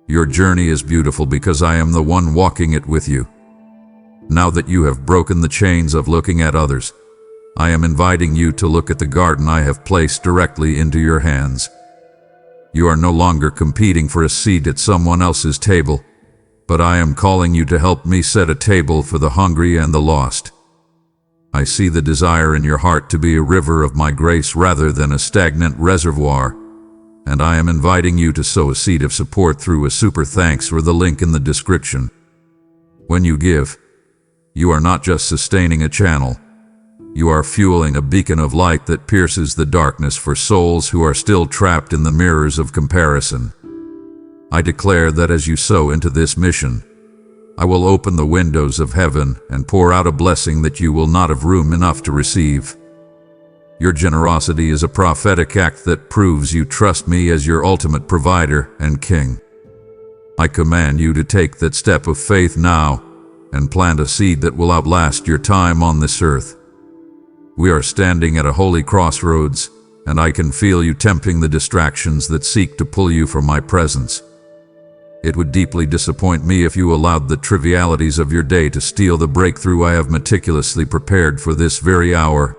Your journey is beautiful because I am the one walking it with you. Now that you have broken the chains of looking at others, I am inviting you to look at the garden I have placed directly into your hands. You are no longer competing for a seat at someone else's table, but I am calling you to help me set a table for the hungry and the lost. I see the desire in your heart to be a river of my grace rather than a stagnant reservoir, and I am inviting you to sow a seed of support through a super thanks or the link in the description. When you give, you are not just sustaining a channel, you are fueling a beacon of light that pierces the darkness for souls who are still trapped in the mirrors of comparison. I declare that as you sow into this mission, I will open the windows of heaven and pour out a blessing that you will not have room enough to receive. Your generosity is a prophetic act that proves you trust me as your ultimate provider and king. I command you to take that step of faith now and plant a seed that will outlast your time on this earth. We are standing at a holy crossroads, and I can feel you tempting the distractions that seek to pull you from my presence. It would deeply disappoint me if you allowed the trivialities of your day to steal the breakthrough I have meticulously prepared for this very hour.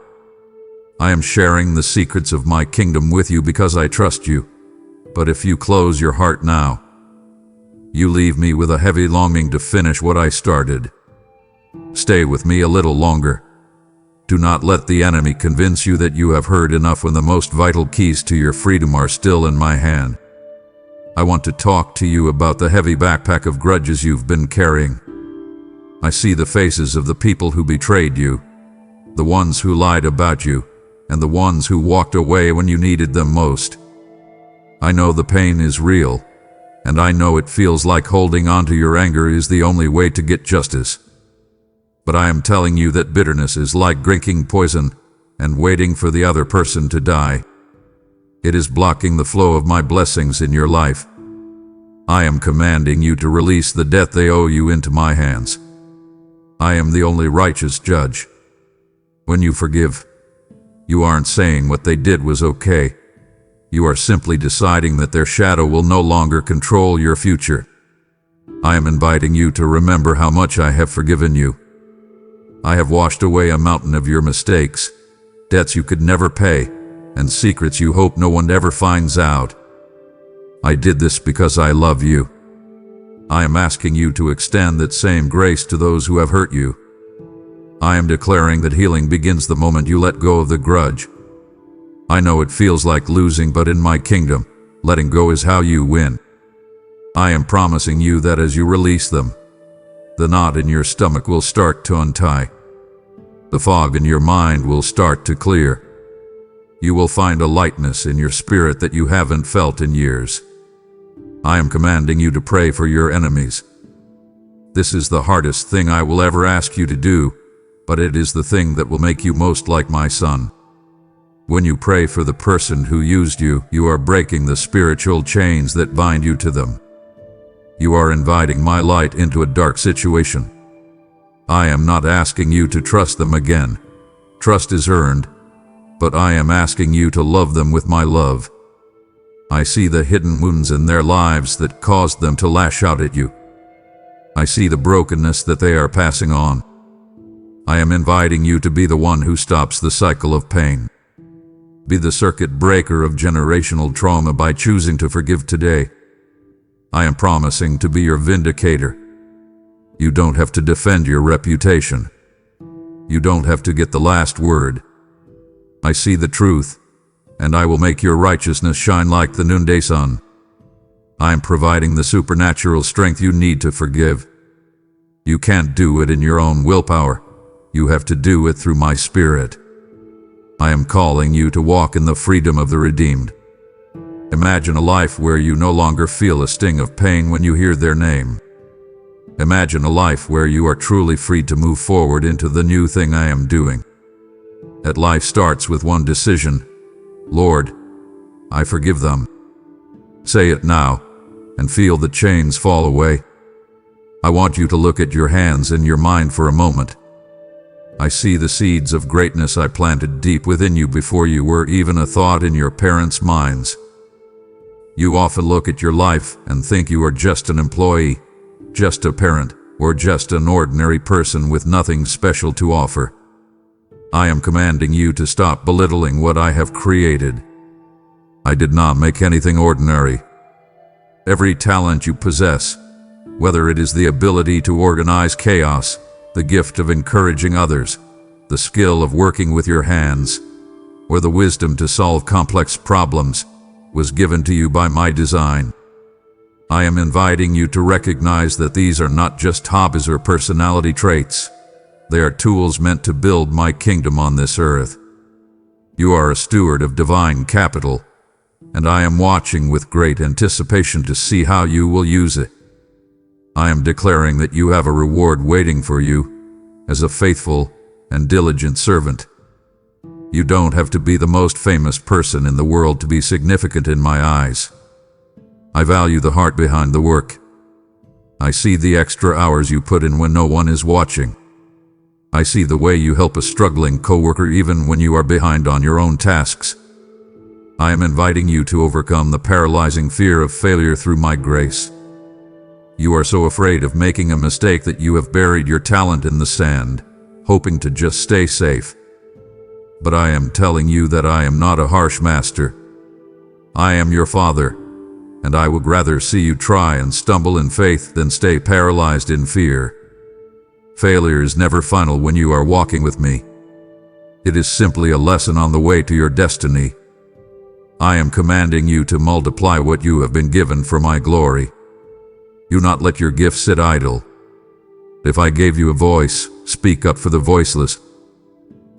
I am sharing the secrets of my kingdom with you because I trust you, but if you close your heart now, you leave me with a heavy longing to finish what I started. Stay with me a little longer. Do not let the enemy convince you that you have heard enough when the most vital keys to your freedom are still in my hand. I want to talk to you about the heavy backpack of grudges you've been carrying. I see the faces of the people who betrayed you, the ones who lied about you, and the ones who walked away when you needed them most. I know the pain is real, and I know it feels like holding on to your anger is the only way to get justice. But I am telling you that bitterness is like drinking poison and waiting for the other person to die. It is blocking the flow of my blessings in your life. I am commanding you to release the debt they owe you into my hands. I am the only righteous judge. When you forgive, you aren't saying what they did was okay. You are simply deciding that their shadow will no longer control your future. I am inviting you to remember how much I have forgiven you. I have washed away a mountain of your mistakes, debts you could never pay, and secrets you hope no one ever finds out. I did this because I love you. I am asking you to extend that same grace to those who have hurt you. I am declaring that healing begins the moment you let go of the grudge. I know it feels like losing, but in my kingdom, letting go is how you win. I am promising you that as you release them, the knot in your stomach will start to untie. The fog in your mind will start to clear. You will find a lightness in your spirit that you haven't felt in years. I am commanding you to pray for your enemies. This is the hardest thing I will ever ask you to do, but it is the thing that will make you most like my son. When you pray for the person who used you, you are breaking the spiritual chains that bind you to them. You are inviting my light into a dark situation. I am not asking you to trust them again. Trust is earned, but I am asking you to love them with my love. I see the hidden wounds in their lives that caused them to lash out at you. I see the brokenness that they are passing on. I am inviting you to be the one who stops the cycle of pain. Be the circuit breaker of generational trauma by choosing to forgive today. I am promising to be your vindicator. You don't have to defend your reputation. You don't have to get the last word. I see the truth, and I will make your righteousness shine like the noonday sun. I am providing the supernatural strength you need to forgive. You can't do it in your own willpower. You have to do it through my Spirit. I am calling you to walk in the freedom of the redeemed. Imagine a life where you no longer feel a sting of pain when you hear their name. Imagine a life where you are truly free to move forward into the new thing I am doing. That life starts with one decision. Lord, I forgive them. Say it now, and feel the chains fall away. I want you to look at your hands and your mind for a moment. I see the seeds of greatness I planted deep within you before you were even a thought in your parents' minds. You often look at your life and think you are just an employee, just a parent, or just an ordinary person with nothing special to offer. I am commanding you to stop belittling what I have created. I did not make anything ordinary. Every talent you possess, whether it is the ability to organize chaos, the gift of encouraging others, the skill of working with your hands, or the wisdom to solve complex problems, was given to you by my design. I am inviting you to recognize that these are not just hobbies or personality traits. They are tools meant to build my kingdom on this earth. You are a steward of divine capital, and I am watching with great anticipation to see how you will use it. I am declaring that you have a reward waiting for you as a faithful and diligent servant. You don't have to be the most famous person in the world to be significant in my eyes. I value the heart behind the work. I see the extra hours you put in when no one is watching. I see the way you help a struggling coworker even when you are behind on your own tasks. I am inviting you to overcome the paralyzing fear of failure through my grace. You are so afraid of making a mistake that you have buried your talent in the sand, hoping to just stay safe. But I am telling you that I am not a harsh master. I am your Father, and I would rather see you try and stumble in faith than stay paralyzed in fear. Failure is never final when you are walking with me. It is simply a lesson on the way to your destiny. I am commanding you to multiply what you have been given for my glory. Do not let your gifts sit idle. If I gave you a voice, speak up for the voiceless.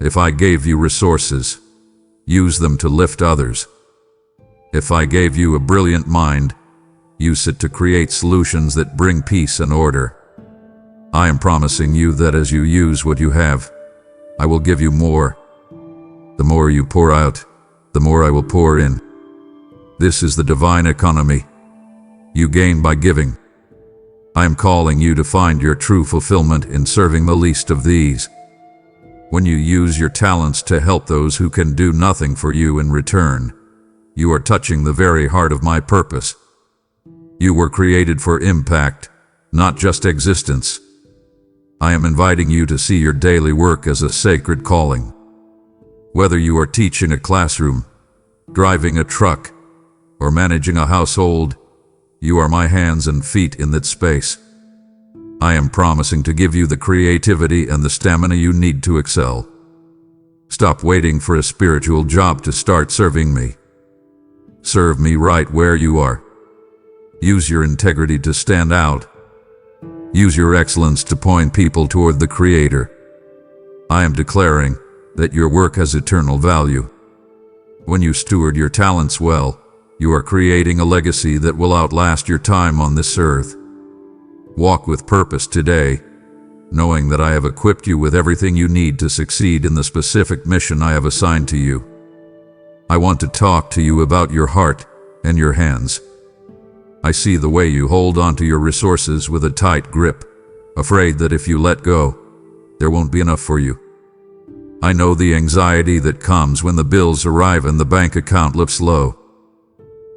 If I gave you resources, use them to lift others. If I gave you a brilliant mind, use it to create solutions that bring peace and order. I am promising you that as you use what you have, I will give you more. The more you pour out, the more I will pour in. This is the divine economy. You gain by giving. I am calling you to find your true fulfillment in serving the least of these. When you use your talents to help those who can do nothing for you in return, you are touching the very heart of my purpose. You were created for impact, not just existence. I am inviting you to see your daily work as a sacred calling. Whether you are teaching a classroom, driving a truck, or managing a household, you are my hands and feet in that space. I am promising to give you the creativity and the stamina you need to excel. Stop waiting for a spiritual job to start serving me. Serve me right where you are. Use your integrity to stand out. Use your excellence to point people toward the Creator. I am declaring that your work has eternal value. When you steward your talents well, you are creating a legacy that will outlast your time on this earth. Walk with purpose today, knowing that I have equipped you with everything you need to succeed in the specific mission I have assigned to you. I want to talk to you about your heart and your hands. I see the way you hold onto your resources with a tight grip, afraid that if you let go, there won't be enough for you. I know the anxiety that comes when the bills arrive and the bank account looks low.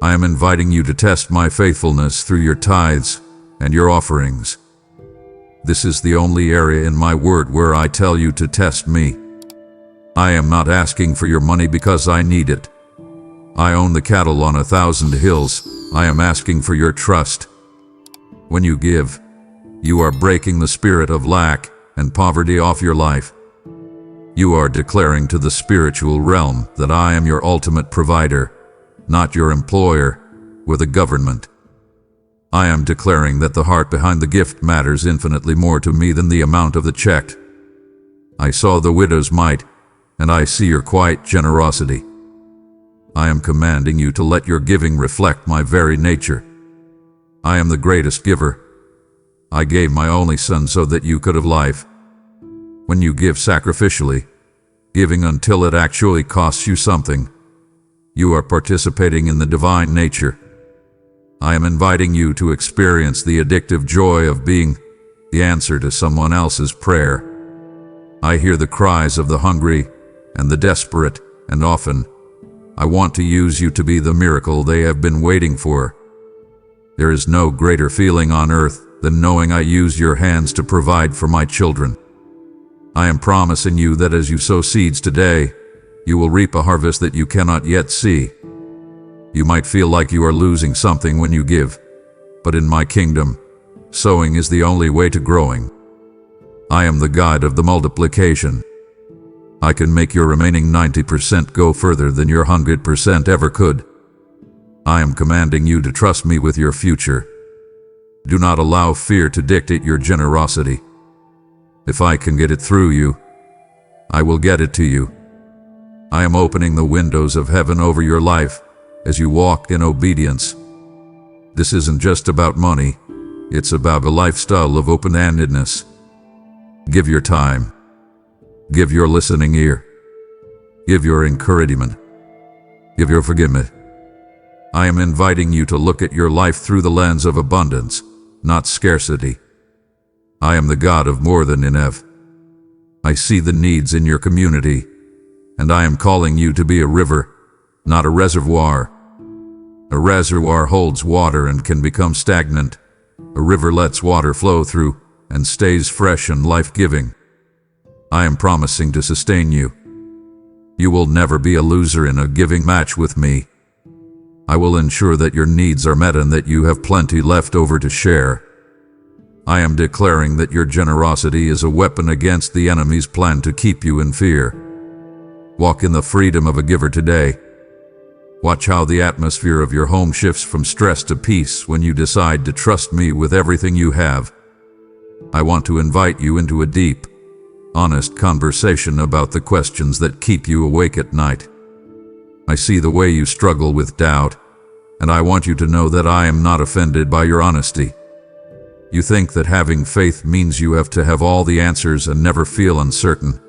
I am inviting you to test my faithfulness through your tithes and your offerings. This is the only area in my word where I tell you to test me. I am not asking for your money because I need it. I own the cattle on 1,000 hills. I am asking for your trust. When you give, you are breaking the spirit of lack and poverty off your life. You are declaring to the spiritual realm that I am your ultimate provider, not your employer or the government. I am declaring that the heart behind the gift matters infinitely more to me than the amount of the check. I saw the widow's mite, and I see your quiet generosity. I am commanding you to let your giving reflect my very nature. I am the greatest giver. I gave my only son so that you could have life. When you give sacrificially, giving until it actually costs you something, you are participating in the divine nature. I am inviting you to experience the addictive joy of being the answer to someone else's prayer. I hear the cries of the hungry and the desperate, and often, I want to use you to be the miracle they have been waiting for. There is no greater feeling on earth than knowing I used your hands to provide for my children. I am promising you that as you sow seeds today, you will reap a harvest that you cannot yet see. You might feel like you are losing something when you give, but in my kingdom, sowing is the only way to growing. I am the God of the multiplication. I can make your remaining 90% go further than your 100% ever could. I am commanding you to trust me with your future. Do not allow fear to dictate your generosity. If I can get it through you, I will get it to you. I am opening the windows of heaven over your life as you walk in obedience. This isn't just about money, it's about a lifestyle of open-handedness. Give your time. Give your listening ear. Give your encouragement. Give your forgiveness. I am inviting you to look at your life through the lens of abundance, not scarcity. I am the God of more than enough. I see the needs in your community, and I am calling you to be a river, not a reservoir. A reservoir holds water and can become stagnant. A river lets water flow through and stays fresh and life-giving. I am promising to sustain you. You will never be a loser in a giving match with me. I will ensure that your needs are met and that you have plenty left over to share. I am declaring that your generosity is a weapon against the enemy's plan to keep you in fear. Walk in the freedom of a giver today. Watch how the atmosphere of your home shifts from stress to peace when you decide to trust me with everything you have. I want to invite you into a deep, honest conversation about the questions that keep you awake at night. I see the way you struggle with doubt, and I want you to know that I am not offended by your honesty. You think that having faith means you have to have all the answers and never feel uncertain.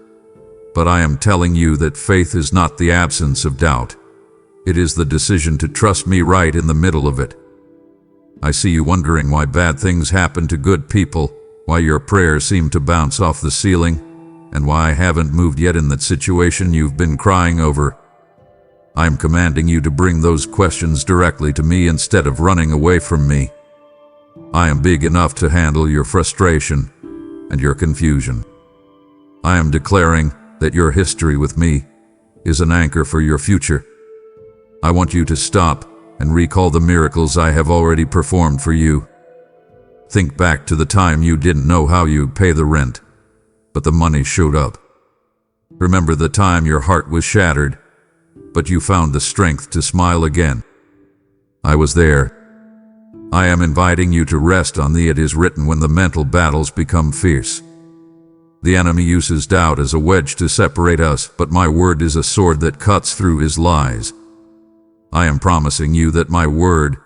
But I am telling you that faith is not the absence of doubt. It is the decision to trust me right in the middle of it. I see you wondering why bad things happen to good people, why your prayers seem to bounce off the ceiling, and why I haven't moved yet in that situation you've been crying over. I am commanding you to bring those questions directly to me instead of running away from me. I am big enough to handle your frustration and your confusion. I am declaring that your history with me is an anchor for your future. I want you to stop and recall the miracles I have already performed for you. Think back to the time you didn't know how you'd pay the rent, but the money showed up. Remember the time your heart was shattered, but you found the strength to smile again. I was there. I am inviting you to rest on the "it is written" when the mental battles become fierce. The enemy uses doubt as a wedge to separate us, but my word is a sword that cuts through his lies. I am promising you that my word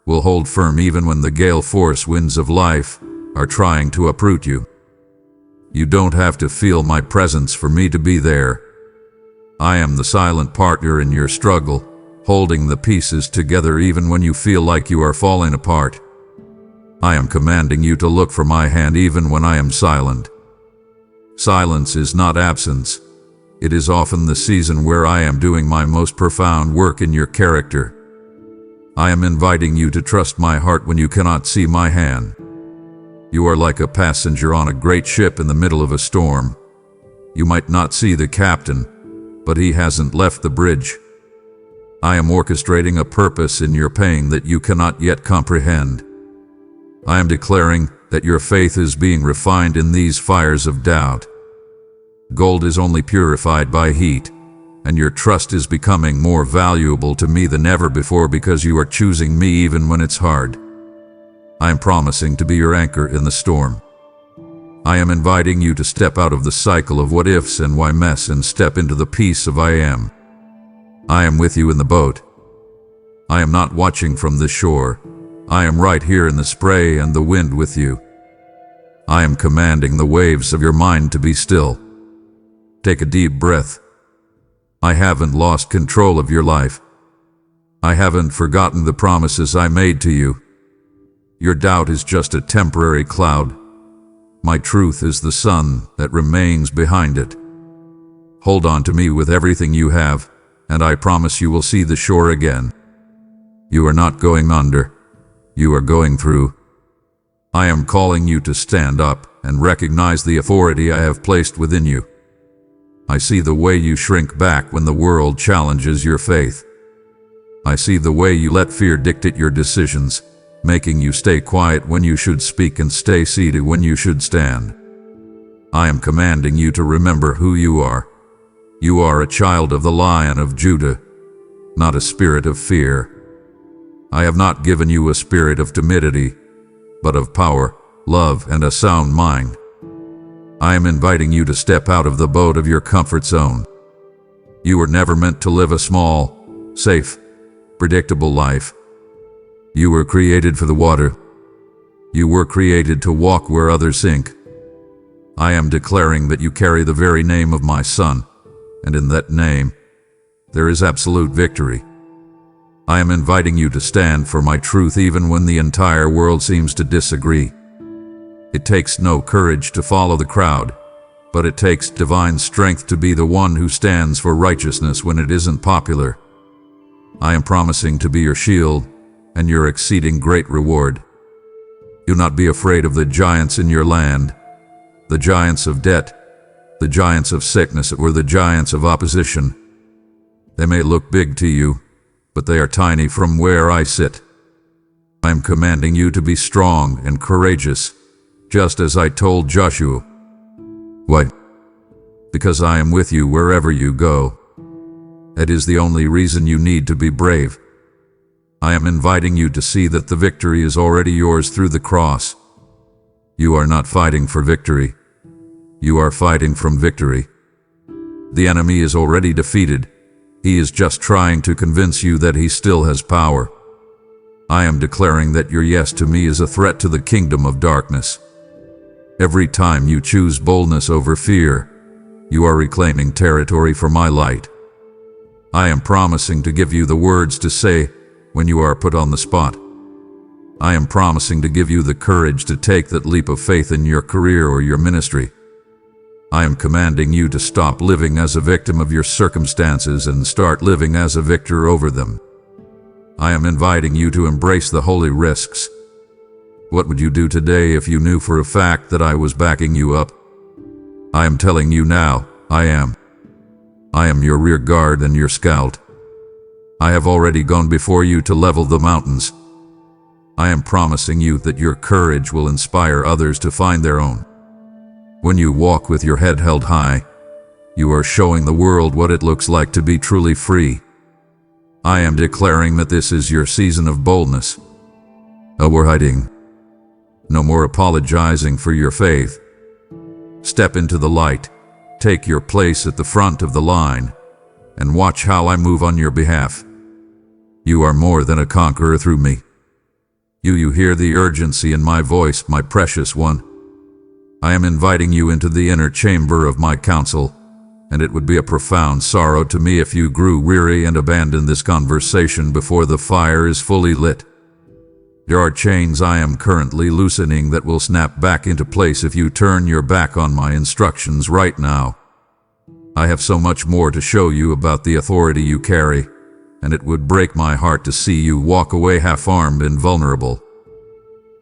will hold firm even when the gale force winds of life are trying to uproot you. You don't have to feel my presence for me to be there. I am the silent partner in your struggle, holding the pieces together even when you feel like you are falling apart. I am commanding you to look for my hand even when I am silent. Silence is not absence. It is often the season where I am doing my most profound work in your character. I am inviting you to trust my heart when you cannot see my hand. You are like a passenger on a great ship in the middle of a storm. You might not see the captain, but he hasn't left the bridge. I am orchestrating a purpose in your pain that you cannot yet comprehend. I am declaring that your faith is being refined in these fires of doubt. Gold is only purified by heat, and your trust is becoming more valuable to me than ever before because you are choosing me even when it's hard. I am promising to be your anchor in the storm. I am inviting you to step out of the cycle of what ifs and why mess and step into the peace of I am. I am with you in the boat. I am not watching from the shore. I am right here in the spray and the wind with you. I am commanding the waves of your mind to be still. Take a deep breath. I haven't lost control of your life. I haven't forgotten the promises I made to you. Your doubt is just a temporary cloud. My truth is the sun that remains behind it. Hold on to me with everything you have, and I promise you will see the shore again. You are not going under. You are going through. I am calling you to stand up and recognize the authority I have placed within you. I see the way you shrink back when the world challenges your faith. I see the way you let fear dictate your decisions, making you stay quiet when you should speak and stay seated when you should stand. I am commanding you to remember who you are. You are a child of the Lion of Judah, not a spirit of fear. I have not given you a spirit of timidity, but of power, love, and a sound mind. I am inviting you to step out of the boat of your comfort zone. You were never meant to live a small, safe, predictable life. You were created for the water. You were created to walk where others sink. I am declaring that you carry the very name of my Son, and in that name, there is absolute victory. I am inviting you to stand for my truth even when the entire world seems to disagree. It takes no courage to follow the crowd, but it takes divine strength to be the one who stands for righteousness when it isn't popular. I am promising to be your shield and your exceeding great reward. Do not be afraid of the giants in your land, the giants of debt, the giants of sickness, or the giants of opposition. They may look big to you, but they are tiny from where I sit. I am commanding you to be strong and courageous, just as I told Joshua. Why? Because I am with you wherever you go. That is the only reason you need to be brave. I am inviting you to see that the victory is already yours through the cross. You are not fighting for victory. You are fighting from victory. The enemy is already defeated. He is just trying to convince you that he still has power. I am declaring that your yes to me is a threat to the kingdom of darkness. Every time you choose boldness over fear, you are reclaiming territory for my light. I am promising to give you the words to say when you are put on the spot. I am promising to give you the courage to take that leap of faith in your career or your ministry. I am commanding you to stop living as a victim of your circumstances and start living as a victor over them. I am inviting you to embrace the holy risks. What would you do today if you knew for a fact that I was backing you up? I am telling you now, I am. I am your rear guard and your scout. I have already gone before you to level the mountains. I am promising you that your courage will inspire others to find their own. When you walk with your head held high, you are showing the world what it looks like to be truly free. I am declaring that this is your season of boldness. No more hiding. No more apologizing for your faith. Step into the light, take your place at the front of the line, and watch how I move on your behalf. You are more than a conqueror through me. You hear the urgency in my voice, my precious one. I am inviting you into the inner chamber of my counsel, and it would be a profound sorrow to me if you grew weary and abandoned this conversation before the fire is fully lit. There are chains I am currently loosening that will snap back into place if you turn your back on my instructions right now. I have so much more to show you about the authority you carry, and it would break my heart to see you walk away half-armed and vulnerable.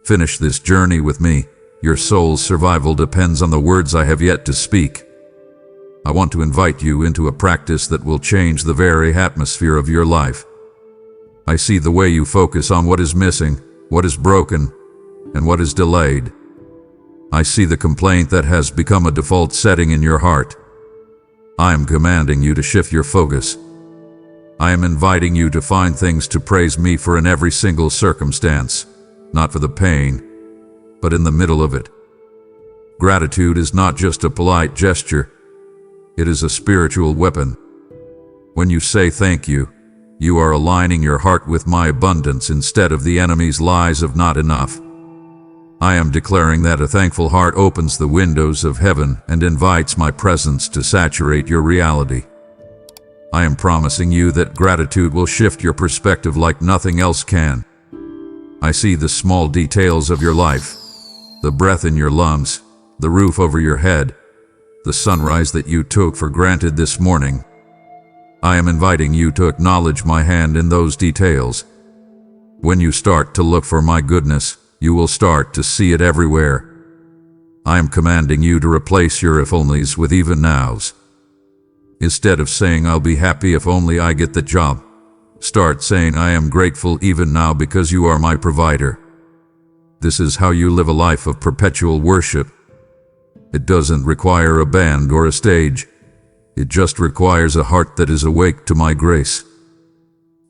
Finish this journey with me. Your soul's survival depends on the words I have yet to speak. I want to invite you into a practice that will change the very atmosphere of your life. I see the way you focus on what is missing, what is broken, and what is delayed. I see the complaint that has become a default setting in your heart. I am commanding you to shift your focus. I am inviting you to find things to praise me for in every single circumstance, not for the pain, but in the middle of it. Gratitude is not just a polite gesture. It is a spiritual weapon. When you say thank you, you are aligning your heart with my abundance instead of the enemy's lies of not enough. I am declaring that a thankful heart opens the windows of heaven and invites my presence to saturate your reality. I am promising you that gratitude will shift your perspective like nothing else can. I see the small details of your life, the breath in your lungs, the roof over your head, the sunrise that you took for granted this morning. I am inviting you to acknowledge my hand in those details. When you start to look for my goodness, you will start to see it everywhere. I am commanding you to replace your if-onlys with even nows. Instead of saying I'll be happy if only I get the job, start saying I am grateful even now because you are my provider. This is how you live a life of perpetual worship. It doesn't require a band or a stage. It just requires a heart that is awake to my grace.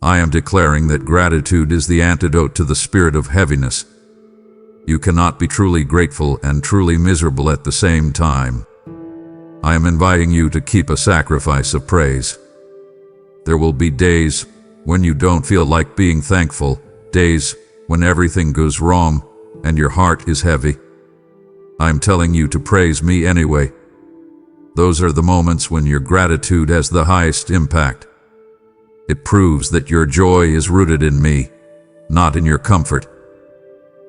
I am declaring that gratitude is the antidote to the spirit of heaviness. You cannot be truly grateful and truly miserable at the same time. I am inviting you to keep a sacrifice of praise. There will be days when you don't feel like being thankful, days when everything goes wrong and your heart is heavy. I am telling you to praise me anyway. Those are the moments when your gratitude has the highest impact. It proves that your joy is rooted in me, not in your comfort.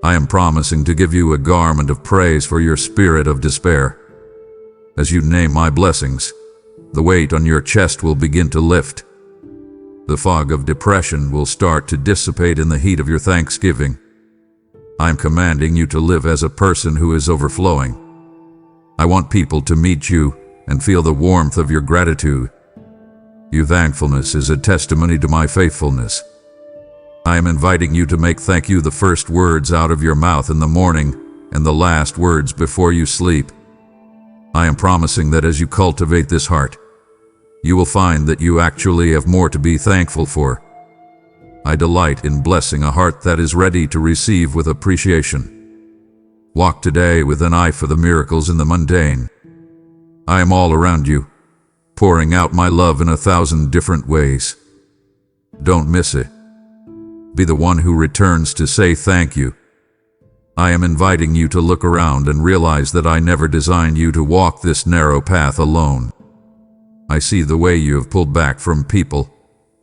I am promising to give you a garment of praise for your spirit of despair. As you name my blessings, the weight on your chest will begin to lift. The fog of depression will start to dissipate in the heat of your thanksgiving. I am commanding you to live as a person who is overflowing. I want people to meet you and feel the warmth of your gratitude. Your thankfulness is a testimony to my faithfulness. I am inviting you to make thank you the first words out of your mouth in the morning and the last words before you sleep. I am promising that as you cultivate this heart, you will find that you actually have more to be thankful for. I delight in blessing a heart that is ready to receive with appreciation. Walk today with an eye for the miracles in the mundane. I am all around you, pouring out my love in 1,000 different ways. Don't miss it. Be the one who returns to say thank you. I am inviting you to look around and realize that I never designed you to walk this narrow path alone. I see the way you have pulled back from people,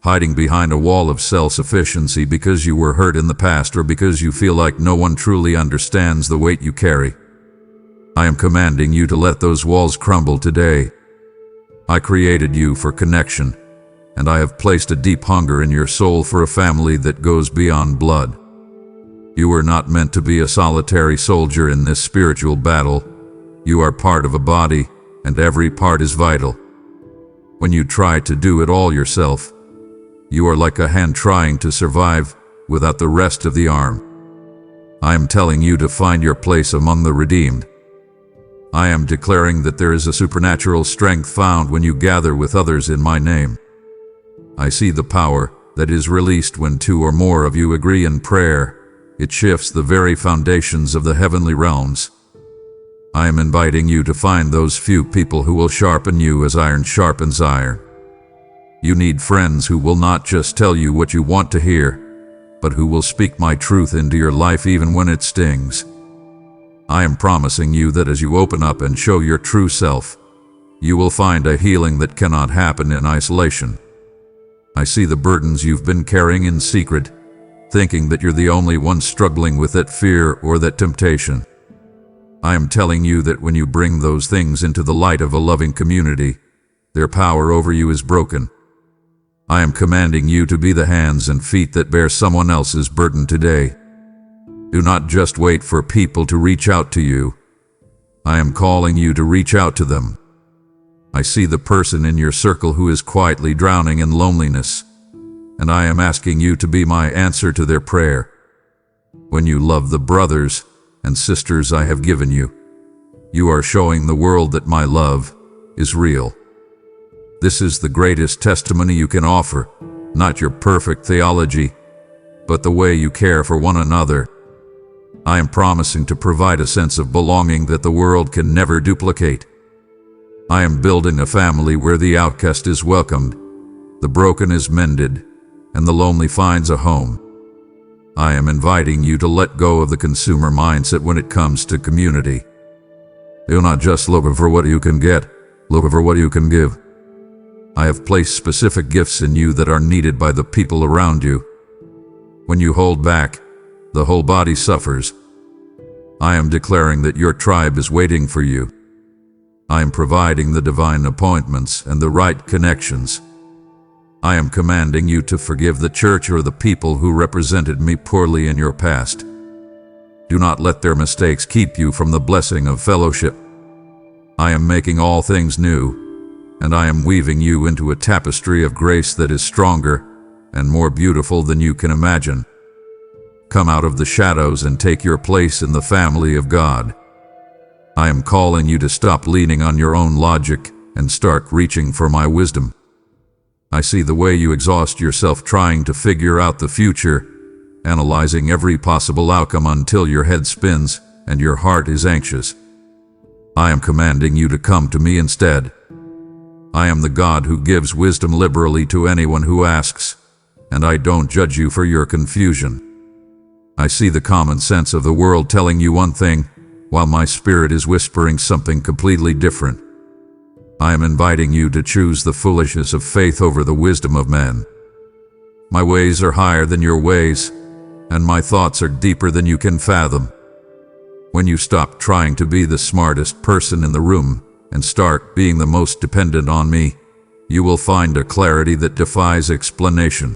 hiding behind a wall of self-sufficiency because you were hurt in the past or because you feel like no one truly understands the weight you carry. I am commanding you to let those walls crumble today. I created you for connection, and I have placed a deep hunger in your soul for a family that goes beyond blood. You were not meant to be a solitary soldier in this spiritual battle. You are part of a body, and every part is vital. When you try to do it all yourself, you are like a hand trying to survive without the rest of the arm. I am telling you to find your place among the redeemed. I am declaring that there is a supernatural strength found when you gather with others in my name. I see the power that is released when 2 or more of you agree in prayer. It shifts the very foundations of the heavenly realms. I am inviting you to find those few people who will sharpen you as iron sharpens iron. You need friends who will not just tell you what you want to hear, but who will speak my truth into your life even when it stings. I am promising you that as you open up and show your true self, You will find a healing that cannot happen in isolation. I see the burdens you've been carrying in secret, thinking that you're the only one struggling with that fear or that temptation. I am telling you that when you bring those things into the light of a loving community, their power over you is broken. I am commanding you to be the hands and feet that bear someone else's burden today. Do not just wait for people to reach out to you. I am calling you to reach out to them. I see the person in your circle who is quietly drowning in loneliness, and I am asking you to be my answer to their prayer. When you love the brothers and sisters I have given you, you are showing the world that my love is real. This is the greatest testimony you can offer, not your perfect theology, but the way you care for one another. I am promising to provide a sense of belonging that the world can never duplicate. I am building a family where the outcast is welcomed, the broken is mended, and the lonely finds a home. I am inviting you to let go of the consumer mindset when it comes to community. You're not just looking for what you can get, looking for what you can give. I have placed specific gifts in you that are needed by the people around you. When you hold back, the whole body suffers. I am declaring that your tribe is waiting for you. I am providing the divine appointments and the right connections. I am commanding you to forgive the church or the people who represented me poorly in your past. Do not let their mistakes keep you from the blessing of fellowship. I am making all things new, and I am weaving you into a tapestry of grace that is stronger and more beautiful than you can imagine. Come out of the shadows and take your place in the family of God. I am calling you to stop leaning on your own logic and start reaching for my wisdom. I see the way you exhaust yourself trying to figure out the future, analyzing every possible outcome until your head spins and your heart is anxious. I am commanding you to come to me instead. I am the God who gives wisdom liberally to anyone who asks, and I don't judge you for your confusion. I see the common sense of the world telling you one thing, while my spirit is whispering something completely different. I am inviting you to choose the foolishness of faith over the wisdom of men. My ways are higher than your ways, and my thoughts are deeper than you can fathom. When you stop trying to be the smartest person in the room and start being the most dependent on me, you will find a clarity that defies explanation.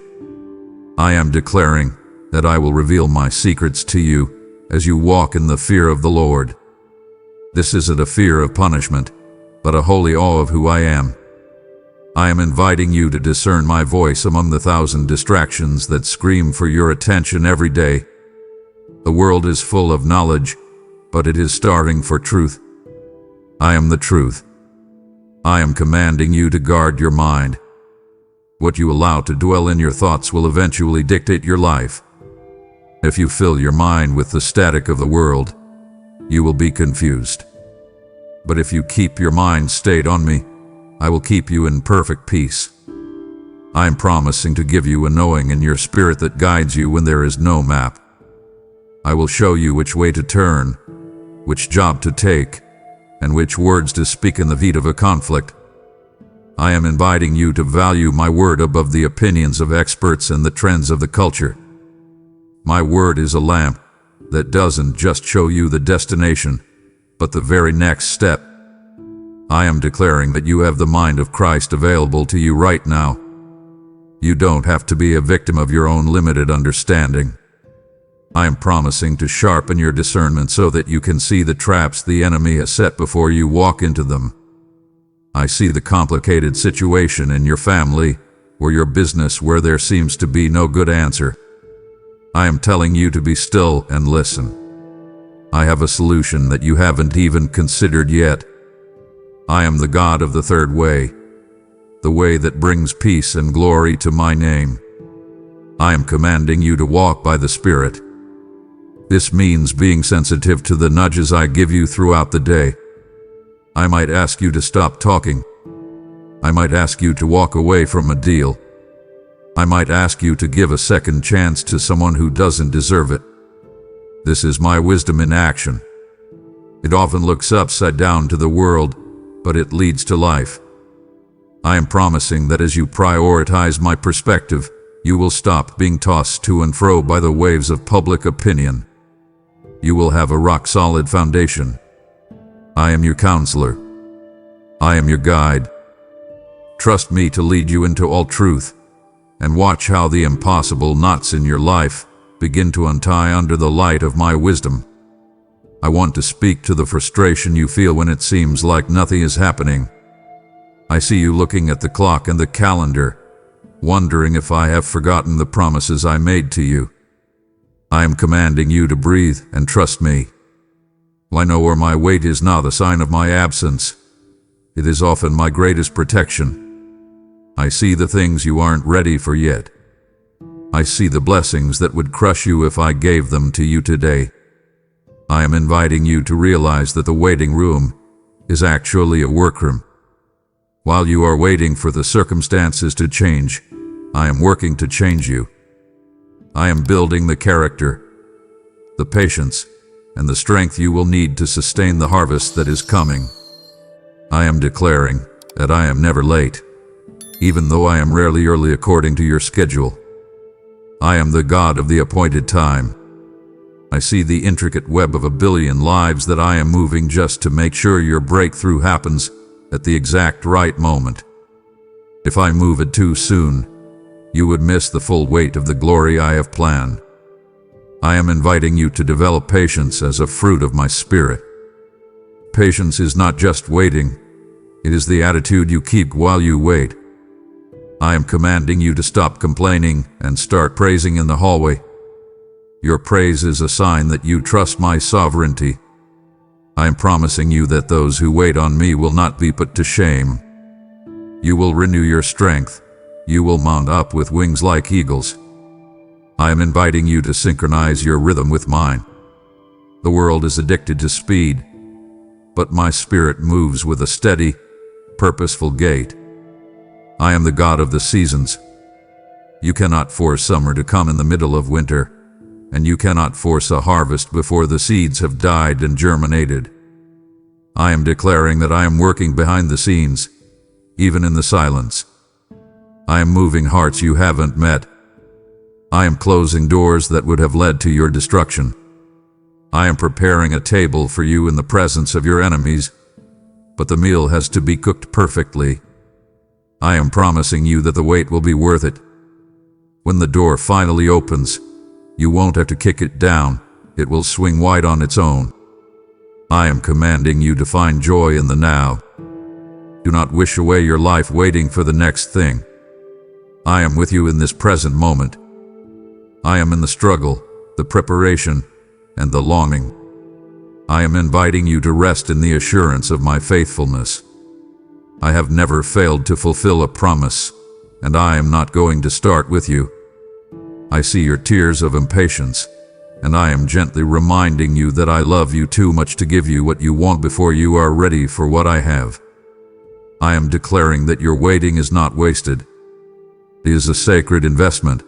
I am declaring that I will reveal my secrets to you as you walk in the fear of the Lord. This isn't a fear of punishment, but a holy awe of who I am. I am inviting you to discern my voice among the 1,000 distractions that scream for your attention every day. The world is full of knowledge, but it is starving for truth. I am the truth. I am commanding you to guard your mind. What you allow to dwell in your thoughts will eventually dictate your life. If you fill your mind with the static of the world, you will be confused. But if you keep your mind stayed on me, I will keep you in perfect peace. I am promising to give you a knowing in your spirit that guides you when there is no map. I will show you which way to turn, which job to take, and which words to speak in the heat of a conflict. I am inviting you to value my word above the opinions of experts and the trends of the culture. My word is a lamp that doesn't just show you the destination, but the very next step. I am declaring that you have the mind of Christ available to you right now. You don't have to be a victim of your own limited understanding. I am promising to sharpen your discernment so that you can see the traps the enemy has set before you walk into them. I see the complicated situation in your family or your business where there seems to be no good answer. I am telling you to be still and listen. I have a solution that you haven't even considered yet. I am the God of the third way, the way that brings peace and glory to my name. I am commanding you to walk by the Spirit. This means being sensitive to the nudges I give you throughout the day. I might ask you to stop talking. I might ask you to walk away from a deal. I might ask you to give a second chance to someone who doesn't deserve it. This is my wisdom in action. It often looks upside down to the world, but it leads to life. I am promising that as you prioritize my perspective, you will stop being tossed to and fro by the waves of public opinion. You will have a rock-solid foundation. I am your counselor. I am your guide. Trust me to lead you into all truth, and watch how the impossible knots in your life begin to untie under the light of my wisdom. I want to speak to the frustration you feel when it seems like nothing is happening. I see you looking at the clock and the calendar, wondering if I have forgotten the promises I made to you. I am commanding you to breathe and trust me. I know where my weight is not a sign of my absence. It is often my greatest protection. I see the things you aren't ready for yet. I see the blessings that would crush you if I gave them to you today. I am inviting you to realize that the waiting room is actually a workroom. While you are waiting for the circumstances to change, I am working to change you. I am building the character, the patience, and the strength you will need to sustain the harvest that is coming. I am declaring that I am never late, even though I am rarely early according to your schedule. I am the God of the appointed time. I see the intricate web of a billion lives that I am moving just to make sure your breakthrough happens at the exact right moment. If I move it too soon, you would miss the full weight of the glory I have planned. I am inviting you to develop patience as a fruit of my spirit. Patience is not just waiting, it is the attitude you keep while you wait. I am commanding you to stop complaining and start praising in the hallway. Your praise is a sign that you trust my sovereignty. I am promising you that those who wait on me will not be put to shame. You will renew your strength. You will mount up with wings like eagles. I am inviting you to synchronize your rhythm with mine. The world is addicted to speed, but my spirit moves with a steady, purposeful gait. I am the God of the seasons. You cannot force summer to come in the middle of winter, and you cannot force a harvest before the seeds have died and germinated. I am declaring that I am working behind the scenes, even in the silence. I am moving hearts you haven't met. I am closing doors that would have led to your destruction. I am preparing a table for you in the presence of your enemies, but the meal has to be cooked perfectly. I am promising you that the wait will be worth it. When the door finally opens, you won't have to kick it down, it will swing wide on its own. I am commanding you to find joy in the now. Do not wish away your life waiting for the next thing. I am with you in this present moment. I am in the struggle, the preparation, and the longing. I am inviting you to rest in the assurance of my faithfulness. I have never failed to fulfill a promise, and I am not going to start with you. I see your tears of impatience, and I am gently reminding you that I love you too much to give you what you want before you are ready for what I have. I am declaring that your waiting is not wasted. It is a sacred investment.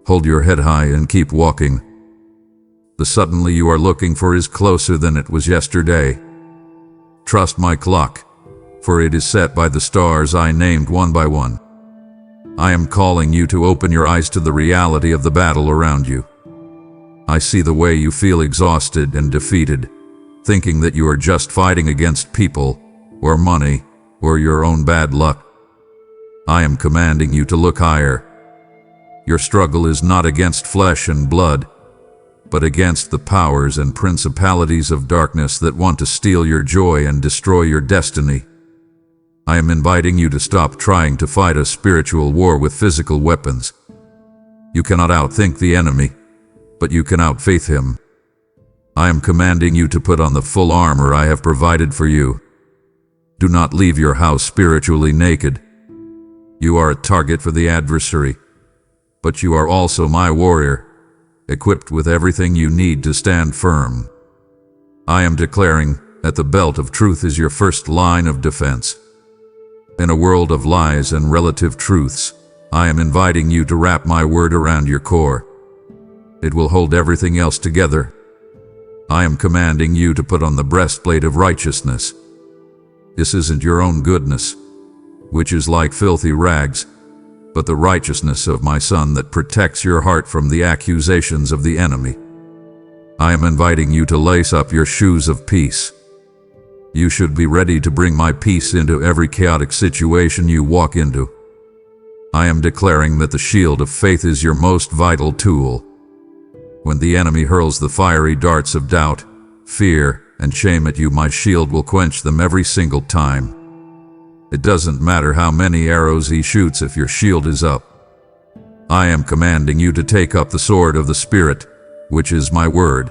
Hold your head high and keep walking. The suddenly you are looking for is closer than it was yesterday. Trust my clock, for it is set by the stars I named one by one. I am calling you to open your eyes to the reality of the battle around you. I see the way you feel exhausted and defeated, thinking that you are just fighting against people, or money, or your own bad luck. I am commanding you to look higher. Your struggle is not against flesh and blood, but against the powers and principalities of darkness that want to steal your joy and destroy your destiny. I am inviting you to stop trying to fight a spiritual war with physical weapons. You cannot outthink the enemy, but you can outfaith him. I am commanding you to put on the full armor I have provided for you. Do not leave your house spiritually naked. You are a target for the adversary, but you are also my warrior, equipped with everything you need to stand firm. I am declaring that the belt of truth is your first line of defense. In a world of lies and relative truths, I am inviting you to wrap my word around your core. It will hold everything else together. I am commanding you to put on the breastplate of righteousness. This isn't your own goodness, which is like filthy rags, but the righteousness of my Son that protects your heart from the accusations of the enemy. I am inviting you to lace up your shoes of peace. You should be ready to bring my peace into every chaotic situation you walk into. I am declaring that the shield of faith is your most vital tool. When the enemy hurls the fiery darts of doubt, fear, and shame at you, my shield will quench them every single time. It doesn't matter how many arrows he shoots if your shield is up. I am commanding you to take up the sword of the Spirit, which is my word.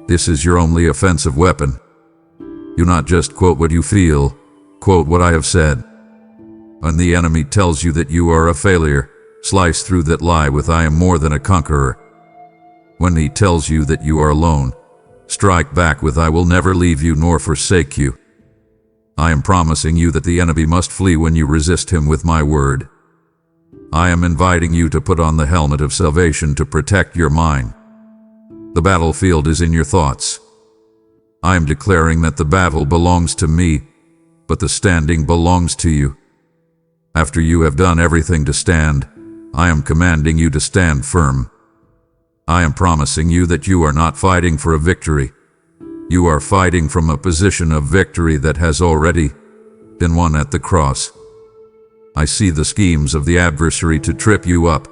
This is your only offensive weapon. Do not just quote what you feel, quote what I have said. When the enemy tells you that you are a failure, slice through that lie with "I am more than a conqueror." When he tells you that you are alone, strike back with "I will never leave you nor forsake you." I am promising you that the enemy must flee when you resist him with my word. I am inviting you to put on the helmet of salvation to protect your mind. The battlefield is in your thoughts. I am declaring that the battle belongs to me, but the standing belongs to you. After you have done everything to stand, I am commanding you to stand firm. I am promising you that you are not fighting for a victory. You are fighting from a position of victory that has already been won at the cross. I see the schemes of the adversary to trip you up,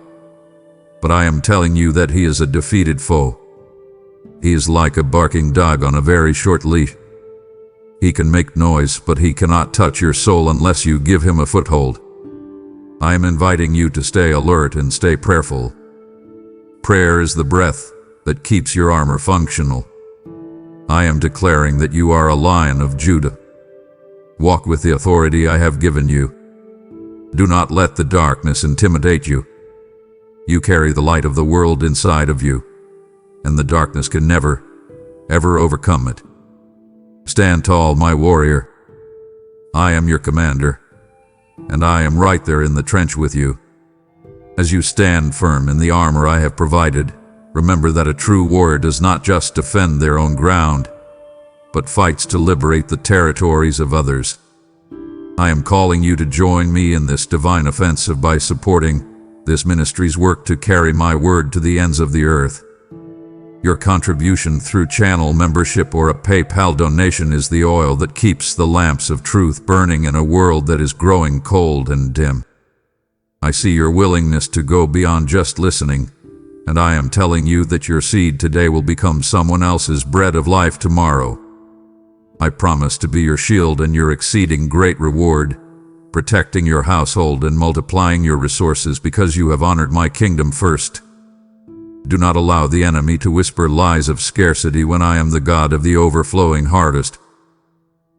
but I am telling you that he is a defeated foe. He is like a barking dog on a very short leash. He can make noise, but he cannot touch your soul unless you give him a foothold. I am inviting you to stay alert and stay prayerful. Prayer is the breath that keeps your armor functional. I am declaring that you are a Lion of Judah. Walk with the authority I have given you. Do not let the darkness intimidate you. You carry the light of the world inside of you, and the darkness can never, ever overcome it. Stand tall, my warrior. I am your commander, and I am right there in the trench with you. As you stand firm in the armor I have provided, remember that a true warrior does not just defend their own ground, but fights to liberate the territories of others. I am calling you to join me in this divine offensive by supporting this ministry's work to carry my word to the ends of the earth. Your contribution through channel membership or a PayPal donation is the oil that keeps the lamps of truth burning in a world that is growing cold and dim. I see your willingness to go beyond just listening, and I am telling you that your seed today will become someone else's bread of life tomorrow. I promise to be your shield and your exceeding great reward, protecting your household and multiplying your resources because you have honored my kingdom first. Do not allow the enemy to whisper lies of scarcity when I am the God of the overflowing harvest.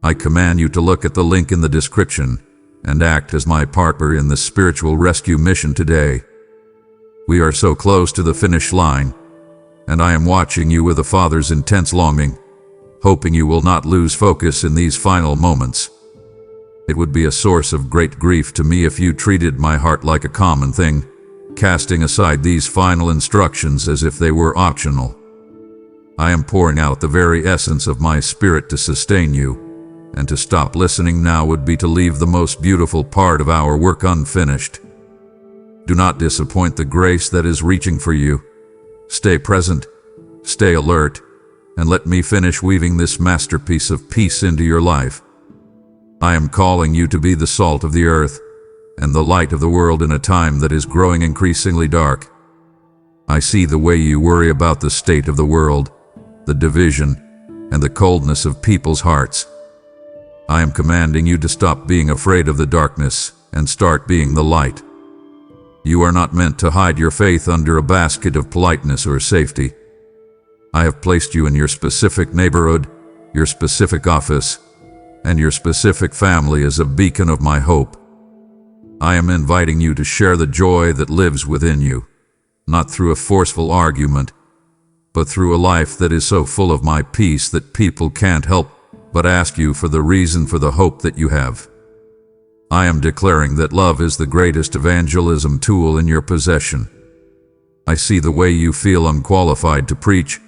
I command you to look at the link in the description and act as my partner in the spiritual rescue mission today. We are so close to the finish line, and I am watching you with a father's intense longing, hoping you will not lose focus in these final moments. It would be a source of great grief to me if you treated my heart like a common thing, casting aside these final instructions as if they were optional. I am pouring out the very essence of my spirit to sustain you, and to stop listening now would be to leave the most beautiful part of our work unfinished. Do not disappoint the grace that is reaching for you. Stay present, stay alert, and let me finish weaving this masterpiece of peace into your life. I am calling you to be the salt of the earth and the light of the world in a time that is growing increasingly dark. I see the way you worry about the state of the world, the division, and the coldness of people's hearts. I am commanding you to stop being afraid of the darkness and start being the light. You are not meant to hide your faith under a basket of politeness or safety. I have placed you in your specific neighborhood, your specific office, and your specific family as a beacon of my hope. I am inviting you to share the joy that lives within you, not through a forceful argument, but through a life that is so full of my peace that people can't help but ask you for the reason for the hope that you have. I am declaring that love is the greatest evangelism tool in your possession. I see the way you feel unqualified to preach,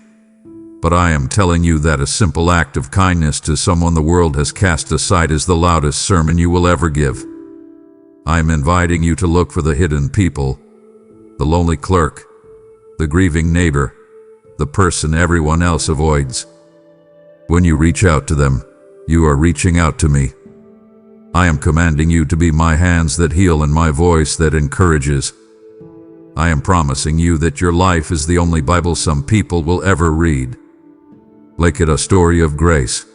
but I am telling you that a simple act of kindness to someone the world has cast aside is the loudest sermon you will ever give. I am inviting you to look for the hidden people, the lonely clerk, the grieving neighbor, the person everyone else avoids. When you reach out to them, you are reaching out to me. I am commanding you to be my hands that heal and my voice that encourages. I am promising you that your life is the only Bible some people will ever read. Make it a story of grace.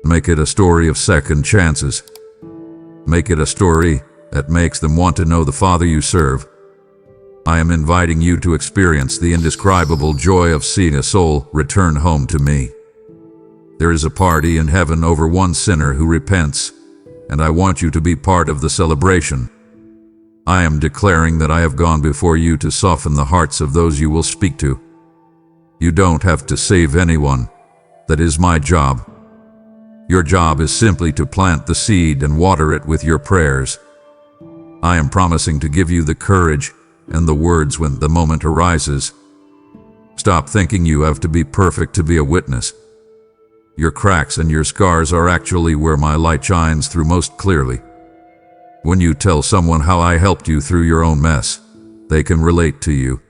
Make it a story of second chances. Make it a story that makes them want to know the Father you serve. I am inviting you to experience the indescribable joy of seeing a soul return home to me. There is a party in heaven over one sinner who repents, and I want you to be part of the celebration. I am declaring that I have gone before you to soften the hearts of those you will speak to. You don't have to save anyone. That is my job. Your job is simply to plant the seed and water it with your prayers. I am promising to give you the courage and the words when the moment arises. Stop thinking you have to be perfect to be a witness. Your cracks and your scars are actually where my light shines through most clearly. When you tell someone how I helped you through your own mess, they can relate to you.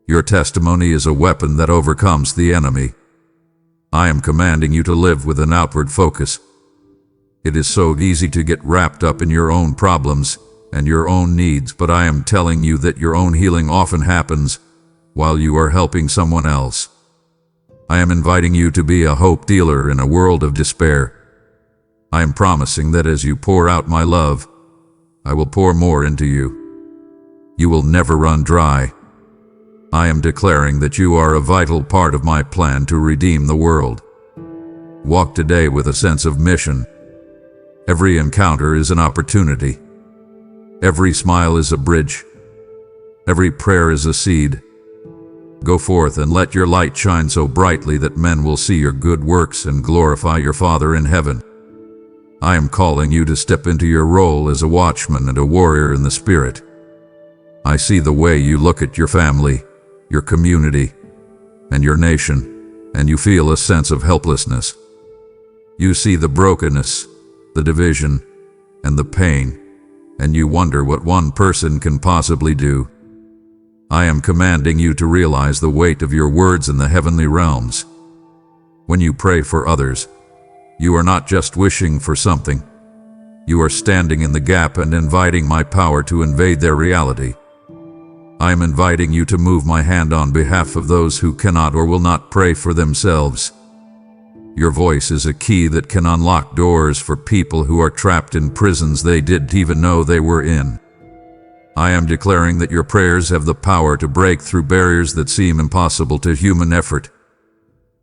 Your testimony is a weapon that overcomes the enemy. I am commanding you to live with an outward focus. It is so easy to get wrapped up in your own problems and your own needs, but I am telling you that your own healing often happens while you are helping someone else. I am inviting you to be a hope dealer in a world of despair. I am promising that as you pour out my love, I will pour more into you. You will never run dry. I am declaring that you are a vital part of my plan to redeem the world. Walk today with a sense of mission. Every encounter is an opportunity. Every smile is a bridge. Every prayer is a seed. Go forth and let your light shine so brightly that men will see your good works and glorify your Father in heaven. I am calling you to step into your role as a watchman and a warrior in the Spirit. I see the way you look at your family, your community, and your nation, and you feel a sense of helplessness. You see the brokenness, the division, and the pain, and you wonder what one person can possibly do. I am commanding you to realize the weight of your words in the heavenly realms. When you pray for others, you are not just wishing for something. You are standing in the gap and inviting my power to invade their reality. I am inviting you to move my hand on behalf of those who cannot or will not pray for themselves. Your voice is a key that can unlock doors for people who are trapped in prisons they didn't even know they were in. I am declaring that your prayers have the power to break through barriers that seem impossible to human effort.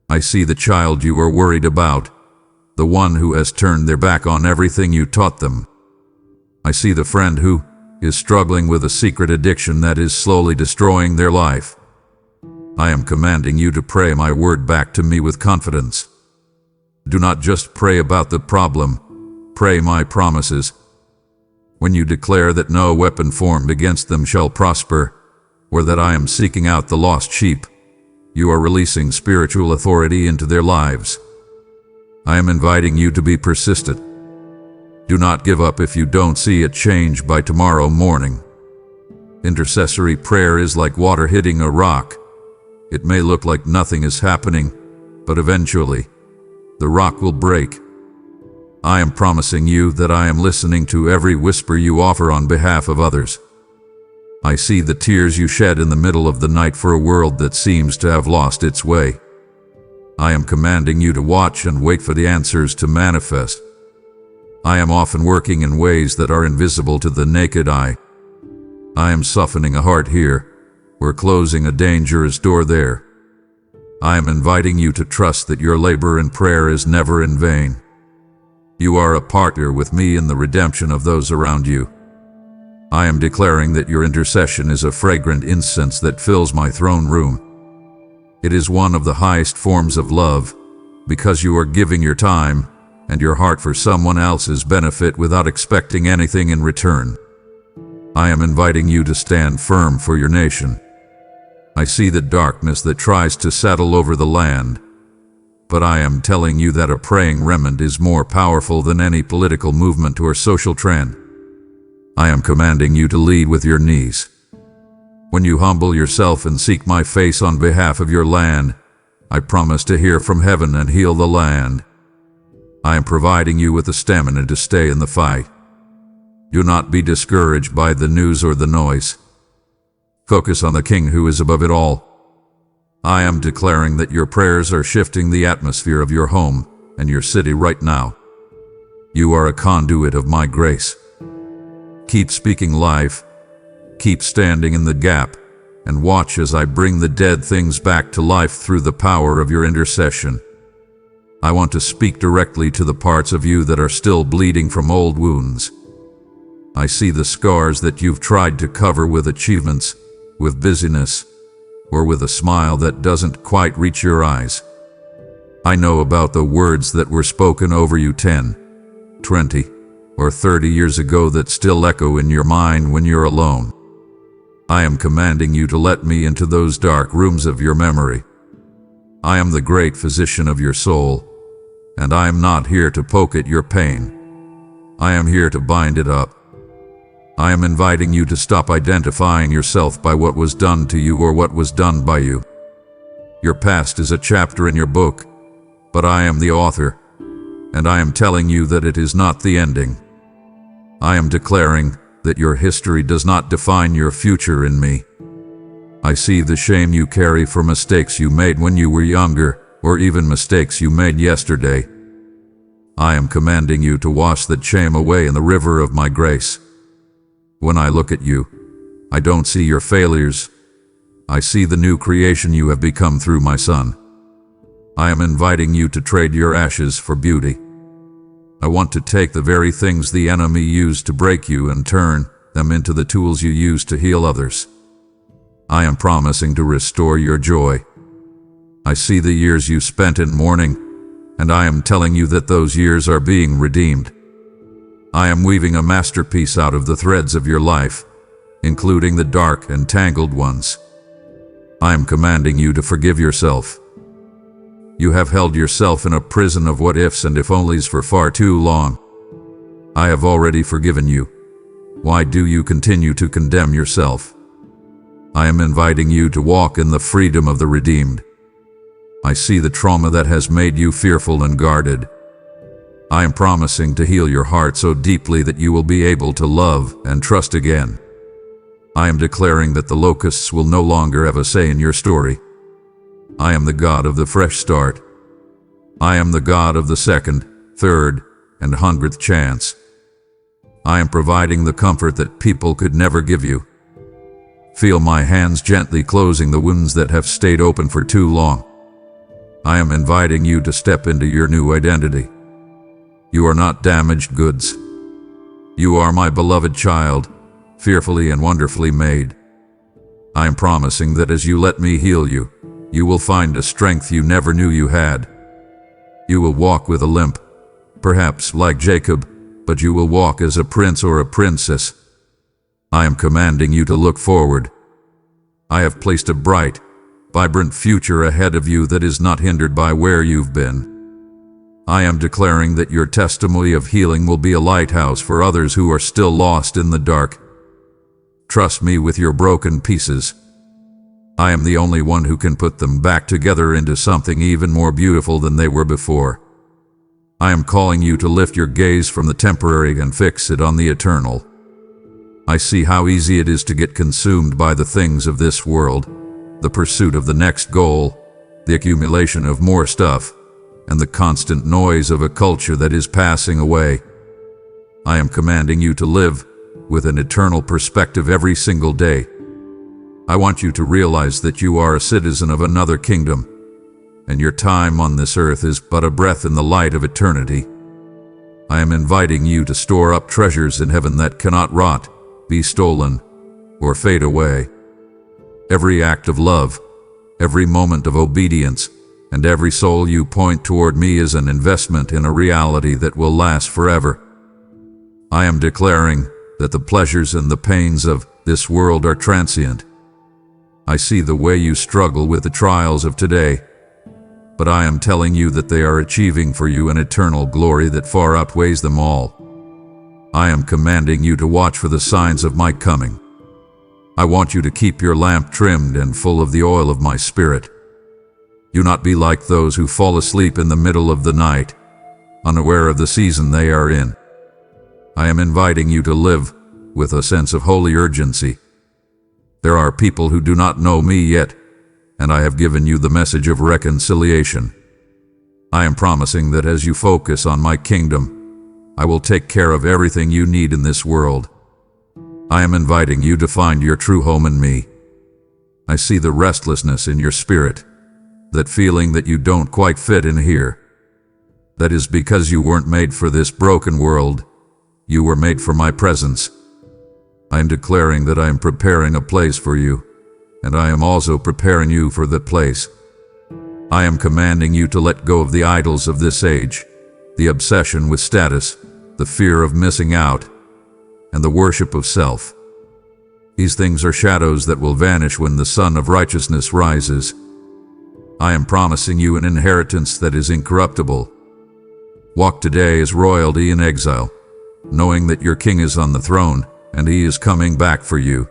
I see the child you are worried about, the one who has turned their back on everything you taught them. I see the friend who is struggling with a secret addiction that is slowly destroying their life. I am commanding you to pray my word back to me with confidence. Do not just pray about the problem, pray my promises. When you declare that no weapon formed against them shall prosper, or that I am seeking out the lost sheep, you are releasing spiritual authority into their lives. I am inviting you to be persistent. Do not give up if you don't see a change by tomorrow morning. Intercessory prayer is like water hitting a rock. It may look like nothing is happening, but eventually, the rock will break. I am promising you that I am listening to every whisper you offer on behalf of others. I see the tears you shed in the middle of the night for a world that seems to have lost its way. I am commanding you to watch and wait for the answers to manifest. I am often working in ways that are invisible to the naked eye. I am softening a heart here, or closing a dangerous door there. I am inviting you to trust that your labor in prayer is never in vain. You are a partner with me in the redemption of those around you. I am declaring that your intercession is a fragrant incense that fills my throne room. It is one of the highest forms of love, because you are giving your time and your heart for someone else's benefit without expecting anything in return. I am inviting you to stand firm for your nation. I see the darkness that tries to settle over the land, but I am telling you that a praying remnant is more powerful than any political movement or social trend. I am commanding you to lead with your knees. When you humble yourself and seek my face on behalf of your land, I promise to hear from heaven and heal the land. I am providing you with the stamina to stay in the fight. Do not be discouraged by the news or the noise. Focus on the King who is above it all. I am declaring that your prayers are shifting the atmosphere of your home and your city right now. You are a conduit of my grace. Keep speaking life. Keep standing in the gap, and watch as I bring the dead things back to life through the power of your intercession. I want to speak directly to the parts of you that are still bleeding from old wounds. I see the scars that you've tried to cover with achievements, with busyness, or with a smile that doesn't quite reach your eyes. I know about the words that were spoken over you 10, 20, or 30 years ago that still echo in your mind when you're alone. I am commanding you to let me into those dark rooms of your memory. I am the great physician of your soul, and I am not here to poke at your pain. I am here to bind it up. I am inviting you to stop identifying yourself by what was done to you or what was done by you. Your past is a chapter in your book, but I am the author, and I am telling you that it is not the ending. I am declaring that your history does not define your future in me. I see the shame you carry for mistakes you made when you were younger, or even mistakes you made yesterday. I am commanding you to wash that shame away in the river of my grace. When I look at you, I don't see your failures. I see the new creation you have become through my Son. I am inviting you to trade your ashes for beauty. I want to take the very things the enemy used to break you and turn them into the tools you use to heal others. I am promising to restore your joy. I see the years you spent in mourning, and I am telling you that those years are being redeemed. I am weaving a masterpiece out of the threads of your life, including the dark and tangled ones. I am commanding you to forgive yourself. You have held yourself in a prison of what-ifs and if-onlys for far too long. I have already forgiven you. Why do you continue to condemn yourself? I am inviting you to walk in the freedom of the redeemed. I see the trauma that has made you fearful and guarded. I am promising to heal your heart so deeply that you will be able to love and trust again. I am declaring that the locusts will no longer have a say in your story. I am the God of the fresh start. I am the God of the second, third, and 100th chance. I am providing the comfort that people could never give you. Feel my hands gently closing the wounds that have stayed open for too long. I am inviting you to step into your new identity. You are not damaged goods. You are my beloved child, fearfully and wonderfully made. I am promising that as you let me heal you, you will find a strength you never knew you had. You will walk with a limp, perhaps like Jacob, but you will walk as a prince or a princess. I am commanding you to look forward. I have placed a bright, vibrant future ahead of you that is not hindered by where you've been. I am declaring that your testimony of healing will be a lighthouse for others who are still lost in the dark. Trust me with your broken pieces. I am the only one who can put them back together into something even more beautiful than they were before. I am calling you to lift your gaze from the temporary and fix it on the eternal. I see how easy it is to get consumed by the things of this world, the pursuit of the next goal, the accumulation of more stuff, and the constant noise of a culture that is passing away. I am commanding you to live with an eternal perspective every single day. I want you to realize that you are a citizen of another kingdom, and your time on this earth is but a breath in the light of eternity. I am inviting you to store up treasures in heaven that cannot rot, be stolen, or fade away. Every act of love, every moment of obedience, and every soul you point toward me is an investment in a reality that will last forever. I am declaring that the pleasures and the pains of this world are transient. I see the way you struggle with the trials of today, but I am telling you that they are achieving for you an eternal glory that far outweighs them all. I am commanding you to watch for the signs of my coming. I want you to keep your lamp trimmed and full of the oil of my Spirit. Do not be like those who fall asleep in the middle of the night, unaware of the season they are in. I am inviting you to live with a sense of holy urgency. There are people who do not know me yet, and I have given you the message of reconciliation. I am promising that as you focus on my kingdom, I will take care of everything you need in this world. I am inviting you to find your true home in me. I see the restlessness in your spirit, that feeling that you don't quite fit in here. That is because you weren't made for this broken world. You were made for my presence. I am declaring that I am preparing a place for you, and I am also preparing you for that place. I am commanding you to let go of the idols of this age, the obsession with status, the fear of missing out, and the worship of self. These things are shadows that will vanish when the sun of righteousness rises. I am promising you an inheritance that is incorruptible. Walk today as royalty in exile, knowing that your king is on the throne and he is coming back for you.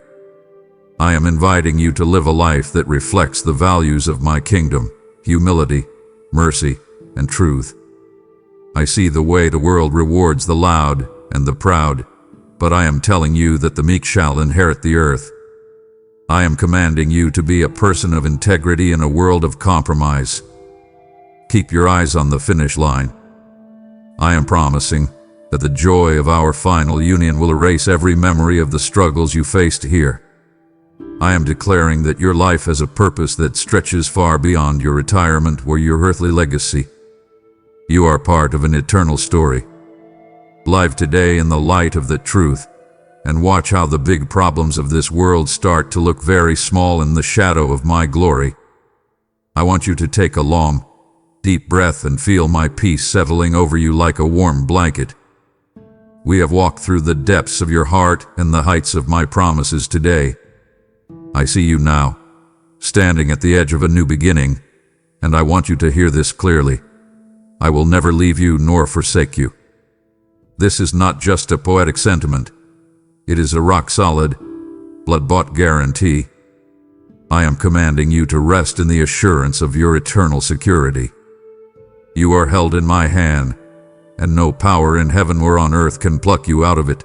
I am inviting you to live a life that reflects the values of my kingdom: humility, mercy, and truth. I see the way the world rewards the loud and the proud, but I am telling you that the meek shall inherit the earth. I am commanding you to be a person of integrity in a world of compromise. Keep your eyes on the finish line. I am promising that the joy of our final union will erase every memory of the struggles you faced here. I am declaring that your life has a purpose that stretches far beyond your retirement or your earthly legacy. You are part of an eternal story. Live today in the light of the truth, and watch how the big problems of this world start to look very small in the shadow of my glory. I want you to take a long, deep breath and feel my peace settling over you like a warm blanket. We have walked through the depths of your heart and the heights of my promises today. I see you now, standing at the edge of a new beginning, and I want you to hear this clearly. I will never leave you nor forsake you. This is not just a poetic sentiment. It is a rock-solid, blood-bought guarantee. I am commanding you to rest in the assurance of your eternal security. You are held in my hand, and no power in heaven or on earth can pluck you out of it.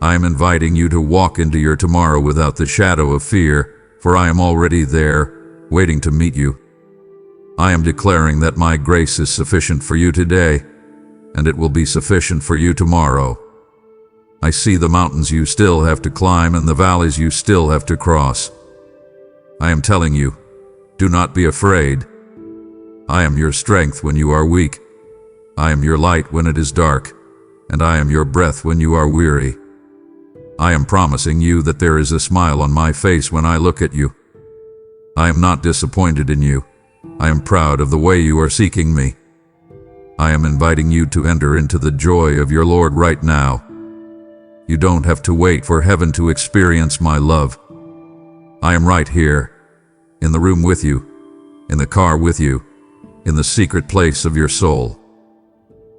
I am inviting you to walk into your tomorrow without the shadow of fear, for I am already there, waiting to meet you. I am declaring that my grace is sufficient for you today, and it will be sufficient for you tomorrow. I see the mountains you still have to climb and the valleys you still have to cross. I am telling you, do not be afraid. I am your strength when you are weak. I am your light when it is dark, and I am your breath when you are weary. I am promising you that there is a smile on my face when I look at you. I am not disappointed in you. I am proud of the way you are seeking me. I am inviting you to enter into the joy of your Lord right now. You don't have to wait for heaven to experience my love. I am right here, in the room with you, in the car with you, in the secret place of your soul.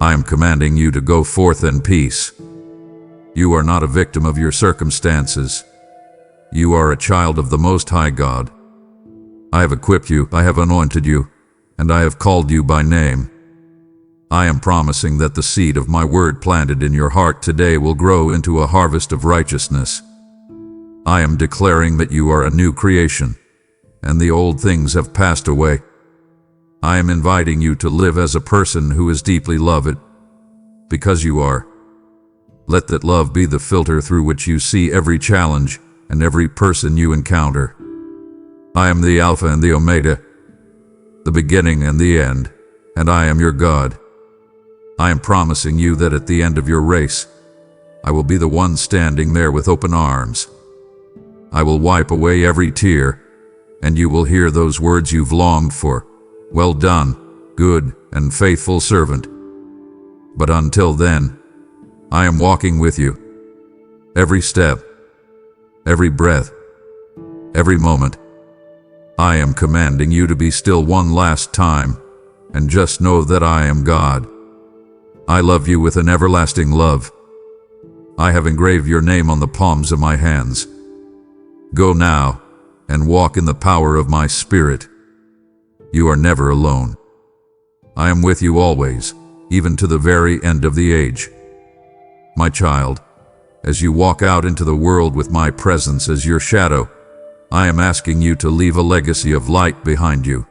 I am commanding you to go forth in peace. You are not a victim of your circumstances. You are a child of the Most High God. I have equipped you, I have anointed you, and I have called you by name. I am promising that the seed of my word planted in your heart today will grow into a harvest of righteousness. I am declaring that you are a new creation, and the old things have passed away. I am inviting you to live as a person who is deeply loved, because you are. Let that love be the filter through which you see every challenge and every person you encounter. I am the Alpha and the Omega, the beginning and the end, and I am your God. I am promising you that at the end of your race, I will be the one standing there with open arms. I will wipe away every tear, and you will hear those words you've longed for. Well done, good and faithful servant. But until then, I am walking with you. Every step, every breath, every moment. I am commanding you to be still one last time, and just know that I am God. I love you with an everlasting love. I have engraved your name on the palms of my hands. Go now, and walk in the power of my Spirit. You are never alone. I am with you always, even to the very end of the age. My child, as you walk out into the world with my presence as your shadow, I am asking you to leave a legacy of light behind you.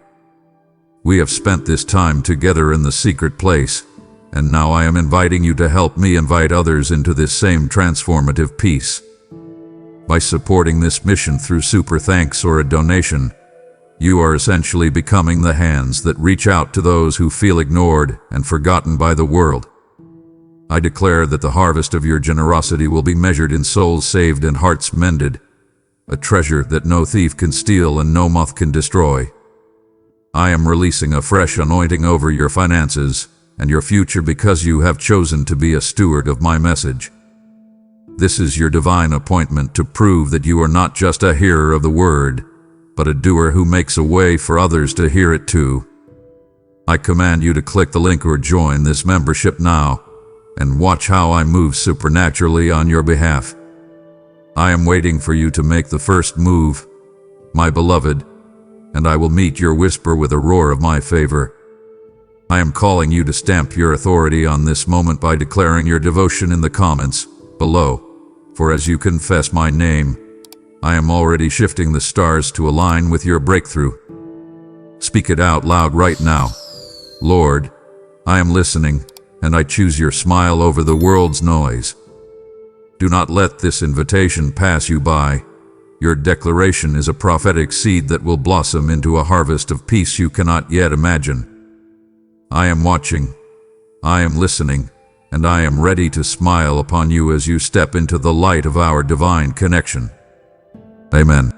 We have spent this time together in the secret place, and now I am inviting you to help me invite others into this same transformative peace. By supporting this mission through super thanks or a donation, you are essentially becoming the hands that reach out to those who feel ignored and forgotten by the world. I declare that the harvest of your generosity will be measured in souls saved and hearts mended, a treasure that no thief can steal and no moth can destroy. I am releasing a fresh anointing over your finances and your future because you have chosen to be a steward of my message. This is your divine appointment to prove that you are not just a hearer of the word, but a doer who makes a way for others to hear it too. I command you to click the link or join this membership now, and watch how I move supernaturally on your behalf. I am waiting for you to make the first move, my beloved, and I will meet your whisper with a roar of my favor. I am calling you to stamp your authority on this moment by declaring your devotion in the comments below, for as you confess my name, I am already shifting the stars to align with your breakthrough. Speak it out loud right now. Lord, I am listening, and I choose your smile over the world's noise. Do not let this invitation pass you by. Your declaration is a prophetic seed that will blossom into a harvest of peace you cannot yet imagine. I am watching, I am listening, and I am ready to smile upon you as you step into the light of our divine connection. Amen.